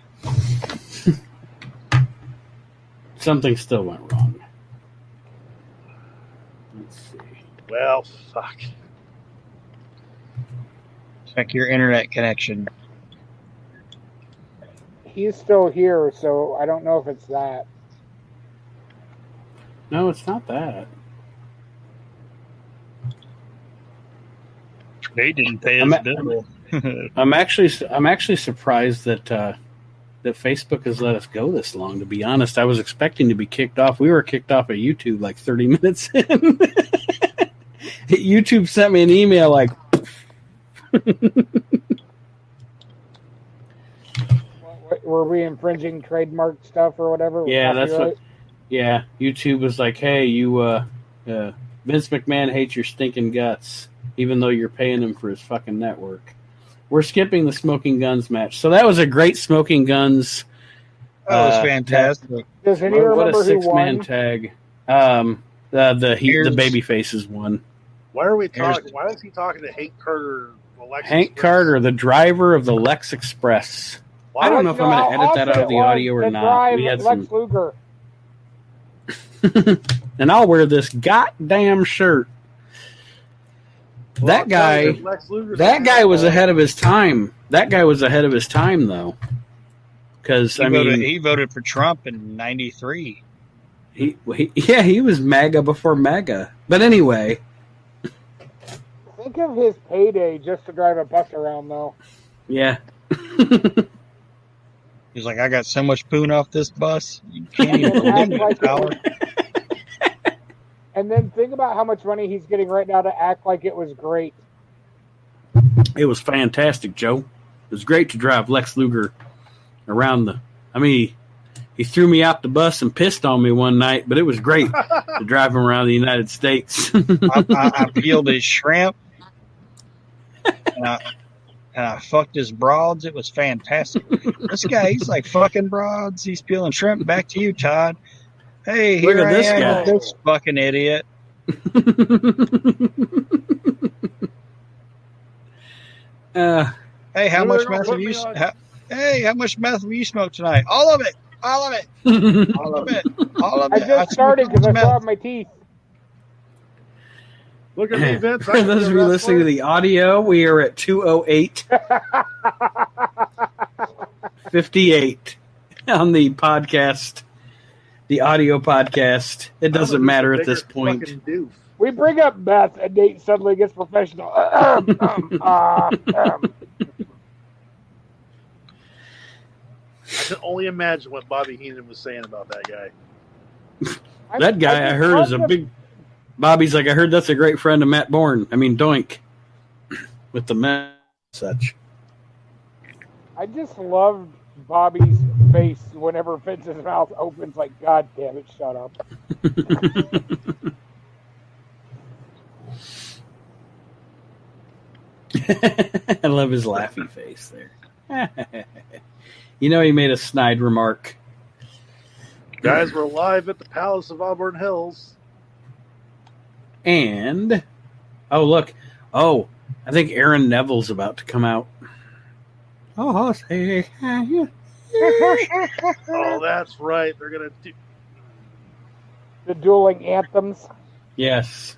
Something still went wrong. Let's see. Well, fuck. Check your internet connection. He's still here, so I don't know if it's that. No, it's not that. They didn't pay us us bill. I'm actually surprised that that Facebook has let us go this long. To be honest, I was expecting to be kicked off. We were kicked off of YouTube like 30 minutes in. YouTube sent me an email like. Were we infringing trademark stuff or whatever? Yeah, that's what. Yeah, YouTube was like, "Hey, you, Vince McMahon hates your stinking guts, even though you're paying him for his fucking network." We're skipping the Smoking Guns match, so that was a great Smoking Guns. That was fantastic. Does anyone remember what a who won? six-man tag. The baby faces won. Why are we talking? Why is he talking to Hank Carter? Hank Carter, the driver of the Lex Express. I don't know if I'm going to edit that out of the audio or not. We had Lex Luger. And I'll wear this goddamn shirt. Well, that guy was ahead of his time. That guy was ahead of his time, though. Because he voted for Trump in '93. He was MAGA before MAGA. But anyway, think of his payday just to drive a bus around, though. Yeah. He's like, I got so much poon off this bus. You can't even believe it, power. And then think about how much money he's getting right now to act like it was great. It was fantastic, Joe. It was great to drive Lex Luger around he threw me out the bus and pissed on me one night, but it was great to drive him around the United States. I peeled his shrimp, and I fucked his broads. It was fantastic. This guy, he's like fucking broads. He's peeling shrimp. Back to you, Todd. Hey, here Look at I this am guy. with this fucking idiot. Hey, how much meth have you? Hey, how much meth have you smoked tonight? All of it. All of it. All of it. All of I it. just started because I still have my teeth. Look at me, Vince. For those of you listening to the audio, we are at 2:08:58 on the podcast, the audio podcast. It doesn't matter at this point. We bring up meth and Nate suddenly gets professional. I can only imagine what Bobby Heenan was saying about that guy. That guy I heard is a big... Bobby's like, I heard that's a great friend of Matt Bourne. I mean, Doink. With the meth and such. I just love Bobby's face whenever Vince's mouth opens like, God damn it, shut up. I love his laughy face there. You know he made a snide remark. Guys, we're live at the Palace of Auburn Hills. And, oh, look. Oh, I think Aaron Neville's about to come out. Oh, hey. Oh, that's right. They're going to do... The dueling anthems. Yes.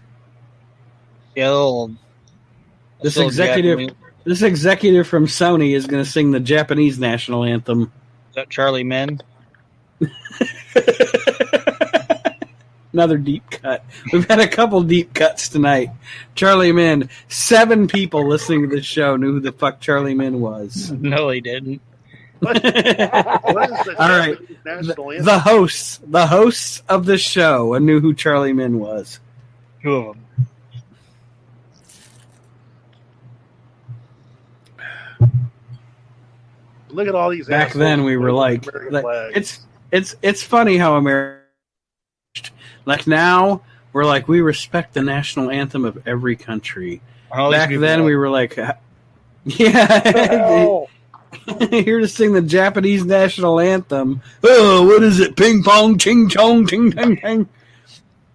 This executive from Sony is going to sing the Japanese national anthem. Is that Charlie Min? Another deep cut. We've had a couple deep cuts tonight. Charlie Min. 7 people listening to this show knew who the fuck Charlie Min was. No, he didn't. What is the All right. national anthem? The hosts of the show knew who Charlie Min was. Two of them. Look at all these. Back assholes then, we were with like, American flags. it's funny how America. Like now, we're like we respect the national anthem of every country. Back then, we were like, yeah, Oh, here to sing the Japanese national anthem. Oh, what is it? Ping pong, ching chong, ting tang tang.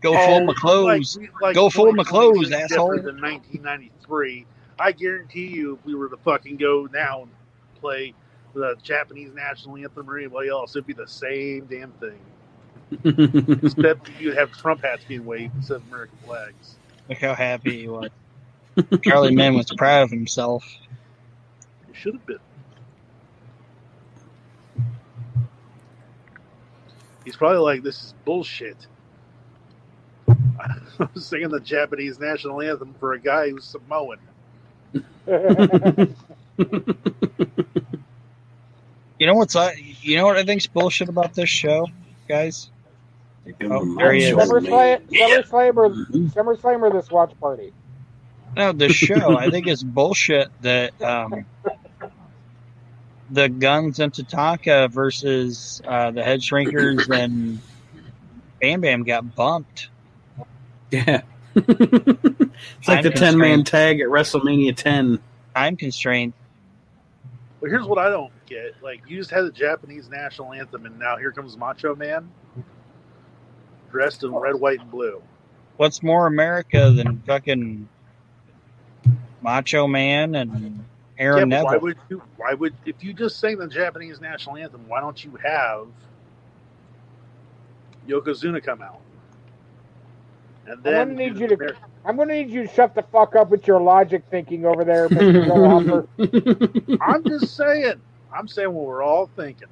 Go fold my clothes. Like Go fold my 2020 clothes, is asshole. different than 1993. I guarantee you, if we were to fucking go now and play the Japanese national anthem or anybody else, it'd be the same damn thing. Except you'd have Trump hats being waved instead of American flags. Look how happy he was. Charlie Min was proud of himself. It should have been. He's probably like, this is bullshit. I'm singing the Japanese national anthem for a guy who's Samoan. You know what I think's bullshit about this show, guys? Oh, there he is. SummerSlam or this watch party? No, the show. I think it's bullshit that the Guns and Tatanka versus the Head Shrinkers and Bam Bam got bumped. Yeah. It's like the 10-man tag at WrestleMania 10. Time constraint. But here's what I don't get. Like, you just had the Japanese national anthem, and now here comes Macho Man dressed in red, white, and blue. What's more America than fucking Macho Man and Aaron Neville? Why would if you just sang the Japanese national anthem, why don't you have Yokozuna come out? And then I'm going to need you to shut the fuck up with your logic thinking over there, Mr. Hopper. I'm just saying. I'm saying what we're all thinking.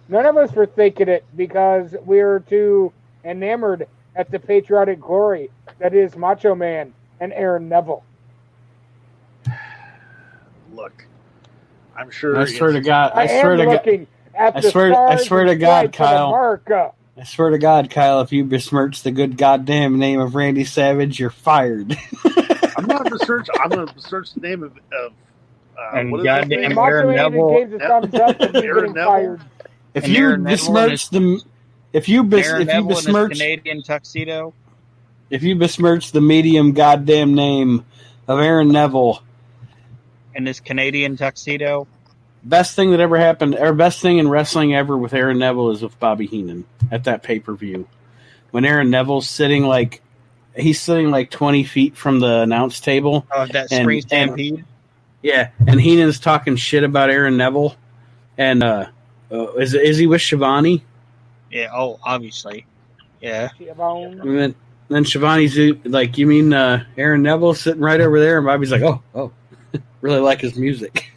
None of us were thinking it because we were too enamored at the patriotic glory that is Macho Man and Aaron Neville. Look, I'm sure. I swear to God. I swear to God, Kyle. America. I swear to God, Kyle, if you besmirch the good goddamn name of Randy Savage, you're fired. I'm not research. I'm going to research the name of And what is goddamn his name? Aaron Macho Man Neville. gave the thumbs up and he's Aaron getting Neville. fired. If And you Aaron Neville besmirch the, if you Aaron Neville in his besmirch, Canadian tuxedo. if you besmirch the medium goddamn name of Aaron Neville, In his Canadian tuxedo. best thing that ever happened, or best thing in wrestling ever with Aaron Neville is with Bobby Heenan at that pay-per-view. When Aaron Neville's sitting like 20 feet from the announce table. Oh, that Spring Stampede. Yeah, and Heenan's talking shit about Aaron Neville. And is he with Shivani? Yeah, oh, obviously. Yeah. And then Shivani's like, you mean Aaron Neville sitting right over there? And Bobby's like, oh, really like his music.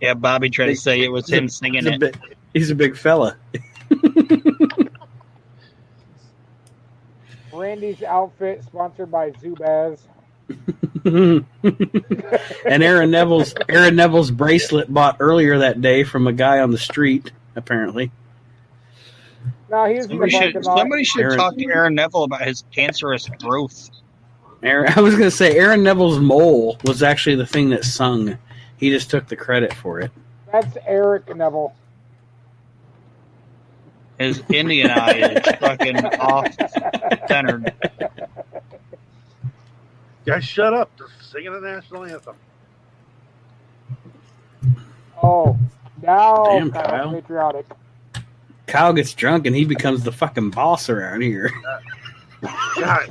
Yeah, Bobby tried to say it was him singing it. He's a big fella. Randy's outfit sponsored by Zubaz. And Aaron Neville's bracelet bought earlier that day from a guy on the street, apparently. No, he's in the parking lot. Somebody should talk to Aaron Neville about his cancerous growth. I was going to say Aaron Neville's mole was actually the thing that sung. He just took the credit for it. That's Eric Neville. His Indian eye is fucking off-centered. Guys, shut up. They're singing the national anthem. Oh, now Damn, Kyle's Kyle. patriotic. Kyle gets drunk and he becomes the fucking boss around here. God.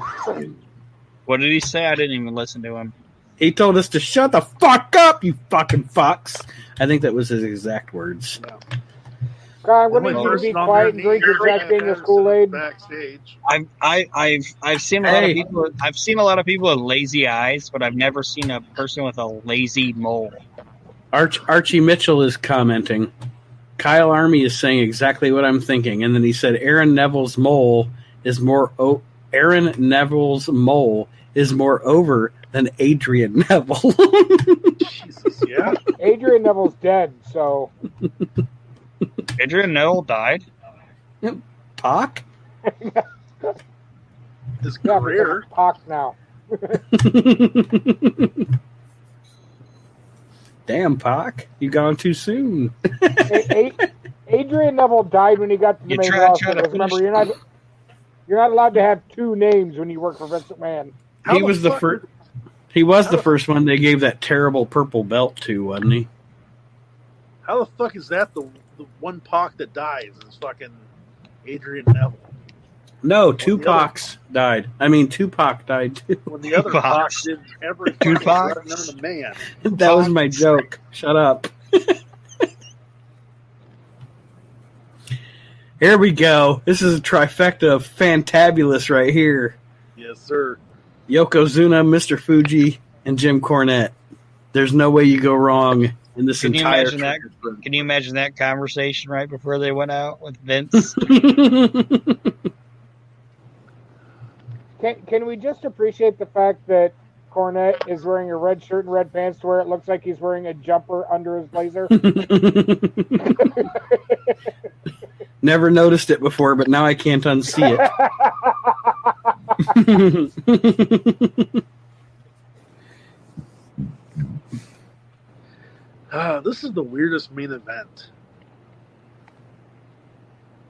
What did he say? I didn't even listen to him. He told us to shut the fuck up, you fucking fucks. I think that was his exact words. Kyle, I'm going When to need you to first be on quiet their and drink knees, your Jack Daniel's Patterson Kool-Aid. backstage. I've seen a lot of people. I've seen a lot of people with lazy eyes, but I've never seen a person with a lazy mole. Archie Mitchell is commenting. Kyle Army is saying exactly what I'm thinking. And then he said Aaron Neville's mole is more Aaron Neville's mole is more over than Adrian Neville. Jesus, yeah. Adrian Neville's dead, so Adrian Neville died. Pac? His yeah, career. Pac now. Damn, Pac. You gone too soon. Adrian Neville died when he got to the You main try roster. to Because remember, finish- you're not allowed to have two names when you work for Vince McMahon. How He was the fuck- first. He was the first one they gave that terrible purple belt to, wasn't he? How the fuck is that the one Pac that dies is fucking Adrian Neville? No, the other- Tupac's died. I mean, Tupac died too. When the other Pac. Pac didn't ever fucking Pac. run the man. That was my joke. Shut up. Here we go. This is a trifecta of fantabulous right here. Yes, sir. Yokozuna, Mr. Fuji, and Jim Cornette. There's no way you go wrong in this Can you entire. imagine that? Can you imagine that conversation right before they went out with Vince? Can we just appreciate the fact that Cornette is wearing a red shirt and red pants to where it looks like he's wearing a jumper under his blazer? Never noticed it before, but now I can't unsee it. This is the weirdest main event.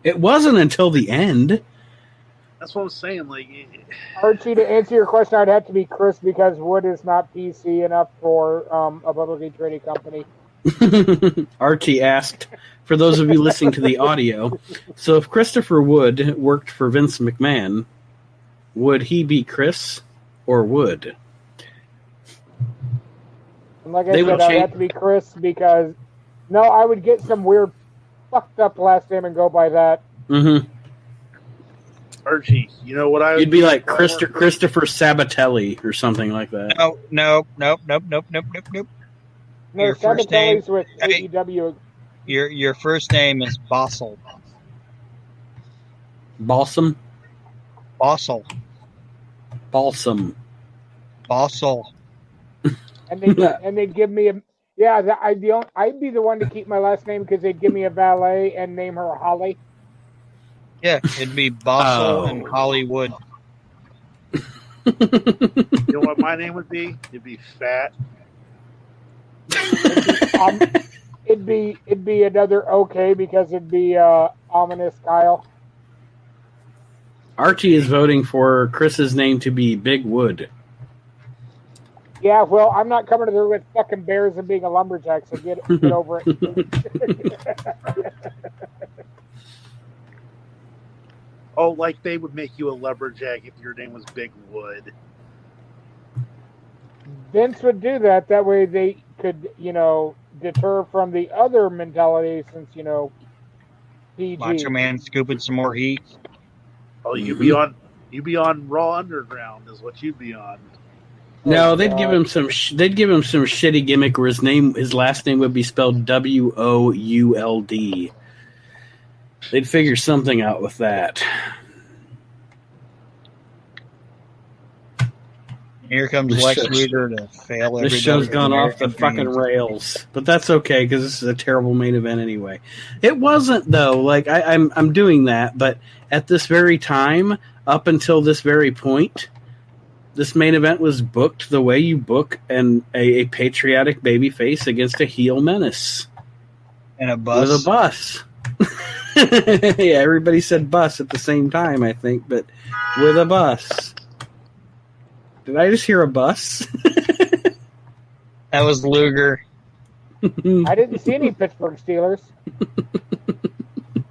It wasn't until the end. That's what I'm saying. Like, Archie, to answer your question, I'd have to be Chris because Wood is not PC enough for a publicly traded company. Archie asked, for those of you listening to the audio, so if Christopher Wood worked for Vince McMahon, would he be Chris or Wood? And like I They would said, I'd change- have to be Chris because no, I would get some weird fucked up last name and go by that. Mm-hmm. Archie, you know what I would You'd be like if I Christopher worked Sabatelli or something like that. Nope. No, Your first Sabatelli's name- with Hey. AEW. Your first name is Bossel. Balsam? Bossel. Balsam. Bossel. And they'd give me a I'd be the one to keep my last name because they'd give me a valet and name her Holly. Yeah, it'd be Bossel Oh. and Hollywood. You know what my name would be? It'd be Fat. It'd be another okay because it'd be ominous Kyle. Archie is voting for Chris's name to be Big Wood. Yeah, well, I'm not coming to there with fucking bears and being a lumberjack, so get over it. Oh, like they would make you a lumberjack if your name was Big Wood. Vince would do that. That way they could, deter from the other mentality since, PG. Macho Man scooping some more heat. Oh, you'd be on Raw Underground is what you'd be on. No, Oh, they'd God. give him some shitty gimmick where his last name would be spelled Would. They'd figure something out with that. Here comes This Lex show- Luger to fail everybody. This show's gone off the American fucking dreams. rails, but that's okay because this is a terrible main event anyway. It wasn't though. Like I'm doing that, but at this very time, up until this very point, this main event was booked the way you book a patriotic babyface against a heel menace And a bus. with a bus. Yeah, everybody said bus at the same time, I think, but with a bus. Did I just hear a bus? That was Luger. I didn't see any Pittsburgh Steelers.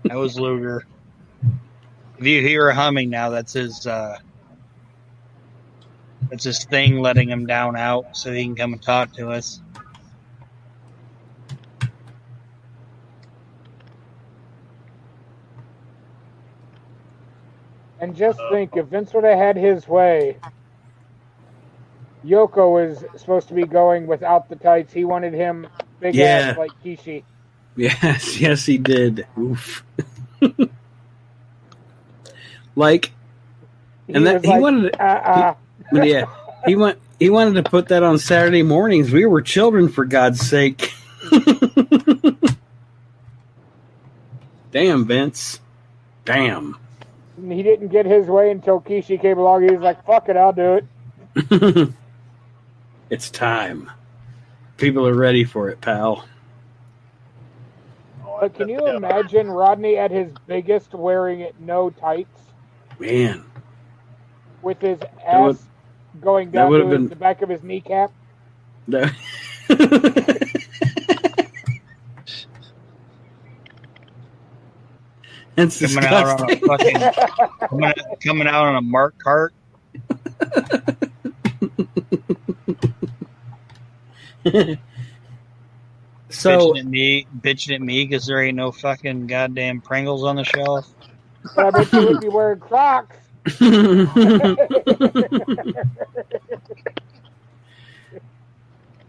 That was Luger. If you hear a humming now, that's his thing letting him down out so he can come and talk to us. And just think, if Vince would have had his way, Yoko is supposed to be going without the tights. He wanted him big Yeah. ass like Kishi. Yes, he did. Oof. Like, And that he wanted to, he wanted to put that on Saturday mornings. We were children, for God's sake. Damn, Vince. Damn. He didn't get his way until Kishi came along. He was like, fuck it, I'll do it. It's time. People are ready for it, pal. But can you imagine Rodney at his biggest wearing no tights? Man. With his ass going down to the back of his kneecap? That... It's coming out on a fucking coming out on a Mark cart. So bitching at me because there ain't no fucking goddamn Pringles on the shelf. I bet you would be wearing Crocs.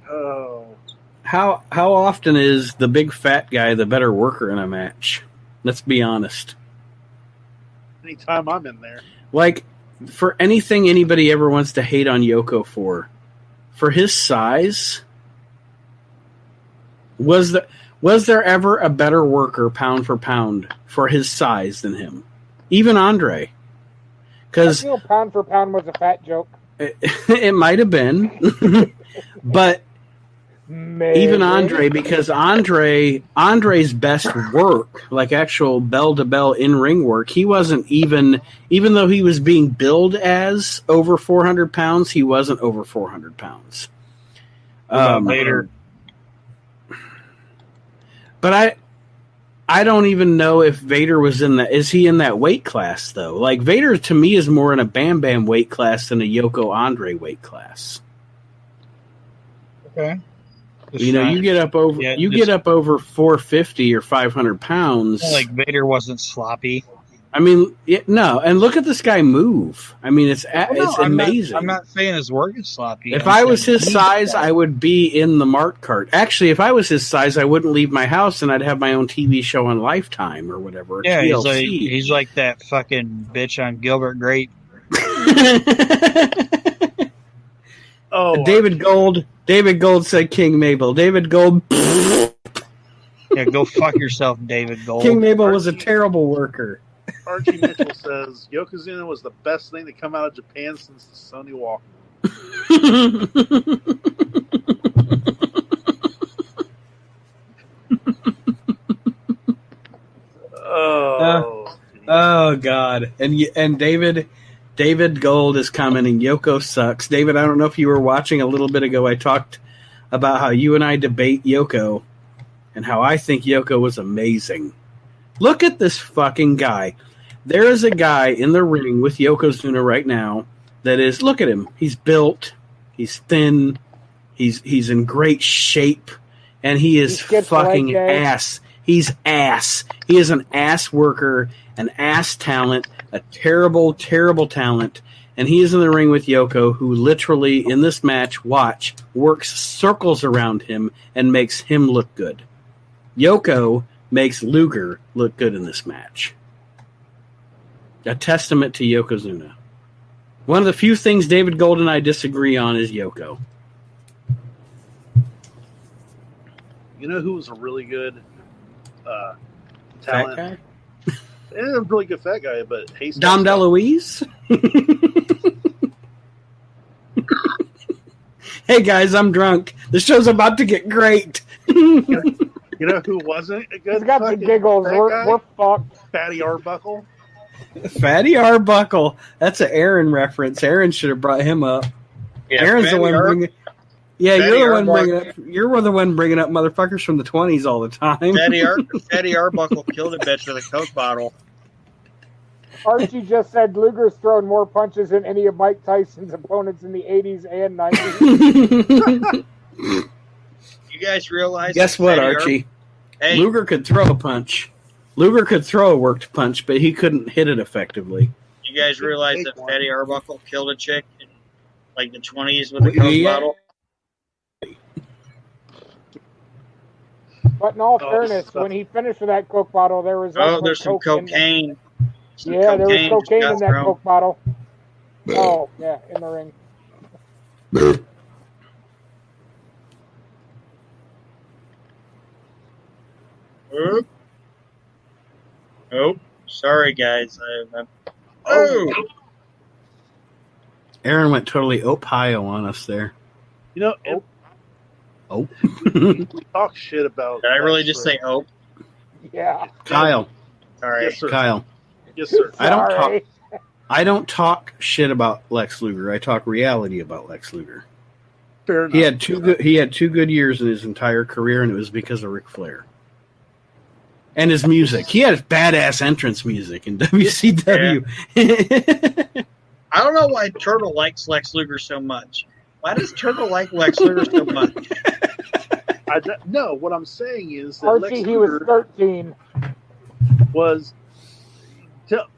Oh. How often is the big fat guy the better worker in a match? Let's be honest. Anytime I'm in there. Like, for anything anybody ever wants to hate on Yoko for his size, was there ever a better worker pound for pound for his size than him? Even Andre. Because pound for pound was a fat joke. It might have been. But maybe. Even Andre, because Andre's best work, like actual bell-to-bell in-ring work, he wasn't even though he was being billed as over 400 pounds, he wasn't over 400 pounds. Vader. But I don't even know if Vader was in that. Is he in that weight class, though? Like, Vader, to me, is more in a Bam Bam weight class than a Yoko Andre weight class. Okay. You know, you get up over 450 or 500 pounds. Like Vader wasn't sloppy. I mean, no. And look at this guy move. I mean, it's amazing. I'm not saying his work is sloppy. If I was his size, I would be in the Mart cart. Actually, if I was his size, I wouldn't leave my house, and I'd have my own TV show on Lifetime or whatever. Yeah, he's like that fucking bitch on Gilbert Grape. Oh, David Gold said King Mabel. David Gold. Yeah, go fuck yourself, David Gold. King Mabel was a terrible worker. Archie Mitchell says Yokozuna was the best thing to come out of Japan since the Sony Walkman. Oh God! And David Gold is commenting, Yoko sucks. David, I don't know if you were watching a little bit ago. I talked about how you and I debate Yoko and how I think Yoko was amazing. Look at this fucking guy. There is a guy in the ring with Yokozuna right now that is, look at him. He's built. He's thin. He's in great shape. And he is fucking ass. He's ass. He is an ass worker, an ass talent, a terrible, terrible talent. And he is in the ring with Yoko, who literally, in this match, works circles around him and makes him look good. Yoko makes Luger look good in this match. A testament to Yokozuna. One of the few things David Gold and I disagree on is Yoko. You know who was a really good talent? Fat guy? A really good fat guy, but Haystack. Dom DeLuise? Hey guys, I'm drunk. The show's about to get great. You know who wasn't a good? He's got the giggles. We're fucked. Fatty Arbuckle. Fatty Arbuckle. That's an Aaron reference. Aaron should have brought him up. Yeah, Aaron's Fatty the one bringing. Yeah, Fatty you're the one Arbuckle. bringing up. You're the one bringing up motherfuckers from the 20s all the time. Fatty Arbuckle killed a bitch with a Coke bottle. Archie just said Luger's thrown more punches than any of Mike Tyson's opponents in the 80s and 90s. You guys realize? Guess what, Archie? Hey, Luger could throw a punch. Luger could throw a worked punch, but he couldn't hit it effectively. you guys realize that Fatty Arbuckle killed a chick in like the 20s with a Coke bottle? But in all fairness, when he finished with that Coke bottle, there was there's some cocaine. there was cocaine in that Coke bottle. Oh, yeah, in the ring. Oh, oh, sorry guys. Oh, Aaron went totally Ohio on us there. You know, Oh. we talk shit about. did I really Lex just Luger. say oh? Yeah. Kyle. Sorry. Yes, sir. Kyle. Yes, sir. Sorry. I don't talk shit about Lex Luger. I talk reality about Lex Luger. Fair enough. He had two good years in his entire career, and it was because of Ric Flair. And his music. He had badass entrance music in WCW. I don't know why Turtle likes Lex Luger so much. Why does Turtle like Lex Luger so much? No, what I'm saying is that Archie, Lex he was Luger 13. was.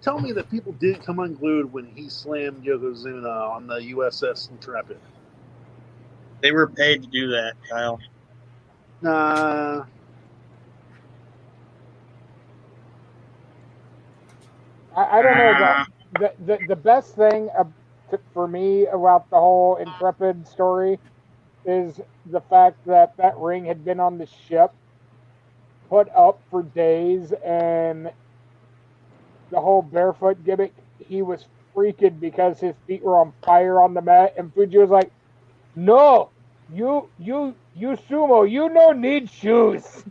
Tell me that people didn't come unglued when he slammed Yokozuna on the USS Intrepid. They were paid to do that, Kyle. Nah. I don't know. The best thing for me about the whole Intrepid story is the fact that ring had been on the ship, put up for days, and the whole barefoot gimmick, he was freaking because his feet were on fire on the mat, and Fuji was like, "No, you sumo, you no need shoes."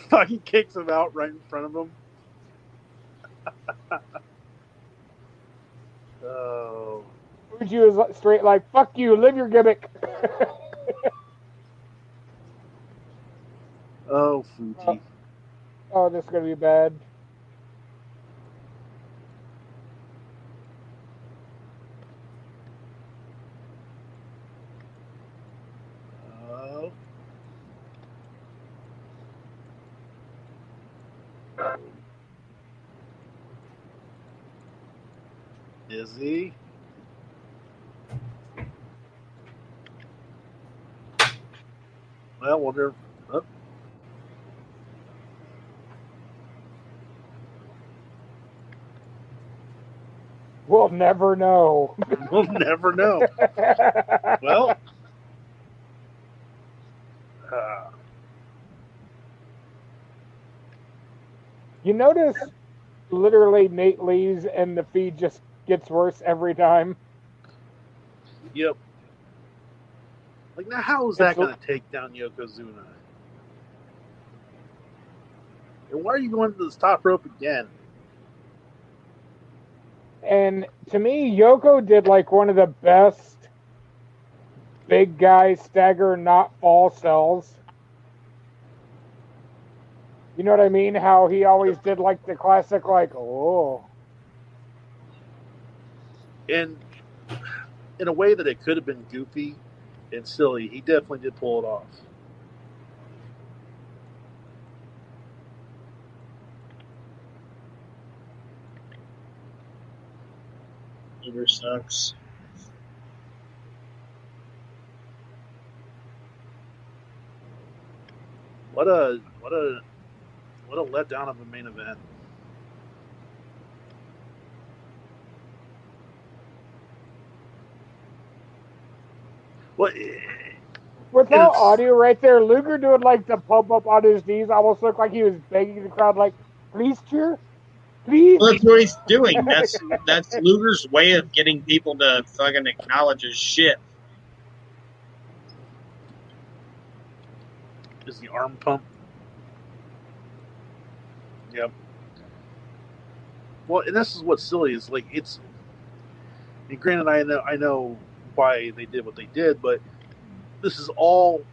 Fucking kicks him out right in front of him. Oh. Fuji was straight like, "Fuck you, live your gimmick." Oh, Fuji. Oh, this is gonna be bad. Oh. Is he? Well, wonder. Oh. We'll never know. We'll never know. Well, you notice literally Nate leaves and the feed just gets worse every time. yep. Like, now how is that going to take down Yokozuna? And why are you going to this top rope again? And to me, Yoko did like one of the best big guy stagger not fall sells. You know what I mean? How he always did like the classic, like, oh. And in a way that it could have been goofy and silly, he definitely did pull it off. Luger sucks. What a letdown of a main event. What? Without audio right there, Luger doing like the pump up on his knees almost looked like he was begging the crowd, like, please cheer, please. Well, that's what he's doing. That's Luger's way of getting people to fucking acknowledge his shit. Is the arm pump? Yep. Well, and this is what's silly is like it's. And granted, I know why they did what they did, but this is all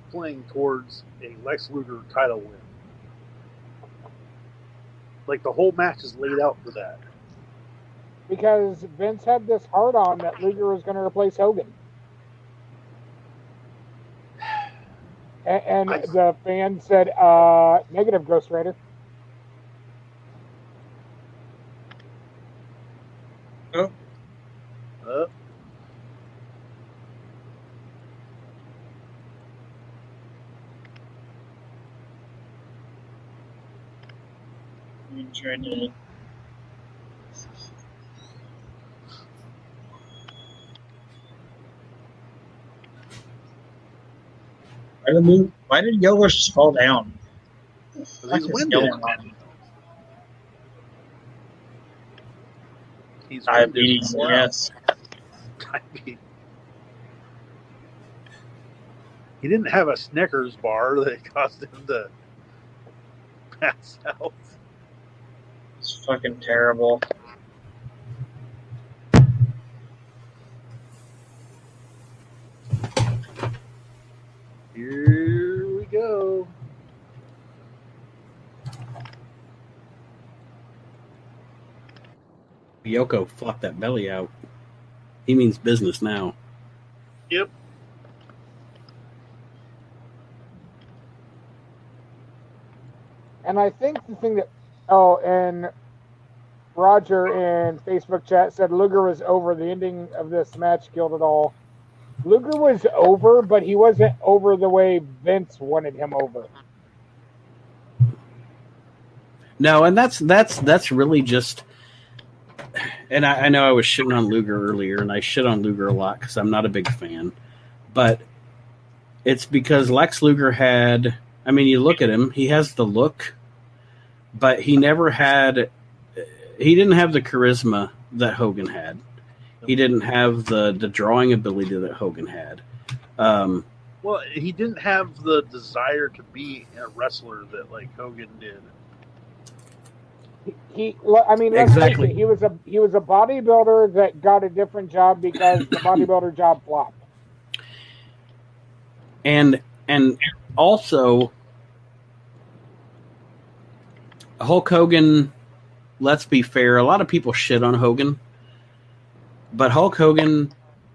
playing towards a Lex Luger title win. Like the whole match is laid out for that. Because Vince had this hard on that Luger was going to replace Hogan. And the fan said, negative, Ghost Rider. Oh. I'm trying to. Why did Yoga just fall down? He's What is winded. going on? He's Diabetes, winded. yes. Diabetes. He didn't have a Snickers bar that caused him to pass out. It's fucking terrible. Here we go. Yoko flopped that belly out. He means business now. Yep. And I think the thing that, and Roger in Facebook chat said Luger was over. The ending of this match killed it all. Luger was over, but he wasn't over the way Vince wanted him over. No, and that's really just. And I know I was shitting on Luger earlier, and I shit on Luger a lot because I'm not a big fan. But it's because Lex Luger had. I mean, you look at him; he has the look, but he never had. He didn't have the charisma that Hogan had. He didn't have the drawing ability that Hogan had. Well, he didn't have the desire to be a wrestler that like Hogan did. Let's Exactly. face it, he was a bodybuilder that got a different job because the bodybuilder job flopped. And also Hulk Hogan, let's be fair, a lot of people shit on Hogan, but Hulk Hogan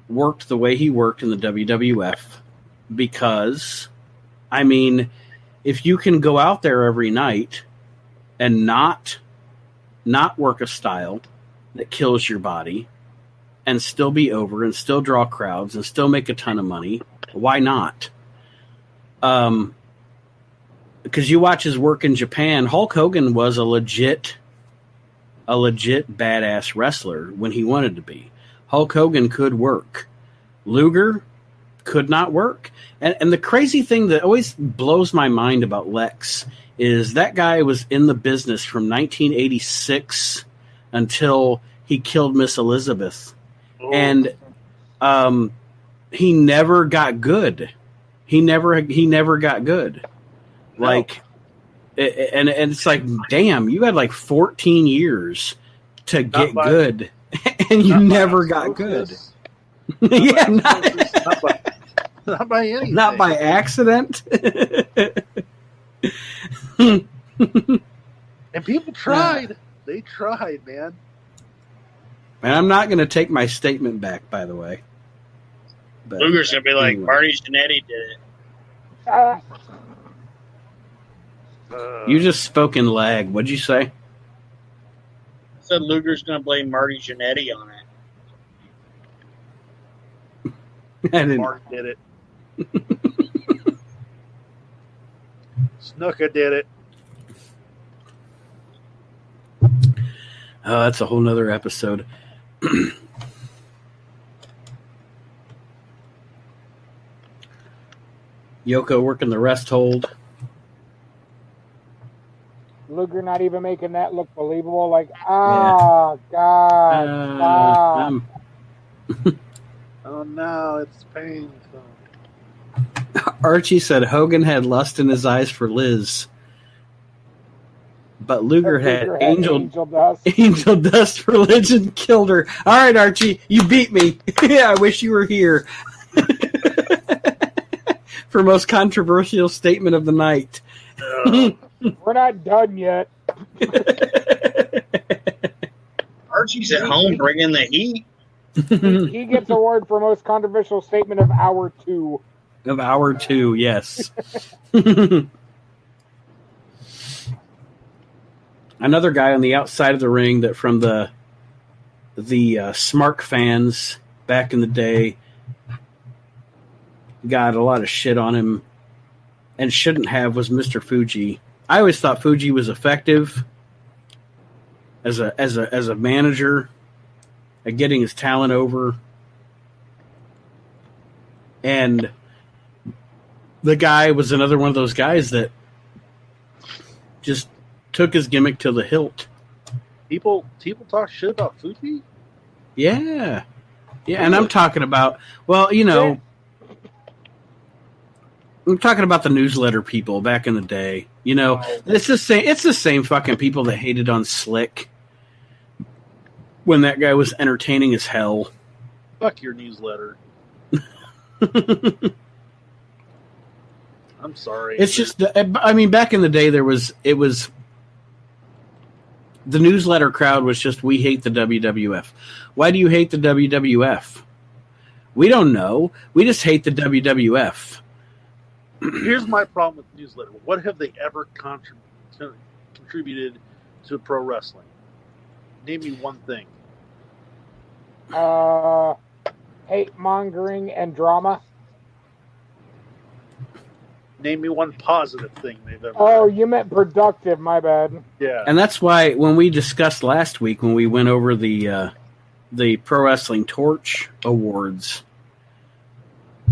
worked the way he worked in the WWF because, I mean, if you can go out there every night and not work a style that kills your body and still be over and still draw crowds and still make a ton of money, why not? Because you watch his work in Japan, Hulk Hogan was a legit badass wrestler when he wanted to be. Hulk Hogan could work. Luger could not work. And the crazy thing that always blows my mind about Lex is that guy was in the business from 1986 until he killed Miss Elizabeth. Oh. And he never got good. He never got good. No. Like, and it's like, damn, you had like 14 years to get good, and you never got good. Yeah, not by anything. not by accident. And people tried. They tried, man. And I'm not going to take my statement back, by the way. But Luger's gonna be like anyway. Marty Jannetty did it. You just spoke in lag. What'd you say? I said Luger's gonna blame Marty Jannetty on it. I didn't. Mark did it. Snuka did it. Oh, that's a whole nother episode. Yoko working the rest hold. Luger not even making that look believable. Like, God, stop. Oh no, it's painful. Archie said Hogan had lust in his eyes for Liz, but Luger had angel dust. angel dust religion killed her. All right, Archie, you beat me. Yeah, I wish you were here. For most controversial statement of the night. We're not done yet. Archie's at home bringing the heat. He gets award for most controversial statement of hour 2. Of hour 2, yes. Another guy on the outside of the ring that from the Smark fans back in the day got a lot of shit on him and shouldn't have was Mr. Fuji. I always thought Fuji was effective as a manager at getting his talent over. And the guy was another one of those guys that just took his gimmick to the hilt. People talk shit about Fuji? Yeah. Yeah, and I'm talking about, well, you know, I'm talking about the newsletter people back in the day. You know, it's the same fucking people that hated on Slick when that guy was entertaining as hell. Fuck your newsletter. I'm sorry. It's just, I mean, back in the day, it was the newsletter crowd was just, we hate the WWF. Why do you hate the WWF? We don't know. We just hate the WWF. Here's my problem with the newsletter. What have they ever contributed to pro wrestling? Name me one thing. Hate mongering and drama. Name me one positive thing they've ever. Oh, you meant productive. My bad. Yeah. And that's why when we discussed last week, when we went over the Pro Wrestling Torch Awards,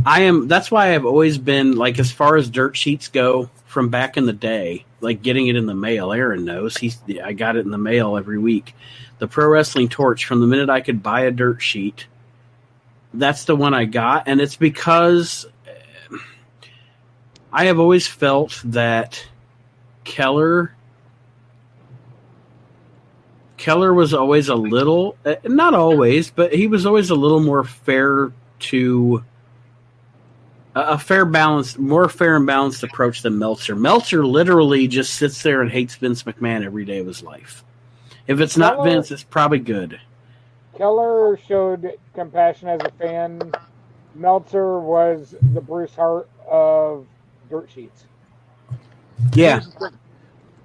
that's why I've always been, like, as far as dirt sheets go from back in the day, like getting it in the mail. Aaron knows. I got it in the mail every week. The Pro Wrestling Torch, from the minute I could buy a dirt sheet, that's the one I got. And it's because I have always felt that Keller was always a little, not always, but he was always a little more fair to a more fair and balanced approach than Meltzer. Meltzer literally just sits there and hates Vince McMahon every day of his life. If it's not Vince, it's probably good. Keller showed compassion as a fan. Meltzer was the Bruce Hart of dirt sheets. Yeah.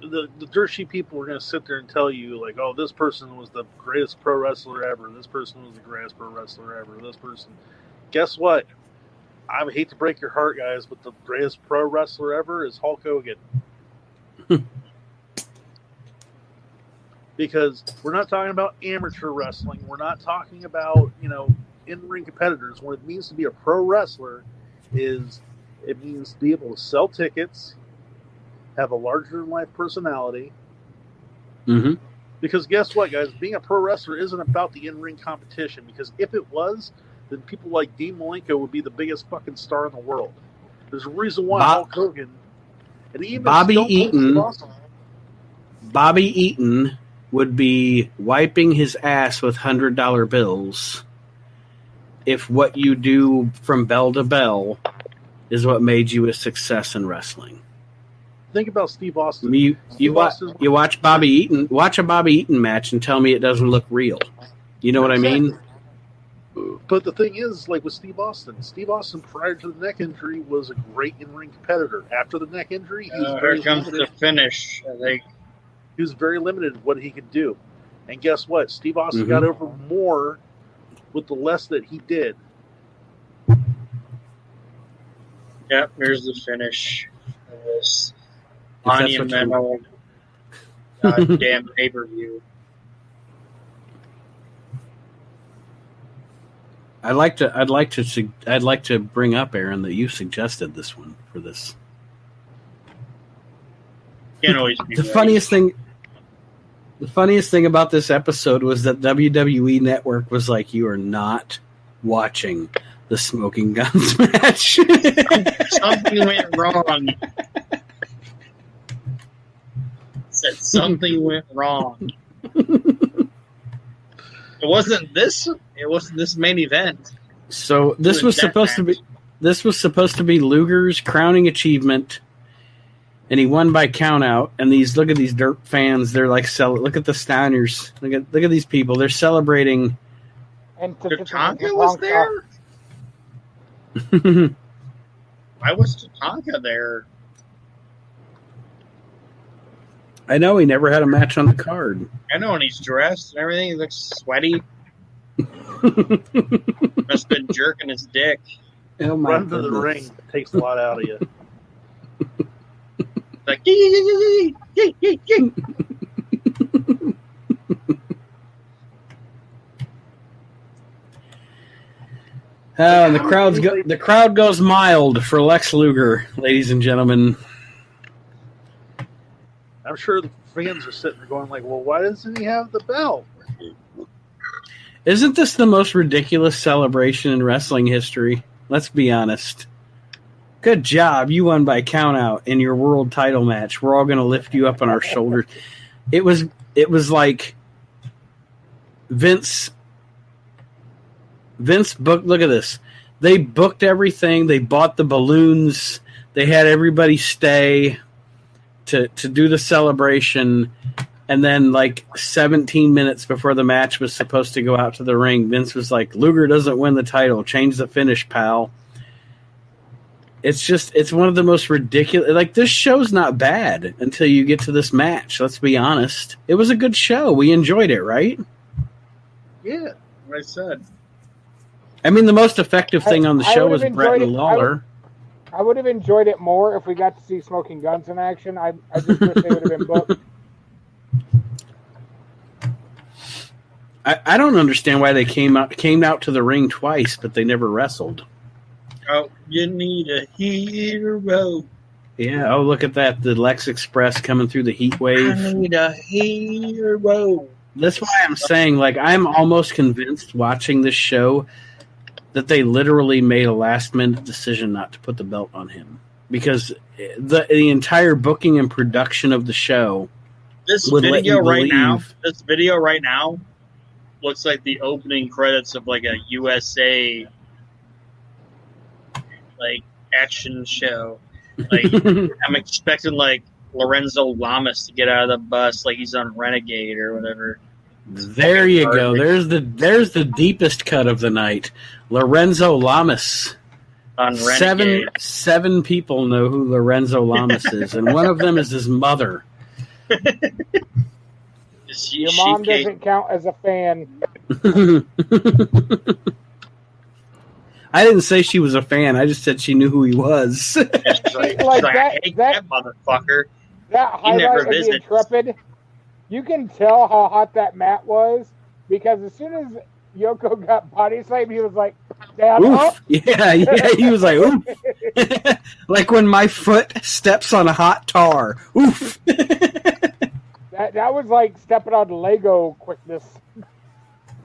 The dirt sheet people were going to sit there and tell you, like, oh, this person was the greatest pro wrestler ever. This person was the greatest pro wrestler ever. This person. Guess what? I would hate to break your heart, guys, but the greatest pro wrestler ever is Hulk Hogan. Because we're not talking about amateur wrestling. We're not talking about, in-ring competitors. What it means to be a pro wrestler is it means to be able to sell tickets, have a larger-than-life personality. Mm-hmm. Because guess what, guys? Being a pro wrestler isn't about the in-ring competition. Because if it was, then people like Dean Malenko would be the biggest fucking star in the world. There's a reason why Hulk Hogan and even Bobby Eaton would be wiping his ass with $100 bills if what you do from bell to bell is what made you a success in wrestling. Think about Steve Austin. You watch Bobby Eaton, watch a Bobby Eaton match and tell me it doesn't look real. You know what I mean? But the thing is, like with Steve Austin prior to the neck injury was a great in-ring competitor. After the neck injury, he was very comes the finish. I think he was very limited in what he could do. And guess what? Steve Austin got over more with the less that he did. Yep, here's the finish of this monumental goddamn pay-per-view. I'd like to bring up, Aaron, that you suggested this one for this. Can't always be The right. funniest thing about this episode was that WWE Network was like, "You are not watching the Smoking Guns match." Something went wrong. Said something went wrong. It wasn't this main event. So this was supposed to be Luger's crowning achievement, and he won by countout. And look at these dirt fans. They're like, look at the Steiners. Look at these people. They're celebrating. And Tatanka was there? Why was Tatanka there? I know he never had a match on the card. I know, and he's dressed and everything. He looks sweaty. Must have been jerking his dick. Oh my Run to the ring takes a lot out of you. Like, yee. And the crowd goes mild for Lex Luger, ladies and gentlemen. I'm sure the fans are sitting there going like, well, why doesn't he have the belt? Isn't this the most ridiculous celebration in wrestling history? Let's be honest. Good job. You won by countout in your world title match. We're all going to lift you up on our shoulders. It was like Vince booked. Look at this. They booked everything. They bought the balloons. They had everybody stay to do the celebration. And then, like 17 minutes before the match was supposed to go out to the ring, Vince was like, "Luger doesn't win the title. Change the finish, pal." It's one of the most ridiculous. Like, this show's not bad until you get to this match. Let's be honest. It was a good show. We enjoyed it, right? Yeah, What I said. I mean, the most effective thing on the show was Brett and Lawler. I would have enjoyed it more if we got to see Smoking Guns in action. I just wish they would have been booked. I don't understand why they came out to the ring twice, but they never wrestled. Oh, you need a hero. Yeah. Oh, look at that. The Lex Express coming through the heat wave. I need a hero. That's why I'm saying, like, I'm almost convinced watching this show that they literally made a last-minute decision not to put the belt on him. Because the entire booking and production of the show This would let you video right now. believe- This video right now looks like the opening credits of like a USA like action show. Like I'm expecting like Lorenzo Lamas to get out of the bus like he's on Renegade or whatever. There you go. There's the deepest cut of the night. Lorenzo Lamas. On Renegade. Seven people know who Lorenzo Lamas is, and one of them is his mother. Your mom doesn't count as a fan. I didn't say she was a fan. I just said she knew who he was. Like I hate that motherfucker. That highlight of the Intrepid, you can tell how hot that mat was because as soon as Yoko got body slammed, he was like, "Down up." Oof. Yeah, he was like, oof. Like when my foot steps on a hot tar. Oof. That was like stepping on Lego quickness.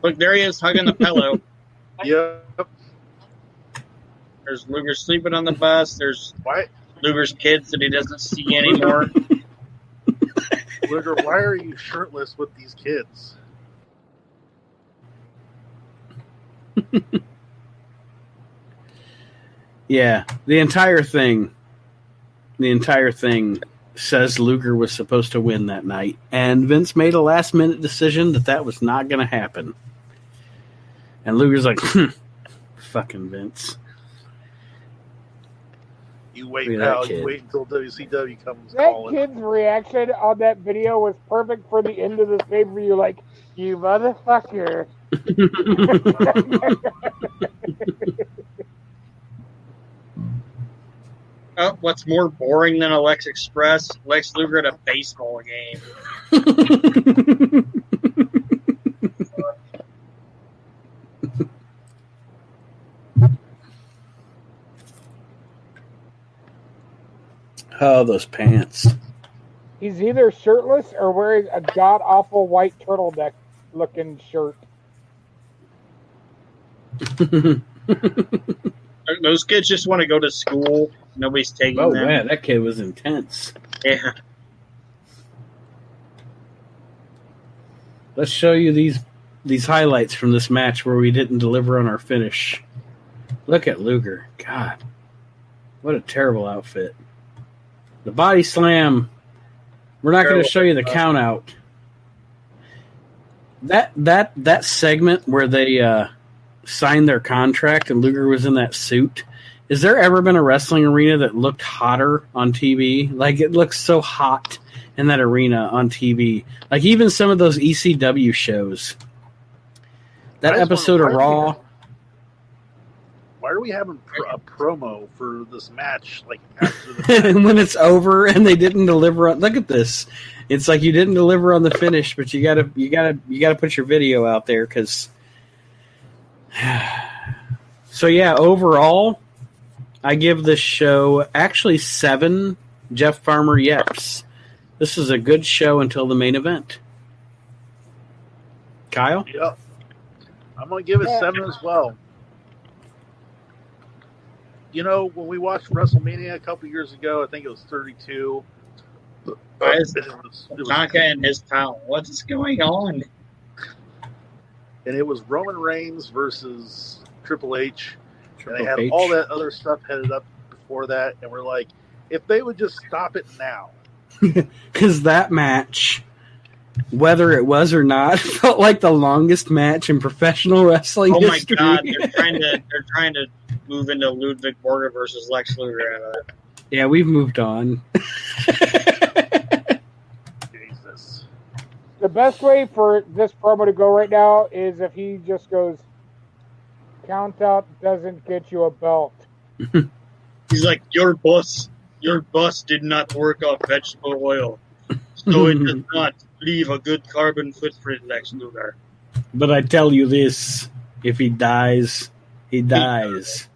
Look, there he is hugging the pillow. Yep. There's Luger sleeping on the bus. There's Why, Luger's kids that he doesn't see anymore. Luger? Why are you shirtless with these kids? Yeah, the entire thing says Luger was supposed to win that night, and Vince made a last-minute decision that was not going to happen. And Luger's like, fucking Vince. You wait, Look at that pal. kid. You wait until WCW comes That calling. kid's reaction on that video was perfect for the end of this pay-per-view. Like, you motherfucker. Oh, what's more boring than a Lex Express? Lex Luger at a baseball game. Oh, those pants. He's either shirtless or wearing a god-awful white turtleneck-looking shirt. Those kids just want to go to school. Nobody's taking Oh, them. man, that kid was intense. Yeah. Let's show you these highlights from this match where we didn't deliver on our finish. Look at Luger. God, what a terrible outfit. The body slam. We're not going to show you the count out. That segment where they signed their contract and Luger was in that suit. Has there ever been a wrestling arena that looked hotter on TV? Like, it looks so hot in that arena on TV. Like, even some of those ECW shows. That episode of Raw. Why are we having a promo for this match? Like after the And when it's over and they didn't deliver on, look at this. It's like you didn't deliver on the finish, but you gotta put your video out there because So yeah, overall, I give this show actually 7 Jeff Farmer yeps. This is a good show until the main event. Kyle? Yep. I'm going to give it 7 as well. You know, when we watched WrestleMania a couple years ago, I think it was 32. Why is Tonka and his pal? What is going on? And it was Roman Reigns versus Triple H. And they Triple had H. all that other stuff headed up before that. And we're like, if they would just stop it now. Because that match, whether it was or not, felt like the longest match in professional wrestling Oh my history. God! They're trying to move into Ludwig Borga versus Lex Luger out of it. Yeah, we've moved on. Jesus. The best way for this promo to go right now is if he just goes, count out doesn't get you a belt. He's like, your bus did not work off vegetable oil, so it does not leave a good carbon footprint, Lex Luger. But I tell you this, if he dies, he dies.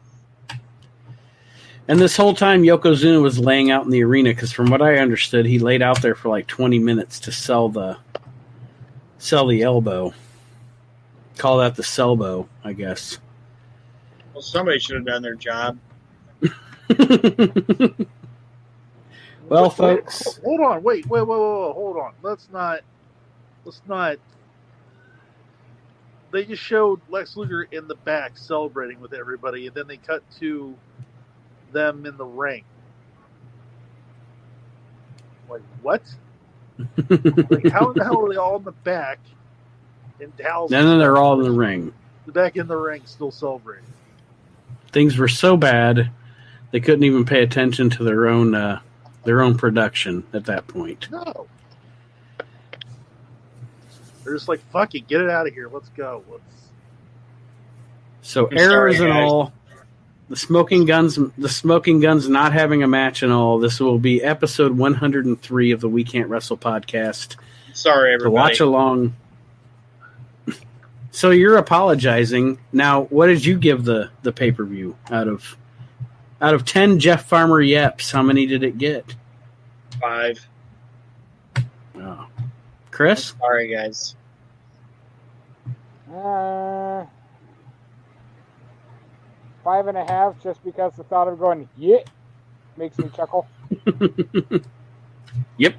And this whole time, Yokozuna was laying out in the arena, because from what I understood, he laid out there for like 20 minutes to sell the elbow. Call that the sellbow, I guess. Well, somebody should have done their job. Well, folks. Hold on. Wait. Hold on. Let's not. They just showed Lex Luger in the back celebrating with everybody, and then they cut to them in the ring. Like, what? Like, how in the hell are they all in the back in Dallas? And then they're all in the ring. Back in the ring, still celebrating. Things were so bad, they couldn't even pay attention to their own production at that point. No. They're just like, fuck it, get it out of here. Let's go. So I'm errors sorry, and guys. all, the Smoking Guns not having a match and all. This will be episode 103 of the We Can't Wrestle podcast. Sorry, To everybody. watch along. So you're apologizing. Now, what did you give the pay-per-view out of 10 Jeff Farmer yeps? How many did it get? 5. Oh. Chris? Sorry, guys. 5.5, just because the thought of going, yeah, makes me chuckle. Yep.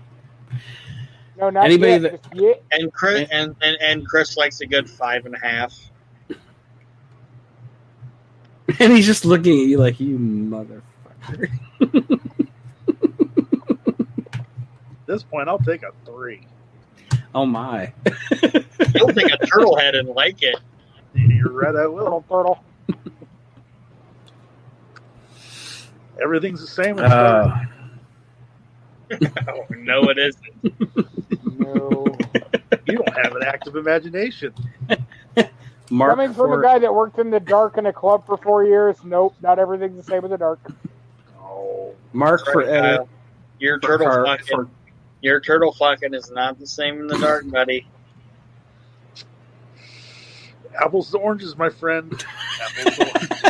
No, not Anybody yet, that- just yeah. And Chris and Chris likes a good 5.5. And he's just looking at you like, you motherfucker. At this point, I'll take a 3. Oh, my. You'll think a turtle head and like it. You're right, I will. Little turtle. Everything's the same. Uh, Oh, no, it isn't. No. You don't have an active imagination. Mark Coming from a for, guy that worked in the dark in a club for 4 years, nope, not everything's the same in the dark. Oh, Mark for Right, edit. Kyle. Your For turtle Car- fucking. for- Your turtle fucking is not the same in the dark, buddy. apples to oranges, my friend. Apples to oranges.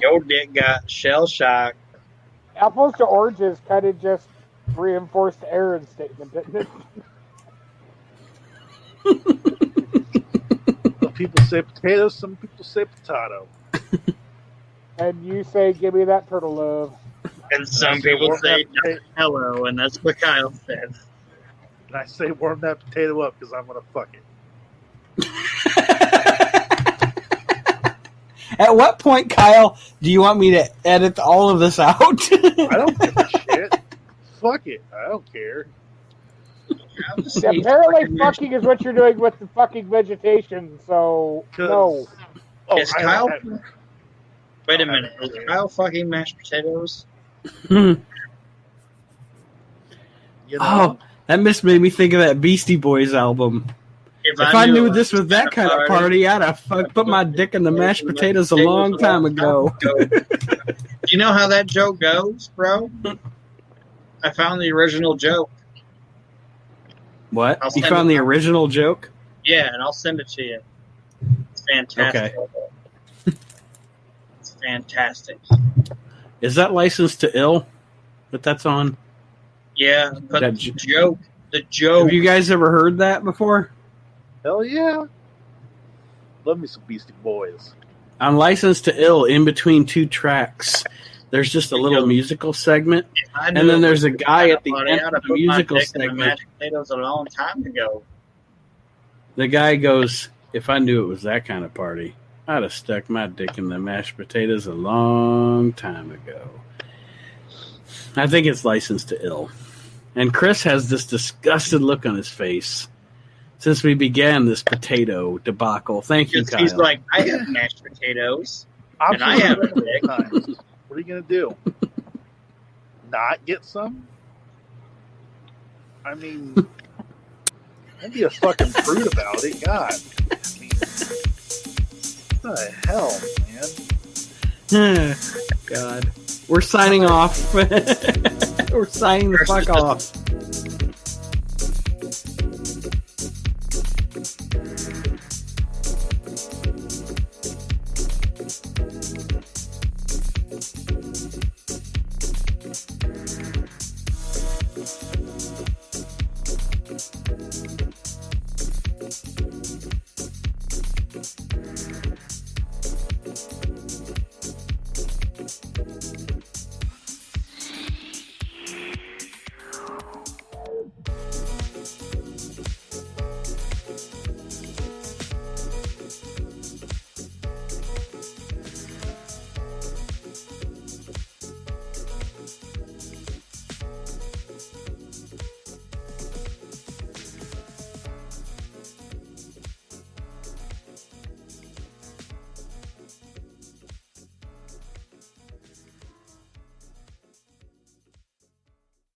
Your dick got shell shock. Apples to oranges kind of just reinforced Aaron's statement, didn't it? Some people say potato, some people say potato. And you say, give me that turtle love. And some I say people warm say that potato- hello, and that's what Kyle said. And I say warm that potato up because I'm going to fuck it. At what point, Kyle, do you want me to edit all of this out? I don't give a shit. Fuck it. I don't care. Apparently, fucking is what you're doing with the fucking vegetation, so 'Cause- no. Oh, Is I Kyle? don't have- Wait a minute. Is Kyle fucking mashed potatoes? you know, Oh, that made me think of that Beastie Boys album. If If I knew it this was that kind of party, I'd have put my dick in the mashed potatoes a long time ago. Do you know how that joke goes, bro? I found the original joke. What? I'll You send found it. the original joke? Yeah, and I'll send it to you. It's fantastic. fantastic. Is that Licensed to Ill that's on? Yeah, but That the joke. Have you guys ever heard that before? Hell yeah. Love me some Beastie Boys. On Licensed to Ill, in between two tracks, there's just a little musical segment. I And knew then it there's was a guy at the funny. end I'd of have the put my musical dick in the segment. mashed potatoes a long time ago. The guy goes, "If I knew it was that kind of party, I'd have stuck my dick in the mashed potatoes a long time ago." I think it's Licensed to Ill. And Chris has this disgusted look on his face since we began this potato debacle. Thank you, Because Kyle. he's like, I have mashed potatoes. I'm And I have a sure dick. times. What are you gonna do? Not get some? I mean, don't be a fucking prude about it. God, I mean, what the hell, man? God. We're signing off. We're signing the fuck off.